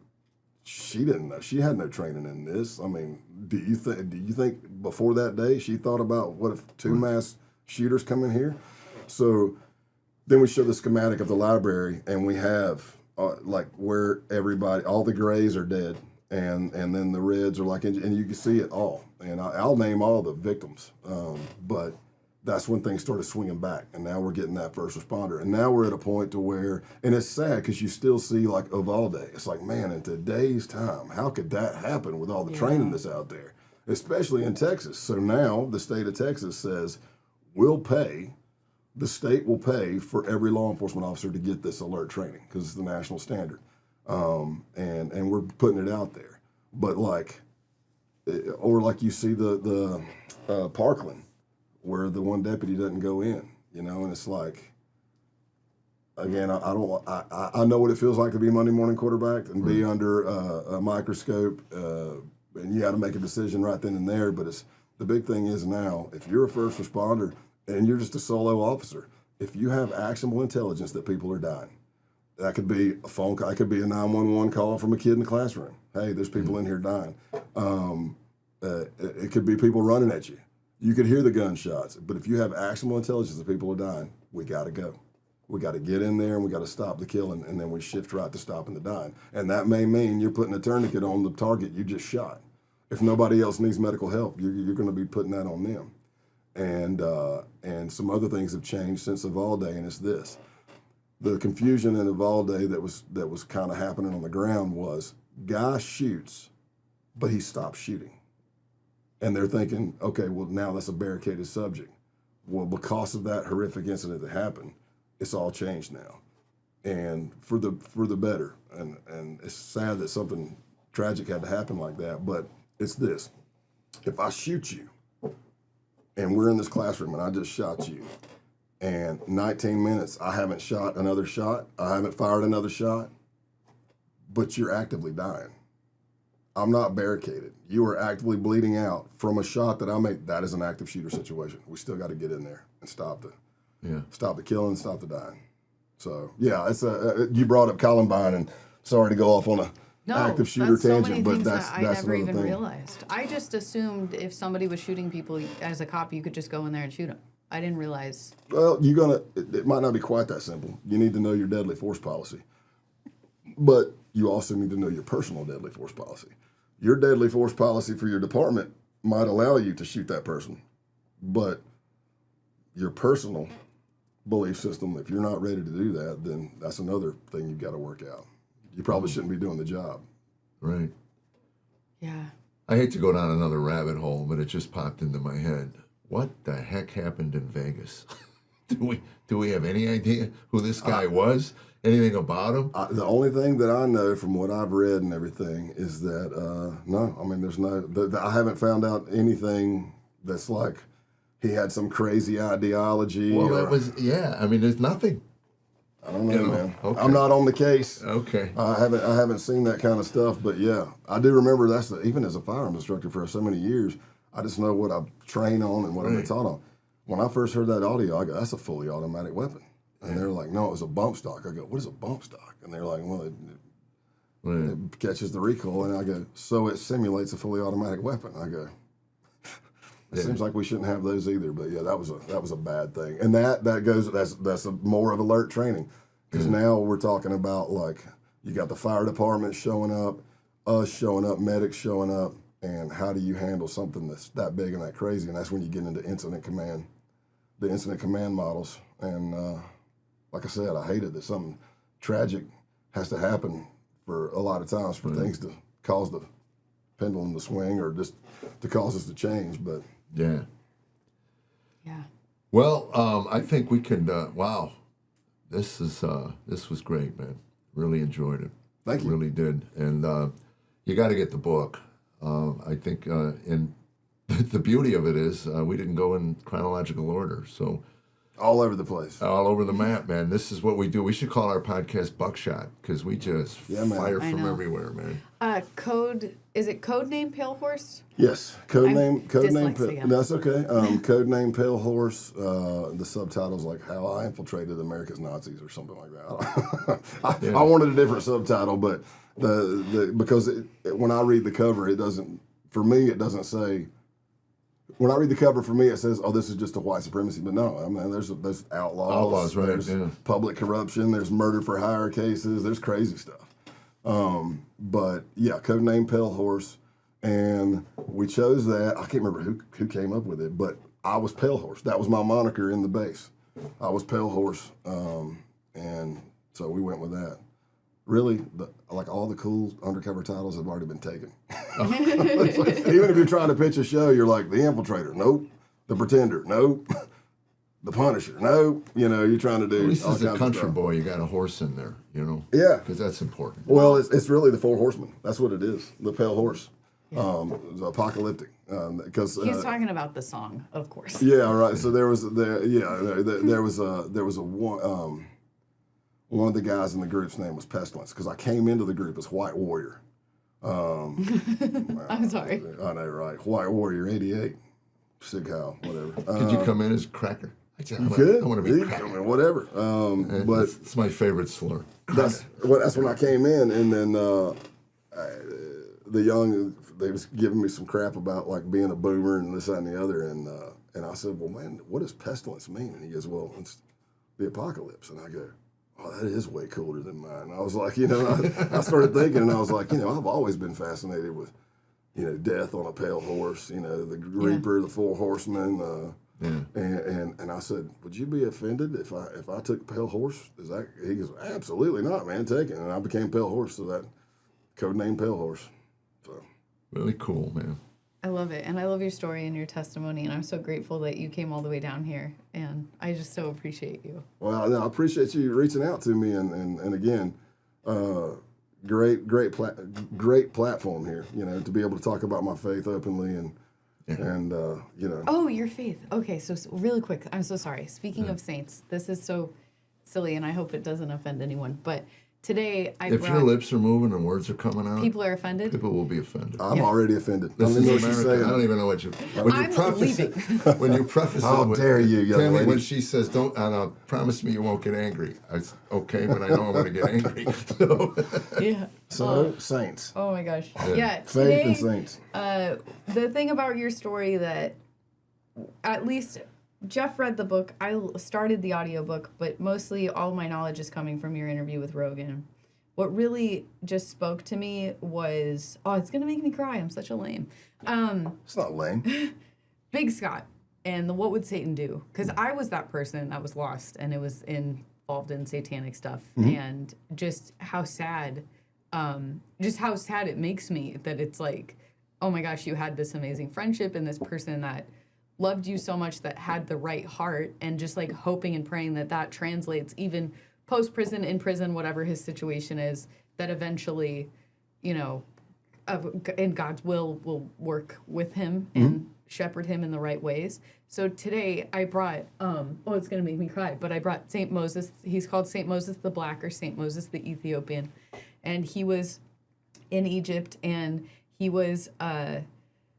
she didn't know. She had no training in this. I mean, do you think before that day she thought about what if two mass shooters come in here? So then we show the schematic of the library, and we have like where everybody, all the grays are dead, and then the reds are like, and you can see it all. And I'll name all the victims, but that's when things started swinging back, and now we're getting that first responder. And now we're at a point to where, and it's sad because you still see like Uvalde. It's like, man, in today's time, how could that happen with all the training that's out there, especially in Texas? So now the state of Texas says, the state will pay for every law enforcement officer to get this alert training because it's the national standard. And we're putting it out there. But like, or like you see the Parkland, where the one deputy doesn't go in, you know, and it's like, again, I know what it feels like to be Monday morning quarterback and be under a microscope, and you got to make a decision right then and there. But the big thing is now, if you're a first responder and you're just a solo officer, if you have actionable intelligence that people are dying, that could be a phone call, it could be a 911 call from a kid in the classroom. Hey, there's people in here dying. It could be people running at you. You could hear the gunshots, but if you have actionable intelligence that people are dying, we got to go. We got to get in there and we got to stop the killing, and then we shift right to stopping the dying. And that may mean you're putting a tourniquet on the target you just shot. If nobody else needs medical help, you're going to be putting that on them. And some other things have changed since Uvalde, and it's this. The confusion in Uvalde that was kind of happening on the ground was, guy shoots, but he stops shooting. And they're thinking, okay, well, now that's a barricaded subject. Well, because of that horrific incident that happened, it's all changed now. And for the better. And it's sad that something tragic had to happen like that, but it's this. If I shoot you, and we're in this classroom and I just shot you, and 19 minutes, I haven't shot another shot, I haven't fired another shot, but you're actively dying. I'm not barricaded. You are actively bleeding out from a shot that I made. That is an active shooter situation. We still got to get in there and stop the killing, stop the dying. So yeah, it's you brought up Columbine, and sorry to go off on No, active shooter that's so tangent, many but things that's that I that's never another even thing. realized. I just assumed if somebody was shooting people as a cop, you could just go in there and shoot them. I didn't realize. Well, it might not be quite that simple. You need to know your deadly force policy, but you also need to know your personal deadly force policy. Your deadly force policy for your department might allow you to shoot that person, but your personal belief system, if you're not ready to do that, then that's another thing you've got to work out. You probably shouldn't be doing the job. Right. Yeah. I hate to go down another rabbit hole, but it just popped into my head. What the heck happened in Vegas? Do we have any idea who this guy was? Anything about him? The only thing that I know from what I've read and everything is that no, I mean, there's no. I haven't found out anything that's like he had some crazy ideology. Well, that was I mean, there's nothing. I don't know, man. Okay. I'm not on the case. Okay. I haven't seen that kind of stuff, but yeah, I do remember even as a firearms instructor for so many years, I just know what I train on and what I've been taught on. When I first heard that audio, I go, "That's a fully automatic weapon," and they're like, "No, it was a bump stock." I go, "What is a bump stock?" And they're like, "Well, it catches the recoil," and I go, "So it simulates a fully automatic weapon." I go, "It seems like we shouldn't have those either." But yeah, that was a bad thing, and that's more of alert training, because now we're talking about like you got the fire department showing up, us showing up, medics showing up, and how do you handle something that's that big and that crazy? And that's when you get into incident command, the incident command models, and like I said, I hated that something tragic has to happen for a lot of times for things to cause the pendulum to swing or just to cause us to change, but. Yeah. Yeah. Well, I think we can. Wow, this was great, man. Really enjoyed it. Thank you. Really did, and you got to get the book. I think, and the beauty of it is we didn't go in chronological order, so All over the place. all over the map, man. This is what we do. We should call our podcast Buckshot because we just fire I from know. everywhere, man. Is it Codename Pale Horse? Yes, codename. dyslexia. That's okay. Codename Pale Horse. The subtitle's like "How I Infiltrated America's Nazis" or something like that. I wanted a different subtitle, but because when I read the cover, it doesn't. For me, it doesn't say. When I read the cover, for me, it says, "Oh, this is just a white supremacy." But no, I mean, there's outlaws, right? There's public corruption. There's murder for hire cases. There's crazy stuff. But yeah, codename Pale Horse, and we chose that. I can't remember who came up with it, but I was Pale Horse. That was my moniker in the base. I was Pale Horse, and so we went with that. Really, like all the cool undercover titles have already been taken. Even if you're trying to pitch a show, you're like the Infiltrator, nope. The Pretender, nope. The Punisher, nope. You know, you're trying to do. At least all as a kinds of country stuff. boy, you got a horse in there, you know. Yeah, because that's important. well, it's really the Four Horsemen. That's what it is. The Pale Horse. It's apocalyptic. Because He's talking about the song, of course. yeah, right. So there was one of the guys in the group's name was Pestilence because I came into the group as White Warrior. I'm sorry. I know, right? White Warrior 88, Sig Heil, whatever. Could you come in as Cracker? You could. I want to You be could Cracker. come in, whatever. But It's my favorite slur. that's when I came in, and then they was giving me some crap about like being a boomer and this, that, and the other, and I said, well, man, what does pestilence mean? And he goes, well, it's the apocalypse, and I go, oh, that is way cooler than mine. And I was like, I started thinking, and I was like, I've always been fascinated with, death on a pale horse, the Reaper, the Four Horsemen. And I said, would you be offended if I took Pale Horse? He goes, absolutely not, man, take it. And I became Pale Horse, so that codename Pale Horse. So Really cool, man. I love it. And I love your story and your testimony. And I'm so grateful that you came all the way down here. And I just so appreciate you. Well, I appreciate you reaching out to me. And again, great platform here, to be able to talk about my faith openly and Oh, your faith. Okay, so really quick. I'm so sorry. Speaking of saints, this is so silly, and I hope it doesn't offend anyone. But today I If brought... your lips are moving and words are coming out, People are offended? people will be offended. I'm already offended. This I don't is know what she's America. saying. I don't even know what you... I'm leaving. When you preface How it with... dare you, young Tammy, lady. when she says, don't... promise me you won't get angry. Okay, but I know I'm going to get angry. So, Yeah. So, saints. Oh my gosh. Yeah. Faith Today, and saints. the thing about your story that, at least Jeff read the book. I started the audiobook, but mostly all my knowledge is coming from your interview with Rogan. What really just spoke to me was, it's going to make me cry. I'm such a lame. It's not lame. Big Scott and the What Would Satan Do? Because I was that person that was lost and it was involved in satanic stuff. And just how sad it makes me that it's like, oh my gosh, you had this amazing friendship and this person that loved you so much, that had the right heart, and just like hoping and praying that that translates even post-prison, in prison, whatever his situation is, that eventually, in God's will work with him and shepherd him in the right ways. So today I brought, it's going to make me cry, but I brought St. Moses. He's called St. Moses the Black or St. Moses the Ethiopian. And he was in Egypt, and he was a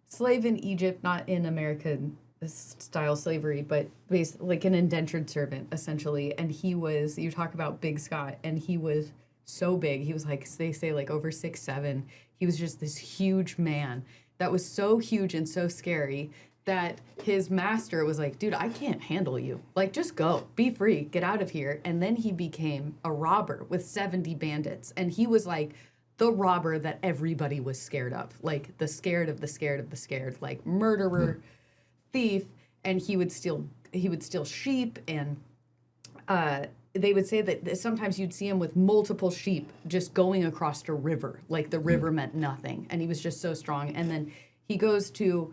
slave in Egypt, not in American style slavery, but basically like an indentured servant, essentially. And he was, you talk about Big Scott, and he was so big. He was like, they say like over 6'7". He was just this huge man that was so huge and so scary that his master was like, dude, I can't handle you. Like, just go, be free, get out of here. And then he became a robber with 70 bandits. And he was like the robber that everybody was scared of, like the scared of the scared of the scared, like murderer, thief. And he would steal sheep, and they would say that sometimes you'd see him with multiple sheep just going across a river, like the river meant nothing, and he was just so strong. And then he goes to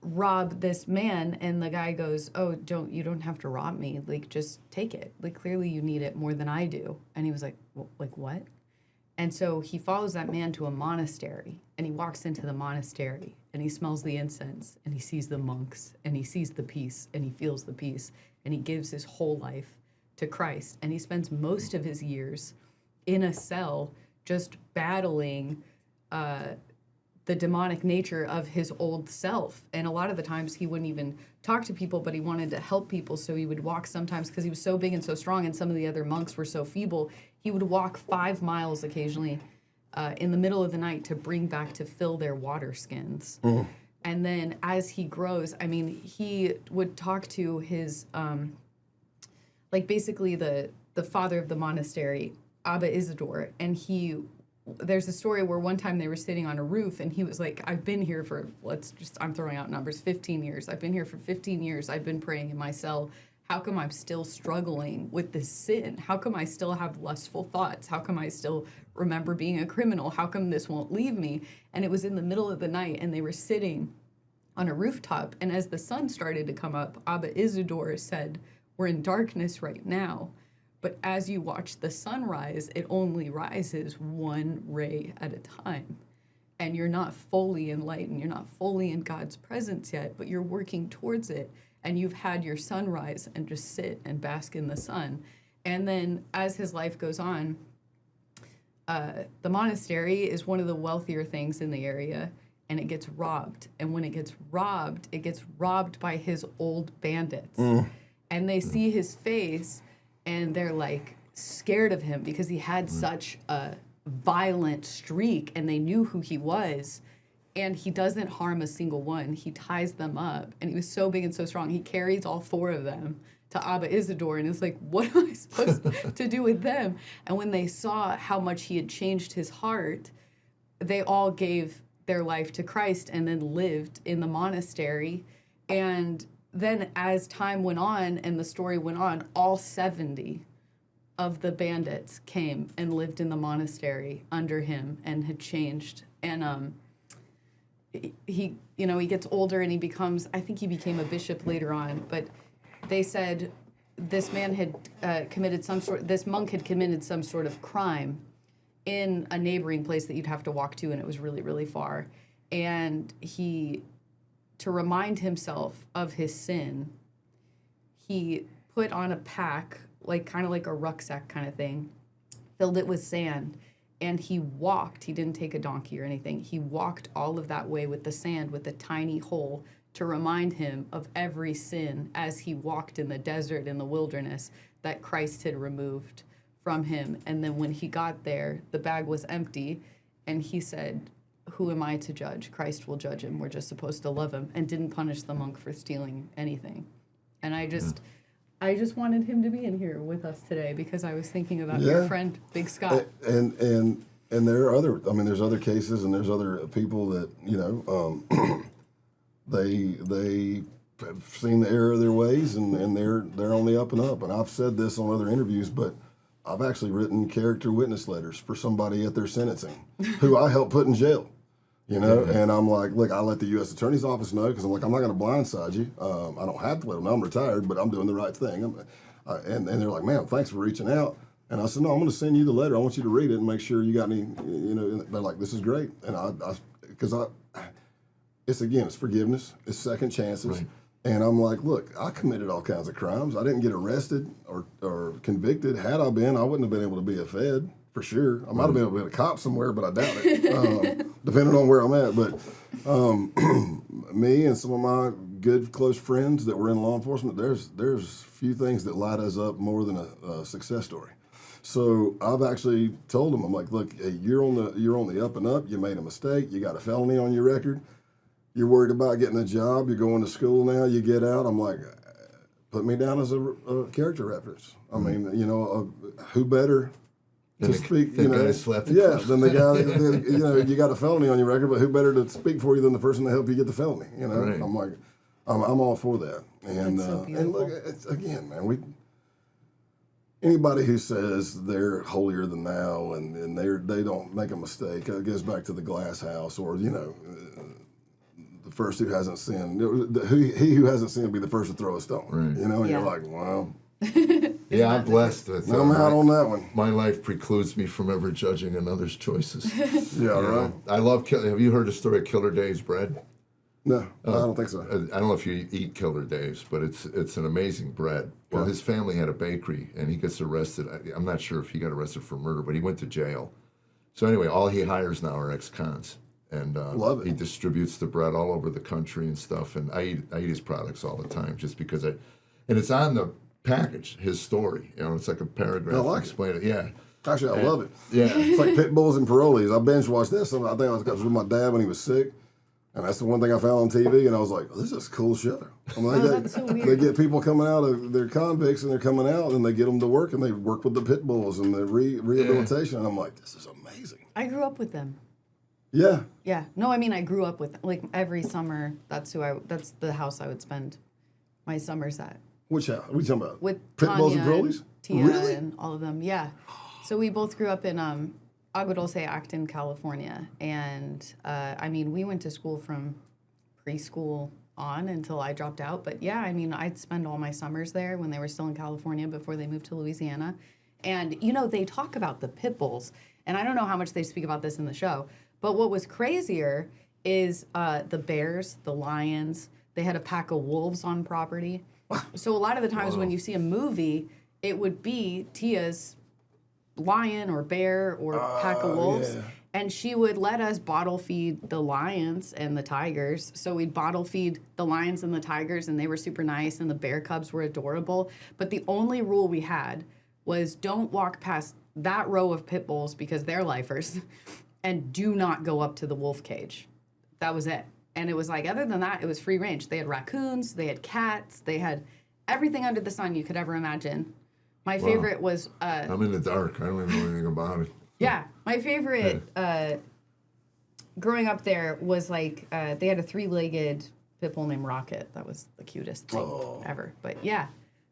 rob this man, and the guy goes, you don't have to rob me, like just take it, like clearly you need it more than I do. And he was like, like what? And so he follows that man to a monastery, and he walks into the monastery, and he smells the incense, and he sees the monks, and he sees the peace, and he feels the peace, and he gives his whole life to Christ. And he spends most of his years in a cell just battling the demonic nature of his old self. And a lot of the times he wouldn't even talk to people, but he wanted to help people. So he would walk sometimes, because he was so big and so strong, and some of the other monks were so feeble, he would walk 5 miles occasionally in the middle of the night to bring back to fill their water skins. And then as he grows, I mean, he would talk to his, basically the father of the monastery, Abba Isidore, and there's a story where one time they were sitting on a roof, and he was like, I've been here for, I'm throwing out numbers, 15 years. I've been here for 15 years. I've been praying in my cell. How come I'm still struggling with this sin? How come I still have lustful thoughts? How come I still remember being a criminal? How come this won't leave me? And it was in the middle of the night, and they were sitting on a rooftop, and as the sun started to come up, Abba Isidore said, we're in darkness right now, but as you watch the sun rise, it only rises one ray at a time. And you're not fully enlightened, you're not fully in God's presence yet, but you're working towards it. And you've had your sunrise, and just sit and bask in the sun. And then as his life goes on, the monastery is one of the wealthier things in the area, and it gets robbed. And when it gets robbed by his old bandits. And they see his face, and they're like scared of him, because he had such a violent streak, and they knew who he was. And he doesn't harm a single one. He ties them up. And he was so big and so strong. He carries all 4 of them to Abba Isidore, and it's like, what am I supposed to do with them? And when they saw how much he had changed his heart, they all gave their life to Christ and then lived in the monastery. And then as time went on and the story went on, all 70 of the bandits came and lived in the monastery under him and had changed. And he gets older, and he becomes, I think he became a bishop later on, but they said this man had this monk had committed some sort of crime in a neighboring place that you'd have to walk to, and it was really, really far. And to remind himself of his sin, he put on a pack, kind of like a rucksack kind of thing, filled it with sand, and he walked. He didn't take a donkey or anything. He walked all of that way with the sand, with a tiny hole to remind him of every sin as he walked in the desert, in the wilderness, that Christ had removed from him. And then when he got there, the bag was empty, and he said, who am I to judge? Christ will judge him. We're just supposed to love him, and didn't punish the monk for stealing anything. And I just wanted him to be in here with us today because I was thinking about your friend, Big Scott. And there are other, I mean, there's other cases and there's other people that, you know, they have seen the error of their ways and they're on the up and up. And I've said this on other interviews, but I've actually written character witness letters for somebody at their sentencing who I helped put in jail. You know, and I'm like, look, I let the U.S. Attorney's Office know because I'm like, I'm not going to blindside you. I don't have to let them know I'm retired, but I'm doing the right thing. And they're like, man, thanks for reaching out. And I said, no, I'm going to send you the letter. I want you to read it and make sure you got any, you know, they're like, this is great. And it's forgiveness. It's second chances. Right. And I'm like, look, I committed all kinds of crimes. I didn't get arrested or convicted. Had I been, I wouldn't have been able to be a Fed. For sure. I might have been able to be a cop somewhere, but I doubt it, depending on where I'm at. But me and some of my good, close friends that were in law enforcement, there's few things that light us up more than a success story. So I've actually told them, I'm like, look, hey, you're on the up and up. You made a mistake. You got a felony on your record. You're worried about getting a job. You're going to school now. You get out. I'm like, put me down as a character reference. I mean, you know, who better to speak, you know, then the guy, you know, you got a felony on your record, but who better to speak for you than the person to help you get the felony, you know? Right. I'm like, I'm all for that. And and look, it's, again, man, anybody who says they're holier than thou and they don't make a mistake, it goes back to the glass house or, you know, the first who hasn't sinned, he who hasn't sinned will be the first to throw a stone, right. You know, and you're like, wow. Yeah, I'm blessed with I'm out on that one. My life precludes me from ever judging another's choices. Yeah, right. I love, have you heard the story of Killer Dave's bread? No, I don't think so. I don't know if you eat Killer Dave's, but it's an amazing bread. Well, his family had a bakery, and he gets arrested. I'm not sure if he got arrested for murder, but he went to jail. So anyway, all he hires now are ex-cons. And love it. He distributes the bread all over the country and stuff. And I eat his products all the time just because and it's on the package, his story. You know, it's like a paragraph. I like explain it. Yeah. Actually, I love it. Yeah. It's like Pit Bulls and Parolles. I binge watched this. I think I was with my dad when he was sick. And that's the one thing I found on TV. And I was like, oh, this is a cool show. I'm like, that's so weird. They get people coming out of, they're convicts and they're coming out and they get them to work and they work with the Pit Bulls and the rehabilitation. Yeah. And I'm like, this is amazing. I grew up with them. Yeah. Yeah. No, I mean, I grew up with, like, every summer, that's the house I would spend my summers at. Which house? What are you talking about? With Pit Tanya Bulls and Parolles? Tia really? And all of them, yeah. So we both grew up in Agua Dulce, Acton, California. And, I mean, we went to school from preschool on until I dropped out. But, yeah, I mean, I'd spend all my summers there when they were still in California before they moved to Louisiana. And, you know, they talk about the Pit Bulls. And I don't know how much they speak about this in the show. But what was crazier is the bears, the lions. They had a pack of wolves on property. So a lot of the times when you see a movie, it would be Tia's lion or bear or pack of wolves. Yeah. And she would let us bottle feed the lions and the tigers. So we'd bottle feed the lions and the tigers, and they were super nice, and the bear cubs were adorable. But the only rule we had was don't walk past that row of pit bulls because they're lifers, and do not go up to the wolf cage. That was it. And it was like, other than that, it was free range. They had raccoons, they had cats, they had everything under the sun you could ever imagine. My favorite was... I'm in the dark. I don't even know anything about it. Yeah. My favorite growing up there was like, they had a 3-legged pit bull named Rocket. That was the cutest thing ever. But yeah,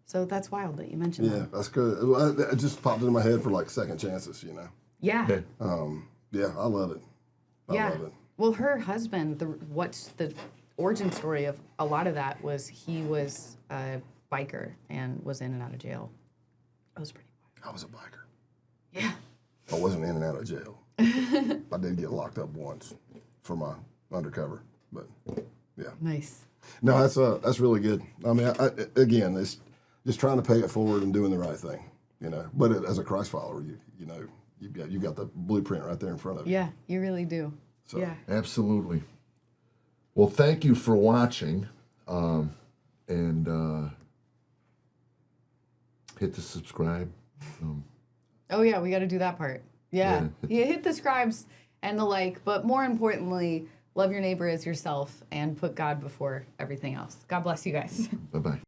so that's wild that you mentioned that. Yeah, that's good. Well, it just popped into my head for like second chances, you know. Yeah. Yeah, I love it. I love it. Well, her husband, what's the origin story of a lot of that was he was a biker and was in and out of jail. That was pretty wild. I was a biker. Yeah. I wasn't in and out of jail. I did get locked up once for my undercover, but yeah. Nice. No, that's really good. I mean, again, it's just trying to pay it forward and doing the right thing. you know. But as a Christ follower, you know, you've got the blueprint right there in front of you. Yeah, you really do. So. Yeah. Absolutely. Well, thank you for watching, and hit the subscribe. Oh yeah, we got to do that part. Yeah. You hit the scribes and the like, but more importantly, love your neighbor as yourself and put God before everything else. God bless you guys. Bye-bye.